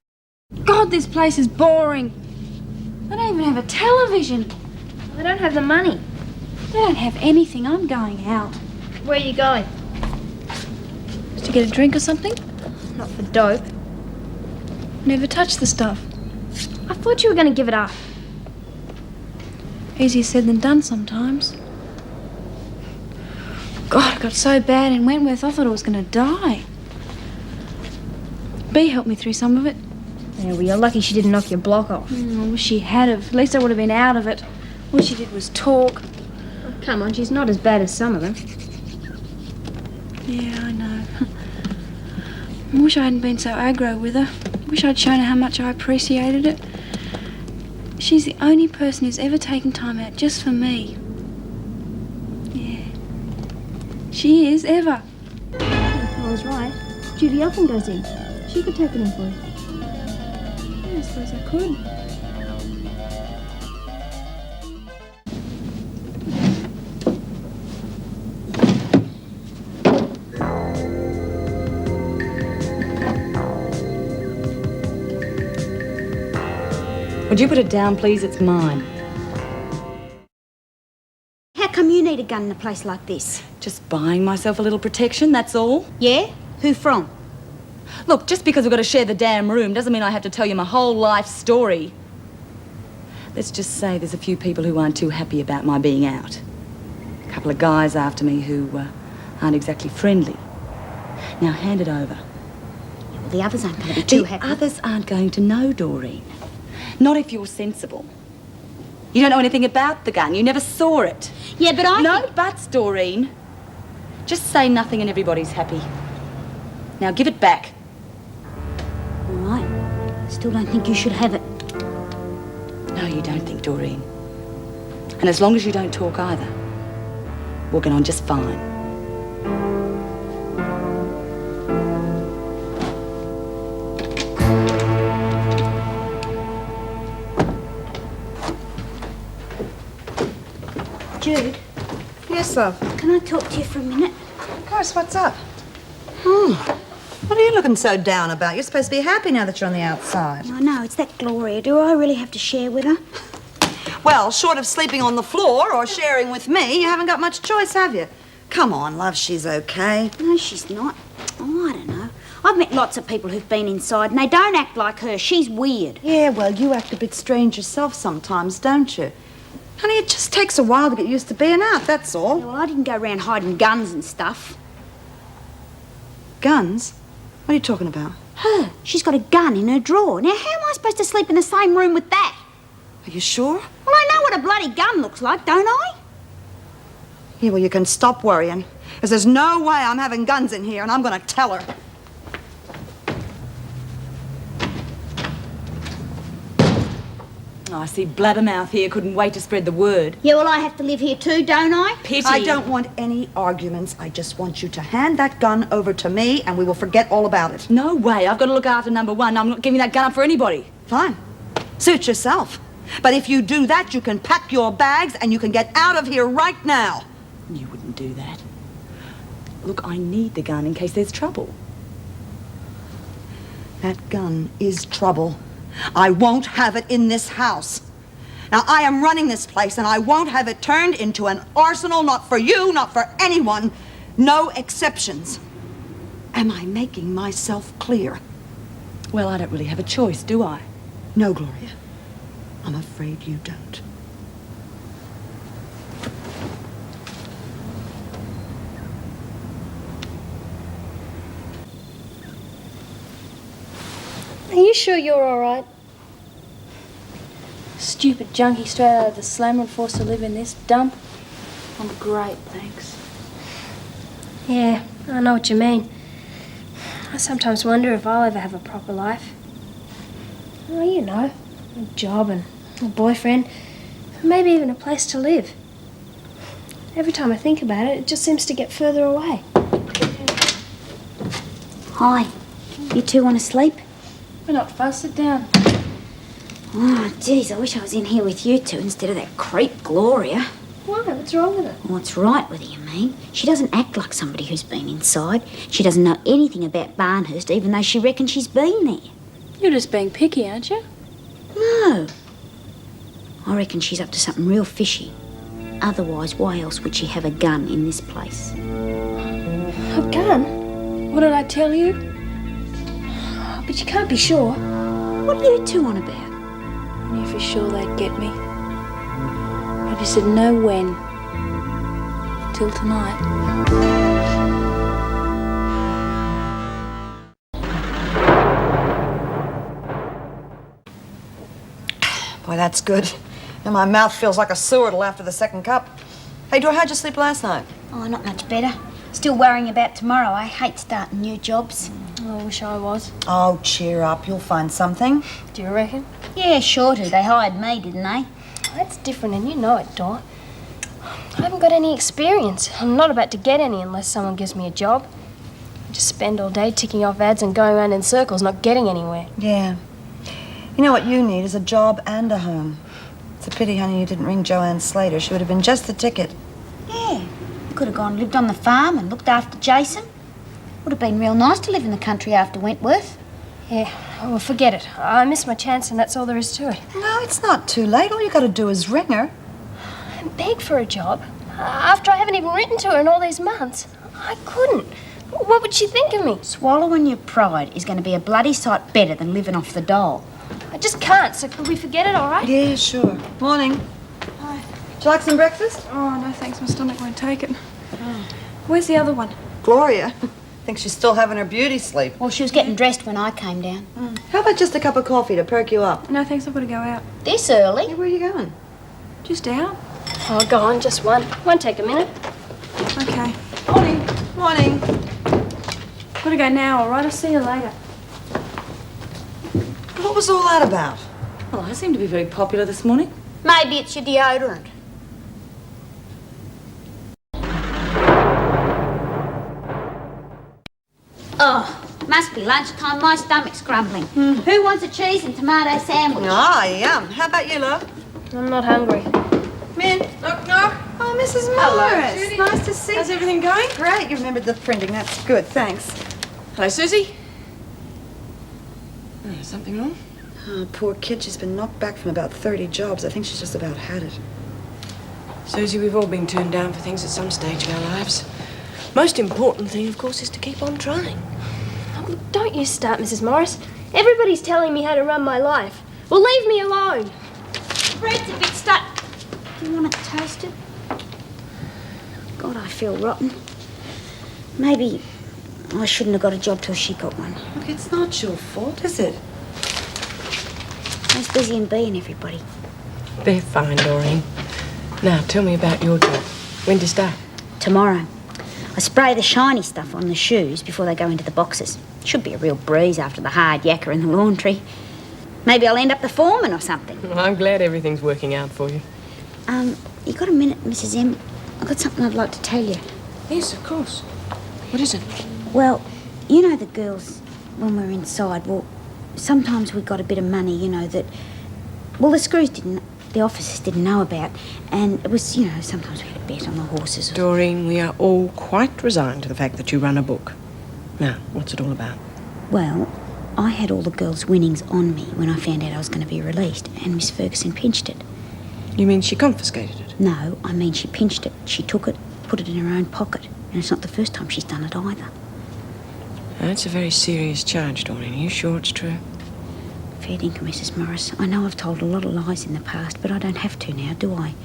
God, this place is boring. They don't even have a television. They don't have the money. They don't have anything. I'm going out. Where are you going? Just to get a drink or something? Not for dope. Never touched the stuff. I thought you were going to give it up. Easier said than done sometimes. God, it got so bad in Wentworth, I thought I was going to die. B helped me through some of it. Yeah, well, you're lucky she didn't knock your block off. I wish she had have. At least I would have been out of it. All she did was talk. Oh, come on, she's not as bad as some of them. Yeah, I know. I wish I hadn't been so aggro with her. I wish I'd shown her how much I appreciated it. She's the only person who's ever taken time out just for me. Yeah. She is, ever. I was right. Judy often goes in. She could take it in for you. Yeah, I suppose I could. Would you put it down, please? It's mine. How come you need a gun in a place like this? Just buying myself a little protection, that's all. Yeah? Who from? Look, just because we've got to share the damn room doesn't mean I have to tell you my whole life story. Let's just say there's a few people who aren't too happy about my being out. A couple of guys after me who aren't exactly friendly. Now, hand it over. Yeah, well, the others aren't going to be too happy. The others aren't going to know, Doreen. Not if you're sensible. You don't know anything about the gun. You never saw it. Yeah, but I... No buts, Doreen. Just say nothing and everybody's happy. Now, give it back. All right. Still don't think you should have it. No, you don't think, Doreen. And as long as you don't talk either, we'll get on just fine. Jude? Yes, love? Can I talk to you for a minute? Of course, what's up? What are you looking so down about? You're supposed to be happy now that you're on the outside. I know, it's that Gloria. Do I really have to share with her? Well, short of sleeping on the floor or sharing with me, you haven't got much choice, have you? Come on, love, she's okay. No, she's not. Oh, I don't know. I've met lots of people who've been inside and they don't act like her. She's weird. Yeah, well, you act a bit strange yourself sometimes, don't you? Honey, it just takes a while to get used to being out, that's all. Yeah, well, I didn't go around hiding guns and stuff. Guns? What are you talking about? Her. She's got a gun in her drawer. Now, how am I supposed to sleep in the same room with that? Are you sure? Well, I know what a bloody gun looks like, don't I? Yeah, well, you can stop worrying. Because there's no way I'm having guns in here, and I'm going to tell her. Oh, I see Blabbermouth here couldn't wait to spread the word. Yeah, well, I have to live here too, don't I? Pity. I don't want any arguments. I just want you to hand that gun over to me, and we will forget all about it. No way. I've got to look after number one. I'm not giving that gun up for anybody. Fine. Suit yourself. But if you do that, you can pack your bags and you can get out of here right now. You wouldn't do that. Look, I need the gun in case there's trouble. That gun is trouble. I won't have it in this house. Now, I am running this place, and I won't have it turned into an arsenal, not for you, not for anyone. No exceptions. Am I making myself clear? Well, I don't really have a choice, do I? No, Gloria. I'm afraid you don't. Are you sure you're all right? Stupid junkie straight out of the slammer and forced to live in this dump. I'm great, thanks. Yeah, I know what you mean. I sometimes wonder if I'll ever have a proper life. Well, you know, a job and a boyfriend, maybe even a place to live. Every time I think about it, it just seems to get further away. Hi. You two want to sleep? We're not fussed. Sit down. Oh, geez, I wish I was in here with you two instead of that creep Gloria. Why? What's wrong with her? What's right with her, you mean? She doesn't act like somebody who's been inside. She doesn't know anything about Barnhurst, even though she reckons she's been there. You're just being picky, aren't you? No. I reckon she's up to something real fishy. Otherwise, why else would she have a gun in this place? A gun? What did I tell you? But you can't be sure. What are you two on about? I knew for sure they'd get me. I just didn't know when. Till tonight. Boy, that's good. And my mouth feels like a sewer till after the second cup. Hey, Dora, how'd you sleep last night? Oh, not much better. Still worrying about tomorrow. I hate starting new jobs. I wish I was. Oh, cheer up. You'll find something. Do you reckon? Yeah, sure do. They hired me, didn't they? That's different, and you know it, Dot. I haven't got any experience. I'm not about to get any unless someone gives me a job. I just spend all day ticking off ads and going around in circles, not getting anywhere. Yeah. You know what you need is a job and a home. It's a pity, honey, you didn't ring Joanne Slater. She would have been just the ticket. Yeah. You could have gone and lived on the farm and looked after Jason. Would have been real nice to live in the country after Wentworth. Yeah, well, forget it. I missed my chance and that's all there is to it. No, it's not too late. All you got to do is ring her. And beg for a job? After I haven't even written to her in all these months. I couldn't. What would she think of me? Swallowing your pride is going to be a bloody sight better than living off the dole. I just can't, so could we forget it, all right? Yeah, sure. Morning. Hi. Would you like some breakfast? Oh, no thanks. My stomach won't take it. Where's the other one? Gloria. I think she's still having her beauty sleep. Well, she was getting dressed when I came down. How about just a cup of coffee to perk you up? No thanks. I've got to go out. This early? Hey, where are you going? Just out. Oh, go on, just one. Won't take a minute. Okay. Morning. Morning. Got to go now, all right? I'll see you later. What was all that about? Well, I seem to be very popular this morning. Maybe it's your deodorant. Oh, must be lunchtime. My stomach's grumbling. Who wants a cheese and tomato sandwich? Ah, yum. How about you, love? I'm not hungry. Come in. Knock, knock. Oh, Mrs. Morris. Judy. Nice to see you. How's everything going? Great. You remembered the printing. That's good. Thanks. Hello, Susie. Oh, something wrong? Oh, poor kid. She's been knocked back from about 30 jobs. I think she's just about had it. Susie, we've all been turned down for things at some stage of our lives. Most important thing, of course, is to keep on trying. Oh, look, don't you start, Mrs. Morris. Everybody's telling me how to run my life. Well, leave me alone. Bread's a bit stuck. Do you want it toasted? God, I feel rotten. Maybe I shouldn't have got a job till she got one. Look, it's not your fault, is it? How's Busy and Bee and everybody? They're fine, Doreen. Now, tell me about your job. When do you start? Tomorrow. I spray the shiny stuff on the shoes before they go into the boxes. Should be a real breeze after the hard yakka in the laundry. Maybe I'll end up the foreman or something. Well, I'm glad everything's working out for you. You got a minute, Mrs. M? I've got something I'd like to tell you. Yes, of course. What is it? Well, you know the girls, when we're inside, well, sometimes we got a bit of money, you know, that, well, the officers didn't know about. And it was, you know, sometimes we had a bet on the horses. Doreen, we are all quite resigned to the fact that you run a book. Now, what's it all about? Well, I had all the girls' winnings on me when I found out I was going to be released, and Miss Ferguson pinched it. You mean she confiscated it? No, I mean she pinched it. She took it, put it in her own pocket. And it's not the first time she's done it either. That's a very serious charge, Doreen. Are you sure it's true? Fair dinkum, Mrs. Morris. I know I've told a lot of lies in the past, but I don't have to now, do I?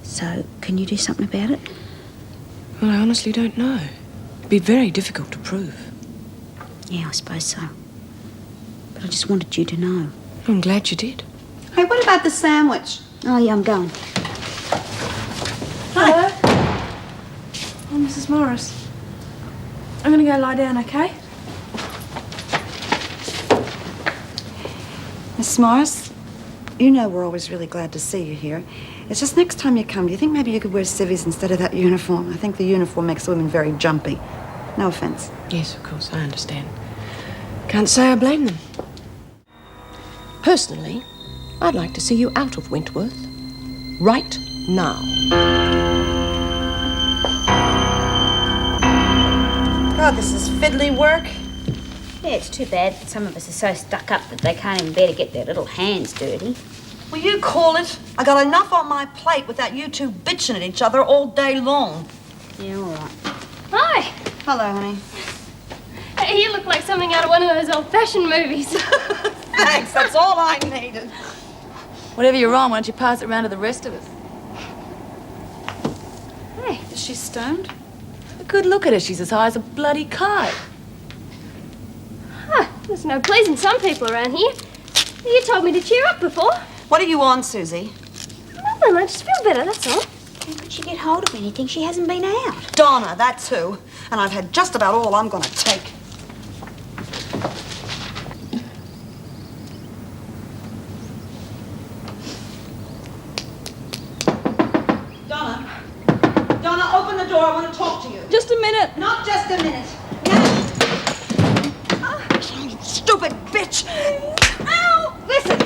So, can you do something about it? Well, I honestly don't know. It'd be very difficult to prove. Yeah, I suppose so. But I just wanted you to know. I'm glad you did. Hey, what about the sandwich? Oh, yeah, I'm going. Hello? Oh, Mrs. Morris. I'm gonna go lie down, okay? Miss Morris, you know we're always really glad to see you here. It's just next time you come, do you think maybe you could wear civvies instead of that uniform? I think the uniform makes women very jumpy. No offense. Yes, of course, I understand. Can't say I blame them. Personally, I'd like to see you out of Wentworth right now. God, this is fiddly work. Yeah, it's too bad that some of us are so stuck up that they can't even bear to get their little hands dirty. Will you call it? I got enough on my plate without you two bitching at each other all day long. Yeah, all right. Hi. Hello, honey. Hey, you look like something out of one of those old-fashioned movies. Thanks, that's all I needed. Whatever you're on, why don't you pass it around to the rest of us? Hey. Is she stoned? A good look at her. She's as high as a bloody kite. Huh, there's no pleasing some people around here. You told me to cheer up before. What are you on, Susie? Nothing, I just feel better, that's all. How could she get hold of anything? She hasn't been out. Donna, that's who. And I've had just about all I'm gonna take. Donna, open the door. I want to talk to you. Just a minute. Not just a minute. Now. Stupid bitch. Ow! Listen.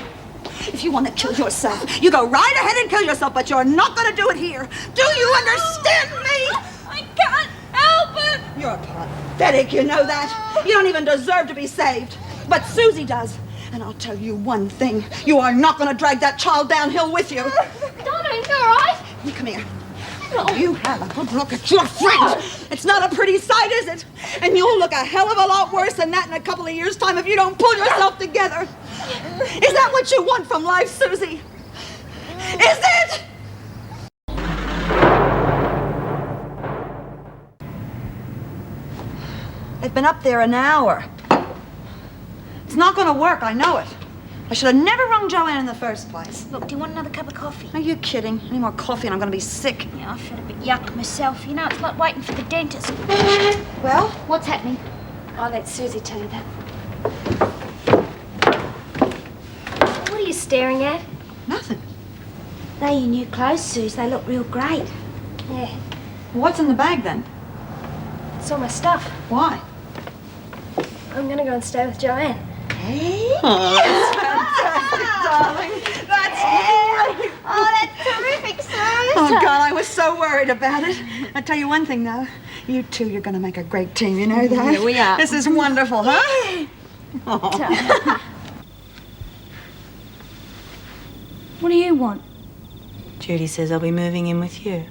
If you want to kill yourself, you go right ahead and kill yourself, but you're not going to do it here. Do you understand me? I can't help it. You're pathetic, you know that. You don't even deserve to be saved. But Susie does. And I'll tell you one thing. You are not going to drag that child downhill with you. Donna, you all right? Come here. You have a good look at your friend. It's not a pretty sight, is it? And you'll look a hell of a lot worse than that in a couple of years' time if you don't pull yourself together. Is that what you want from life, Susie? Is it? They've been up there an hour. It's not going to work, I know it. I should have never rung Joanne in the first place. Look, do you want another cup of coffee? Are you kidding? Any more coffee and I'm going to be sick. Yeah, I feel a bit yuck myself. You know, it's like waiting for the dentist. Well? What's happening? I'll let Susie tell you that. What are you staring at? Nothing. They're your new clothes, Suze. They look real great. Yeah, What's in the bag then? it's all my stuff. Why? I'm gonna go and stay with Joanne. Oh, that's fantastic, darling. That's Oh, that's terrific, Suze. Oh, God, I was so worried about it. I'll tell you one thing, though. You two, you're going to make a great team, you know that? Yeah, we are. This is wonderful, huh? Oh. What do you want? Judy says I'll be moving in with you.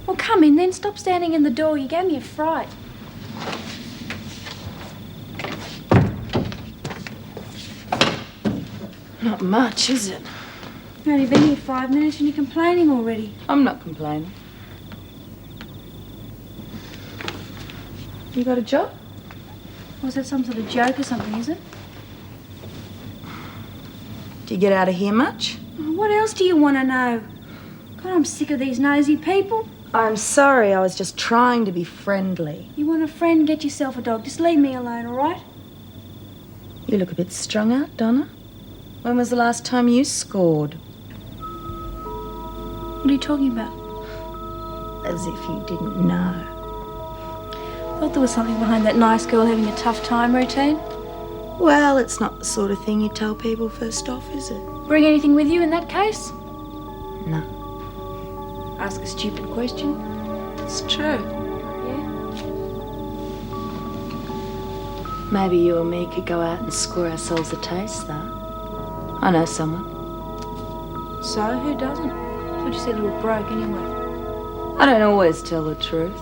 Well, come in then. Stop standing in the door. You gave me a fright. Not much, is it? You've only been here 5 minutes and you're complaining already. I'm not complaining. You got a job? Was that some sort of joke or something, is it? Do you get out of here much? Oh, what else do you want to know? God, I'm sick of these nosy people. I'm sorry, I was just trying to be friendly. You want a friend, get yourself a dog. Just leave me alone, all right? You look a bit strung out, Donna. When was the last time you scored? What are you talking about? As if you didn't know. I thought there was something behind that nice girl having a tough time routine. Well, it's not the sort of thing you tell people first off, is it? Bring anything with you in that case? No. Ask a stupid question. It's true. Yeah? Maybe you or me could go out and score ourselves a taste, though. I know someone. So, who doesn't? I thought you said you were broke anyway. I don't always tell the truth.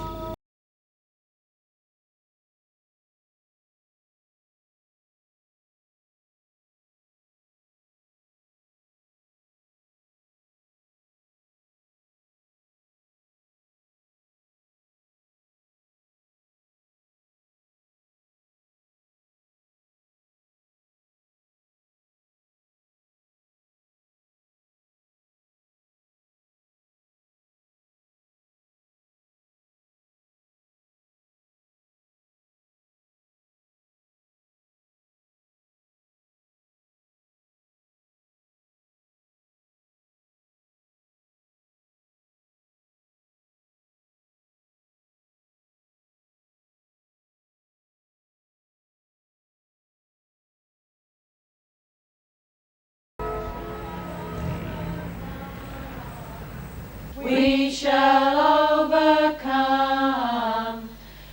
We shall overcome.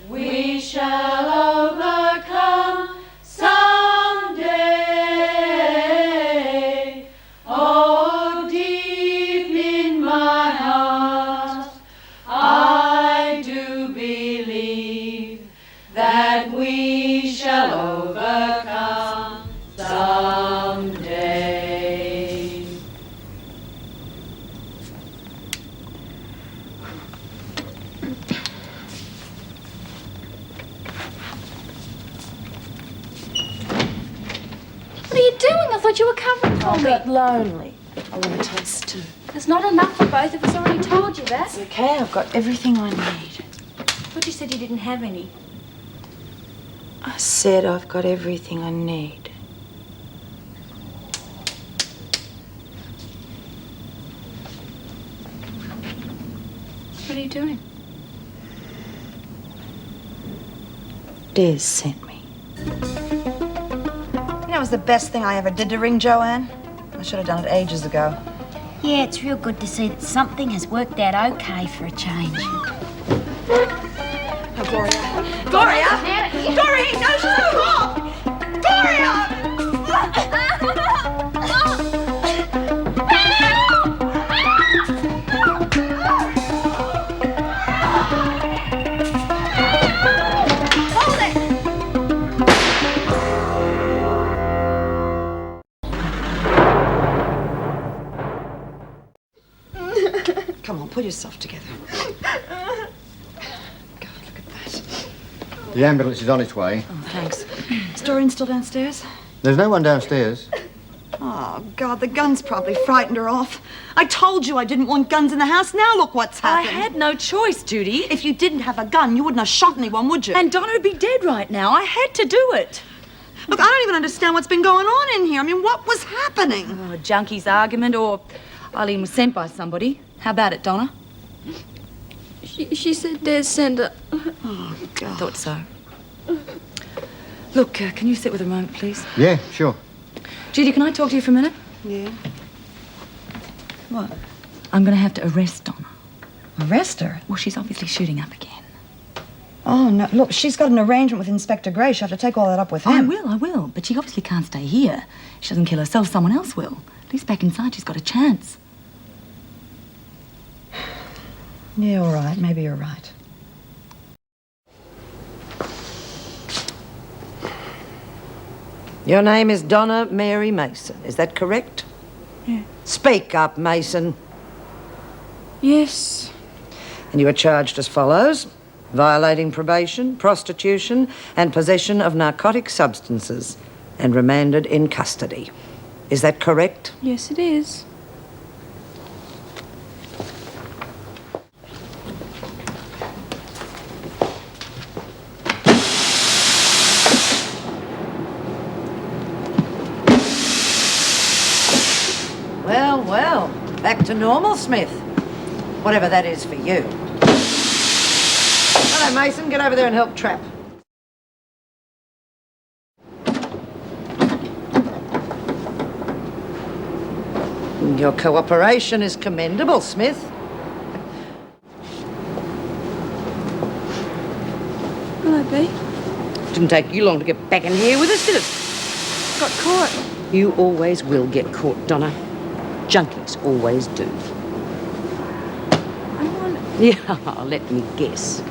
We shall overcome someday. Oh, deep in my heart, I do believe that we shall overcome someday. What are you doing? I thought you were covering for me. I got lonely. I want a taste too. There's not enough for both of us. I already told you that. It's okay, I've got everything I need. I thought you said you didn't have any. I said I've got everything I need. What are you doing? Des sent me. You know, it was the best thing I ever did to ring Joanne. I should have done it ages ago. Yeah, it's real good to see that something has worked out okay for a change. Oh, Gloria. Gloria! Gloria! No, she's a cop! Gloria! Come on, pull yourself together. God, look at that. The ambulance is on its way. Oh, thanks. Is Doreen still downstairs? There's no one downstairs. Oh, God, the gun's probably frightened her off. I told you I didn't want guns in the house. Now look what's happened. I had no choice, Judy. If you didn't have a gun, you wouldn't have shot anyone, would you? And Donna would be dead right now. I had to do it. Look, I don't even understand what's been going on in here. I mean, what was happening? Oh, a junkie's argument, or Eileen was sent by somebody. How about it, Donna? She said Des sent her. Oh, God. I thought so. Look, can you sit with a moment, please? Yeah, sure. Judy, can I talk to you for a minute? Yeah. What? I'm going to have to arrest Donna. Arrest her? Well, she's obviously shooting up again. Oh, no. Look, she's got an arrangement with Inspector Gray. She'll have to take all that up with him. I will. But she obviously can't stay here. If she doesn't kill herself, someone else will. At least back inside, she's got a chance. Yeah, all right. Maybe you're right. Your name is Donna Mary Mason. Is that correct? Yeah. Speak up, Mason. Yes. And you are charged as follows: violating probation, prostitution, and possession of narcotic substances, and remanded in custody. Is that correct? Yes, it is. Well, well. Back to normal, Smith. Whatever that is for you. Hello, Mason. Get over there and help Trap. Your cooperation is commendable, Smith. Hello, B. Didn't take you long to get back in here with us, did it? Got caught. You always will get caught, Donna. Junkies always do. Yeah, let me guess.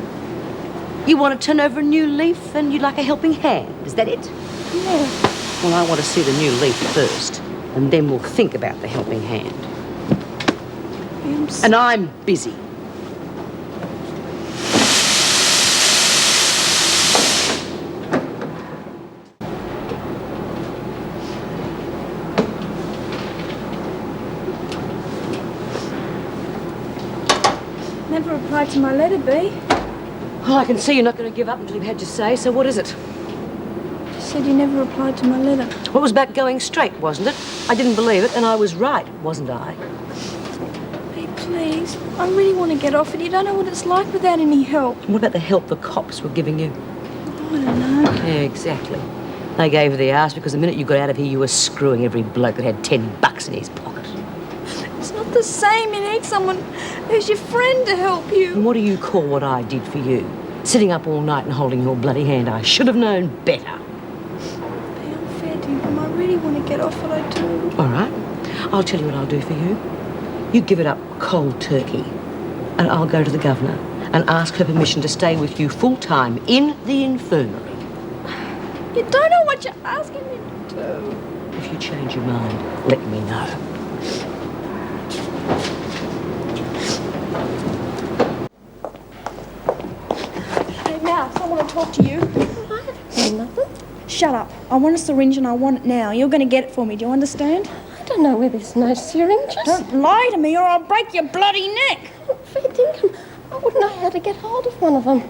You want to turn over a new leaf and you'd like a helping hand, is that it? Yeah. Well, I want to see the new leaf first, and then we'll think about the helping hand. Pimps. And I'm busy. Never replied to my letter, B. Well, I can see you're not going to give up until you've had your say, so what is it? You said you never replied to my letter. Well, it was about going straight, wasn't it? I didn't believe it, and I was right, wasn't I? B, please. I really want to get off it. You don't know what it's like without any help. What about the help the cops were giving you? I don't know. Yeah, exactly. They gave you the arse because the minute you got out of here, you were screwing every bloke that had $10 in his pocket. It's not the same. You need someone who's your friend to help you. And what do you call what I did for you? Sitting up all night and holding your bloody hand. I should have known better. Be unfair to you, but I really want to get off what I do. All right. I'll tell you what I'll do for you. You give it up cold turkey, and I'll go to the governor and ask her permission to stay with you full-time in the infirmary. You don't know what you're asking me to do. If you change your mind, let me know. Hey, Mouse, I want to talk to you. I haven't done nothing. Shut up. I want a syringe and I want it now. You're going to get it for me. Do you understand? I don't know where there's no syringes. Don't lie to me or I'll break your bloody neck. Fair dinkum. I wouldn't know how to get hold of one of them.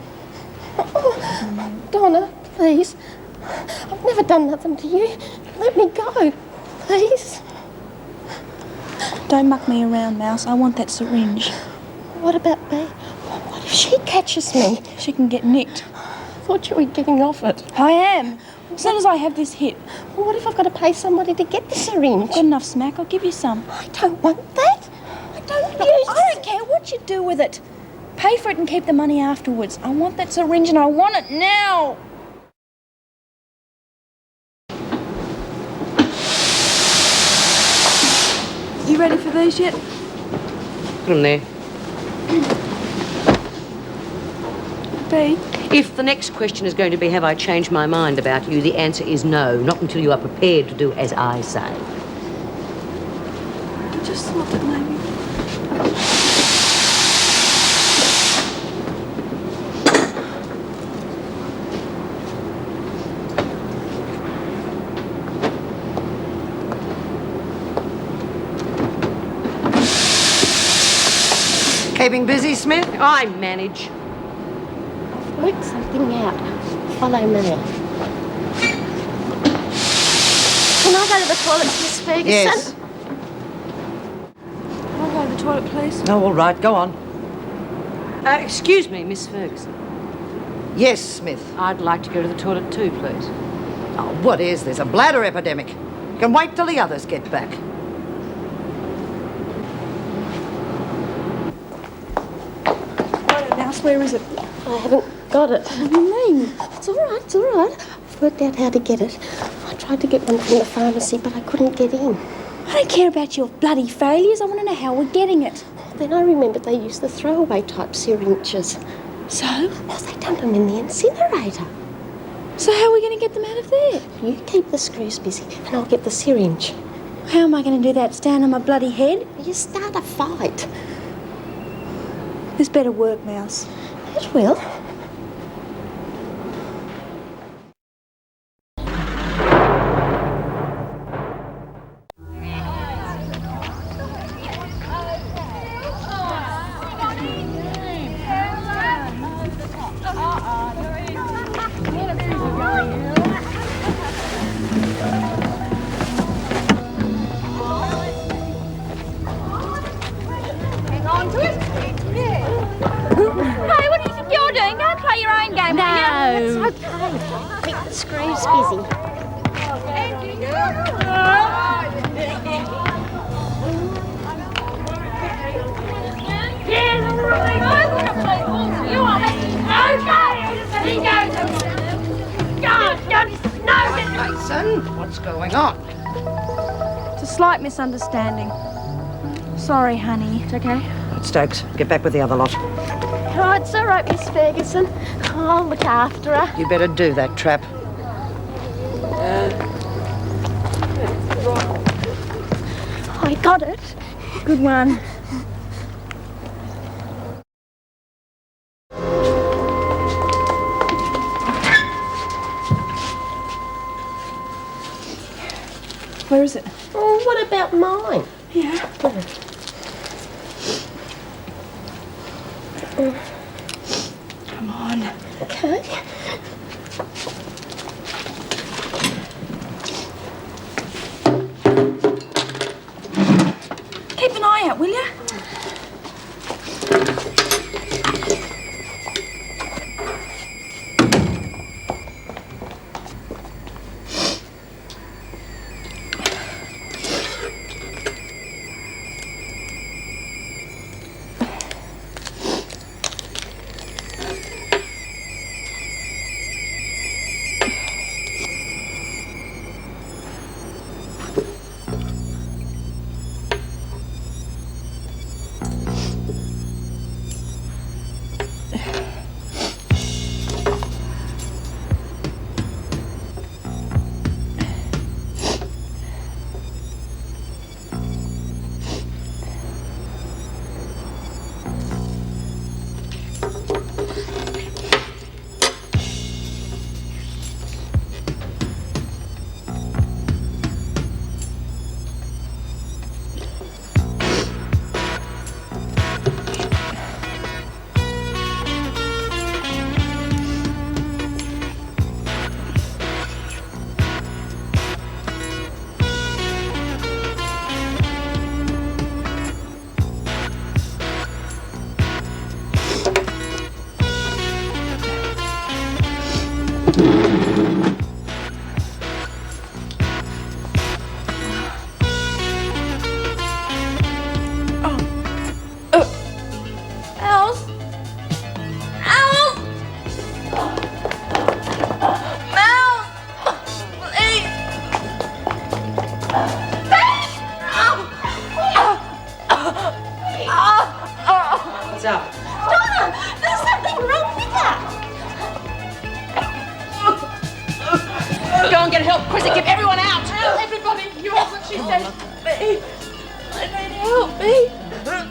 Oh, Donna, please. I've never done nothing to you. Let me go, please. Don't muck me around, Mouse. I want that syringe. What about me? What if she catches me? She can get nicked. I thought you were getting off it. I am. As soon as I have this hit. Well, what if I've got to pay somebody to get the syringe? I've got enough smack. I'll give you some. I don't want that. I don't I don't care what you do with it. Pay for it and keep the money afterwards. I want that syringe and I want it now. You ready for these yet? Put them there. B. If the next question is going to be, have I changed my mind about you, the answer is no. Not until you are prepared to do as I say. I just thought that maybe... Keeping busy, Smith? I manage. Work something out. Follow me. Can I go to the toilet, Miss Ferguson? Yes. Can I go to the toilet, please? Oh, all right, go on. Excuse me, Miss Ferguson. Yes, Smith. I'd like to go to the toilet too, please. Oh, what is this? A bladder epidemic? You can wait till the others get back. Where is it? I haven't got it. What do you mean? It's all right, it's all right. I've worked out how to get it. I tried to get one from the pharmacy, but I couldn't get in. I don't care about your bloody failures. I want to know how we're getting it. Then I remembered they used the throwaway type syringes. So? Well, they dumped them in the incinerator. So how are we going to get them out of there? You keep the screws busy and I'll get the syringe. How am I going to do that? Stand on my bloody head? You start a fight. This better work, Mouse. It will. Screws busy. Mason, what's going on? It's a slight misunderstanding. Sorry, honey. It's okay. Right, Stokes, get back with the other lot. Oh, it's all right, Miss Ferguson. I'll look after her. You better do that, Trap. I got it. Good one. Where is it? Oh, what about mine? Yeah. Come on. Okay. Keep an eye out, will you?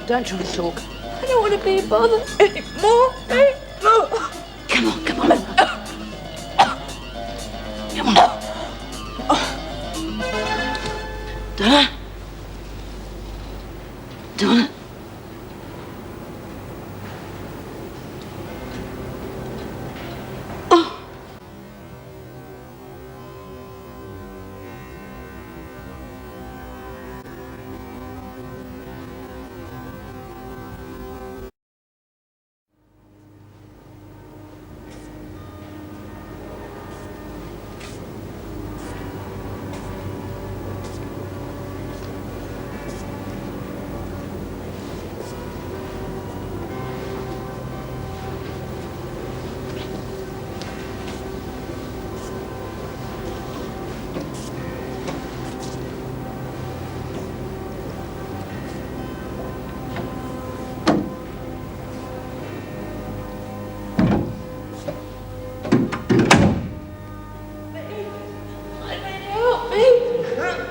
Don't try to talk. I don't want to be bothered anymore. Come on, come on. Come on. Donna? Donna?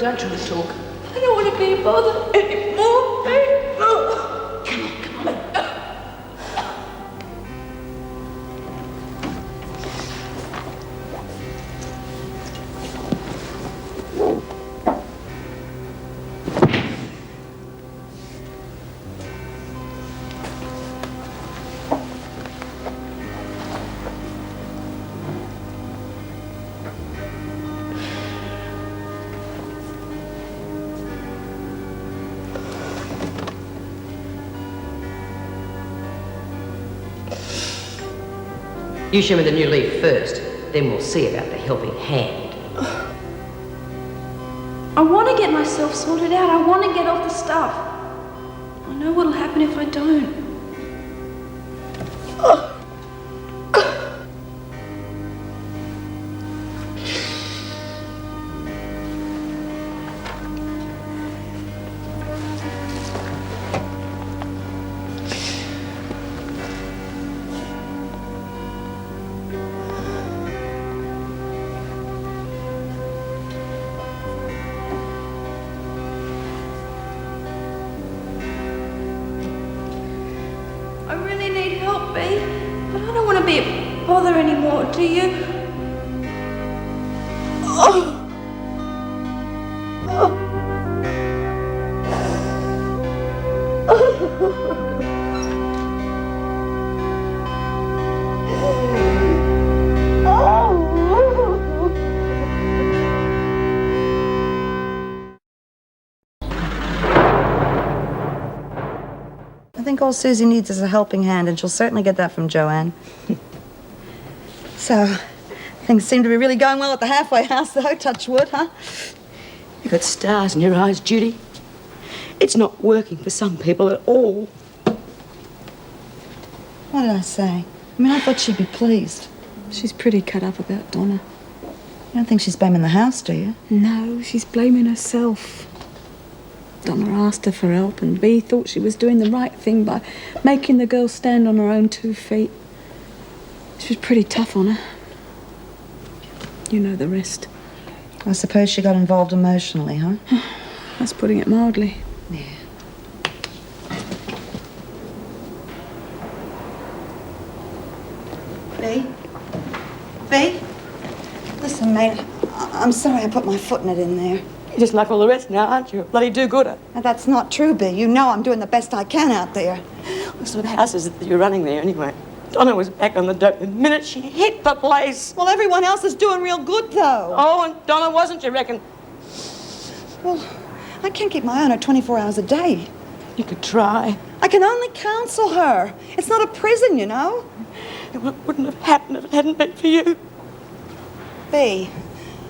don't try to talk. I don't want to be bothered anymore. No. Come on. You show me the new leaf first, then we'll see about the helping hand. I want to get myself sorted out. I want to get off the stuff. I know what'll happen if I don't. Bother anymore, do you? I think all Susie needs is a helping hand, and she'll certainly get that from Joanne. So, things seem to be really going well at the halfway house, though, touch wood, huh? You've got stars in your eyes, Judy. It's not working for some people at all. What did I say? I mean, I thought she'd be pleased. She's pretty cut up about Donna. You don't think she's blaming the house, do you? No, she's blaming herself. Donna asked her for help, and Bea thought she was doing the right thing by making the girl stand on her own 2 feet. She was pretty tough on her. You know the rest. I suppose she got involved emotionally, huh? That's putting it mildly. Yeah. Bea? Listen, mate, I'm sorry I put my foot in it in there. You're just like all the rest now, aren't you? A bloody do-gooder. Now, that's not true, Bea. You know I'm doing the best I can out there. What sort of house is it that you're running there, anyway? Donna was back on the dope the minute she hit the place. Well, everyone else is doing real good, though. Oh, and Donna wasn't, you reckon? Well, I can't keep my own at 24 hours a day. You could try. I can only counsel her. It's not a prison, you know. It wouldn't have happened if it hadn't been for you. Bea,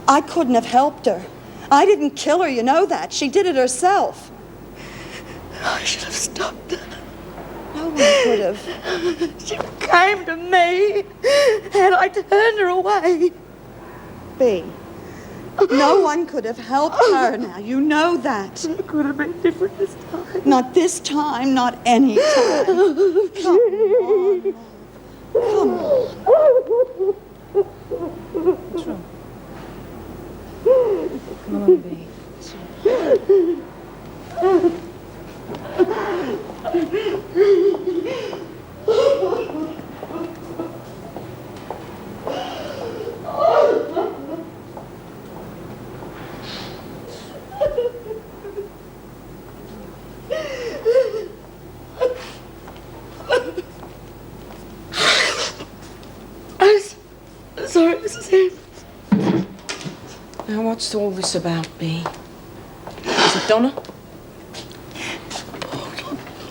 I couldn't have helped her. I didn't kill her, you know that. She did it herself. I should have stopped her. No one could have. She came to me, and I turned her away. Bea, no one could have helped her now. You know that. It could have been different this time. Not this time, not any time. Come on. Come on. What's wrong? Come on, Bea. I'm sorry, Mrs. Ham. Now, what's all this about, Bea? Is it Donna?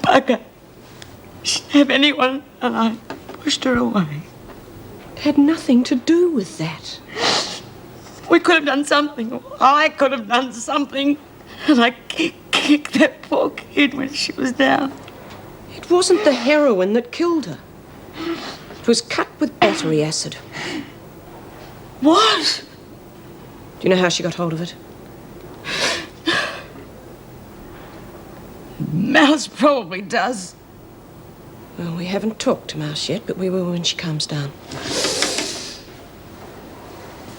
Okay. She didn't have anyone, and I pushed her away. It had nothing to do with that. We could have done something. I could have done something. And I kicked that poor kid when she was down. It wasn't the heroin that killed her. It was cut with battery acid. What? Do you know how she got hold of it? Mouse probably does. Well, we haven't talked to Mouse yet, but we will when she comes down.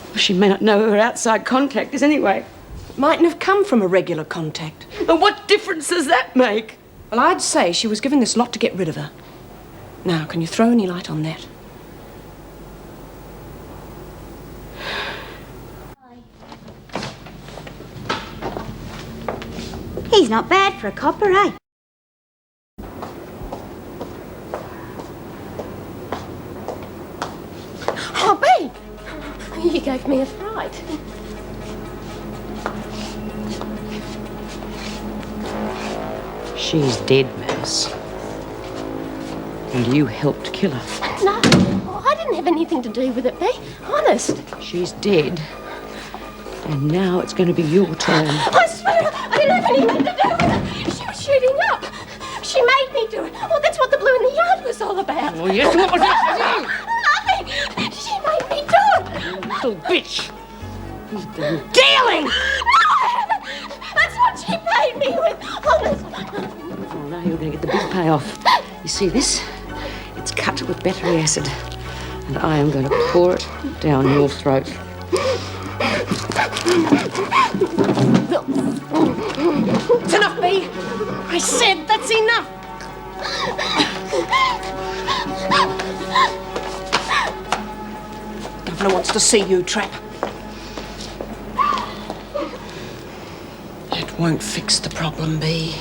Well, she may not know who her outside contact is anyway. Mightn't have come from a regular contact. And what difference does that make? Well, I'd say she was given this lot to get rid of her. Now, can you throw any light on that? He's not bad for a copper, eh? Oh, babe! You gave me a fright. She's dead, Mouse. And you helped kill her. No, I didn't have anything to do with it, Bea. Honest. She's dead. And now it's going to be your turn. I swear I didn't have anything to do with it. She was shooting up. She made me do it. Oh, that's what the blue in the yard was all about. Oh, yes, what was it? Nothing. She made me do it. Little bitch. He's done dealing. No! That's what she paid me with. Honest. Oh, now you're going to get the big payoff. You see this? It's cut with battery acid. And I am going to pour it down your throat. It's enough, Bea. I said that's enough. Governor wants to see you, Trap. It won't fix the problem, Bea.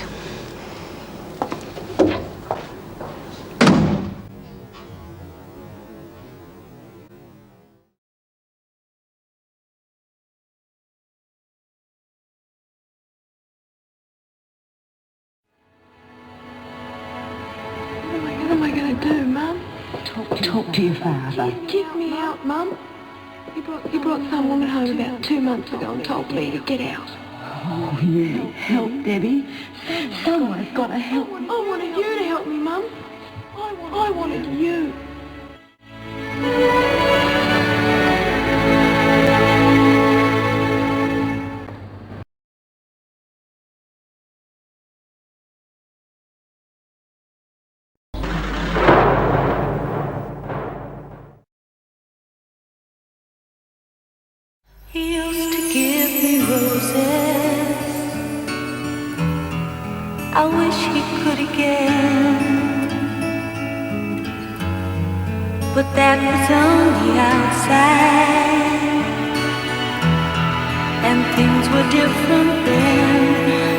What am I going to do, Mum? Talk to your father. He kicked me out, Mum. He brought some woman home about 2 months ago and told me to get out. Oh, you need help, Debbie. Someone's got to help. I wanted you to help me, Mum. I wanted you. He used to give me roses. I wish he could again, but that was on the outside, and things were different then.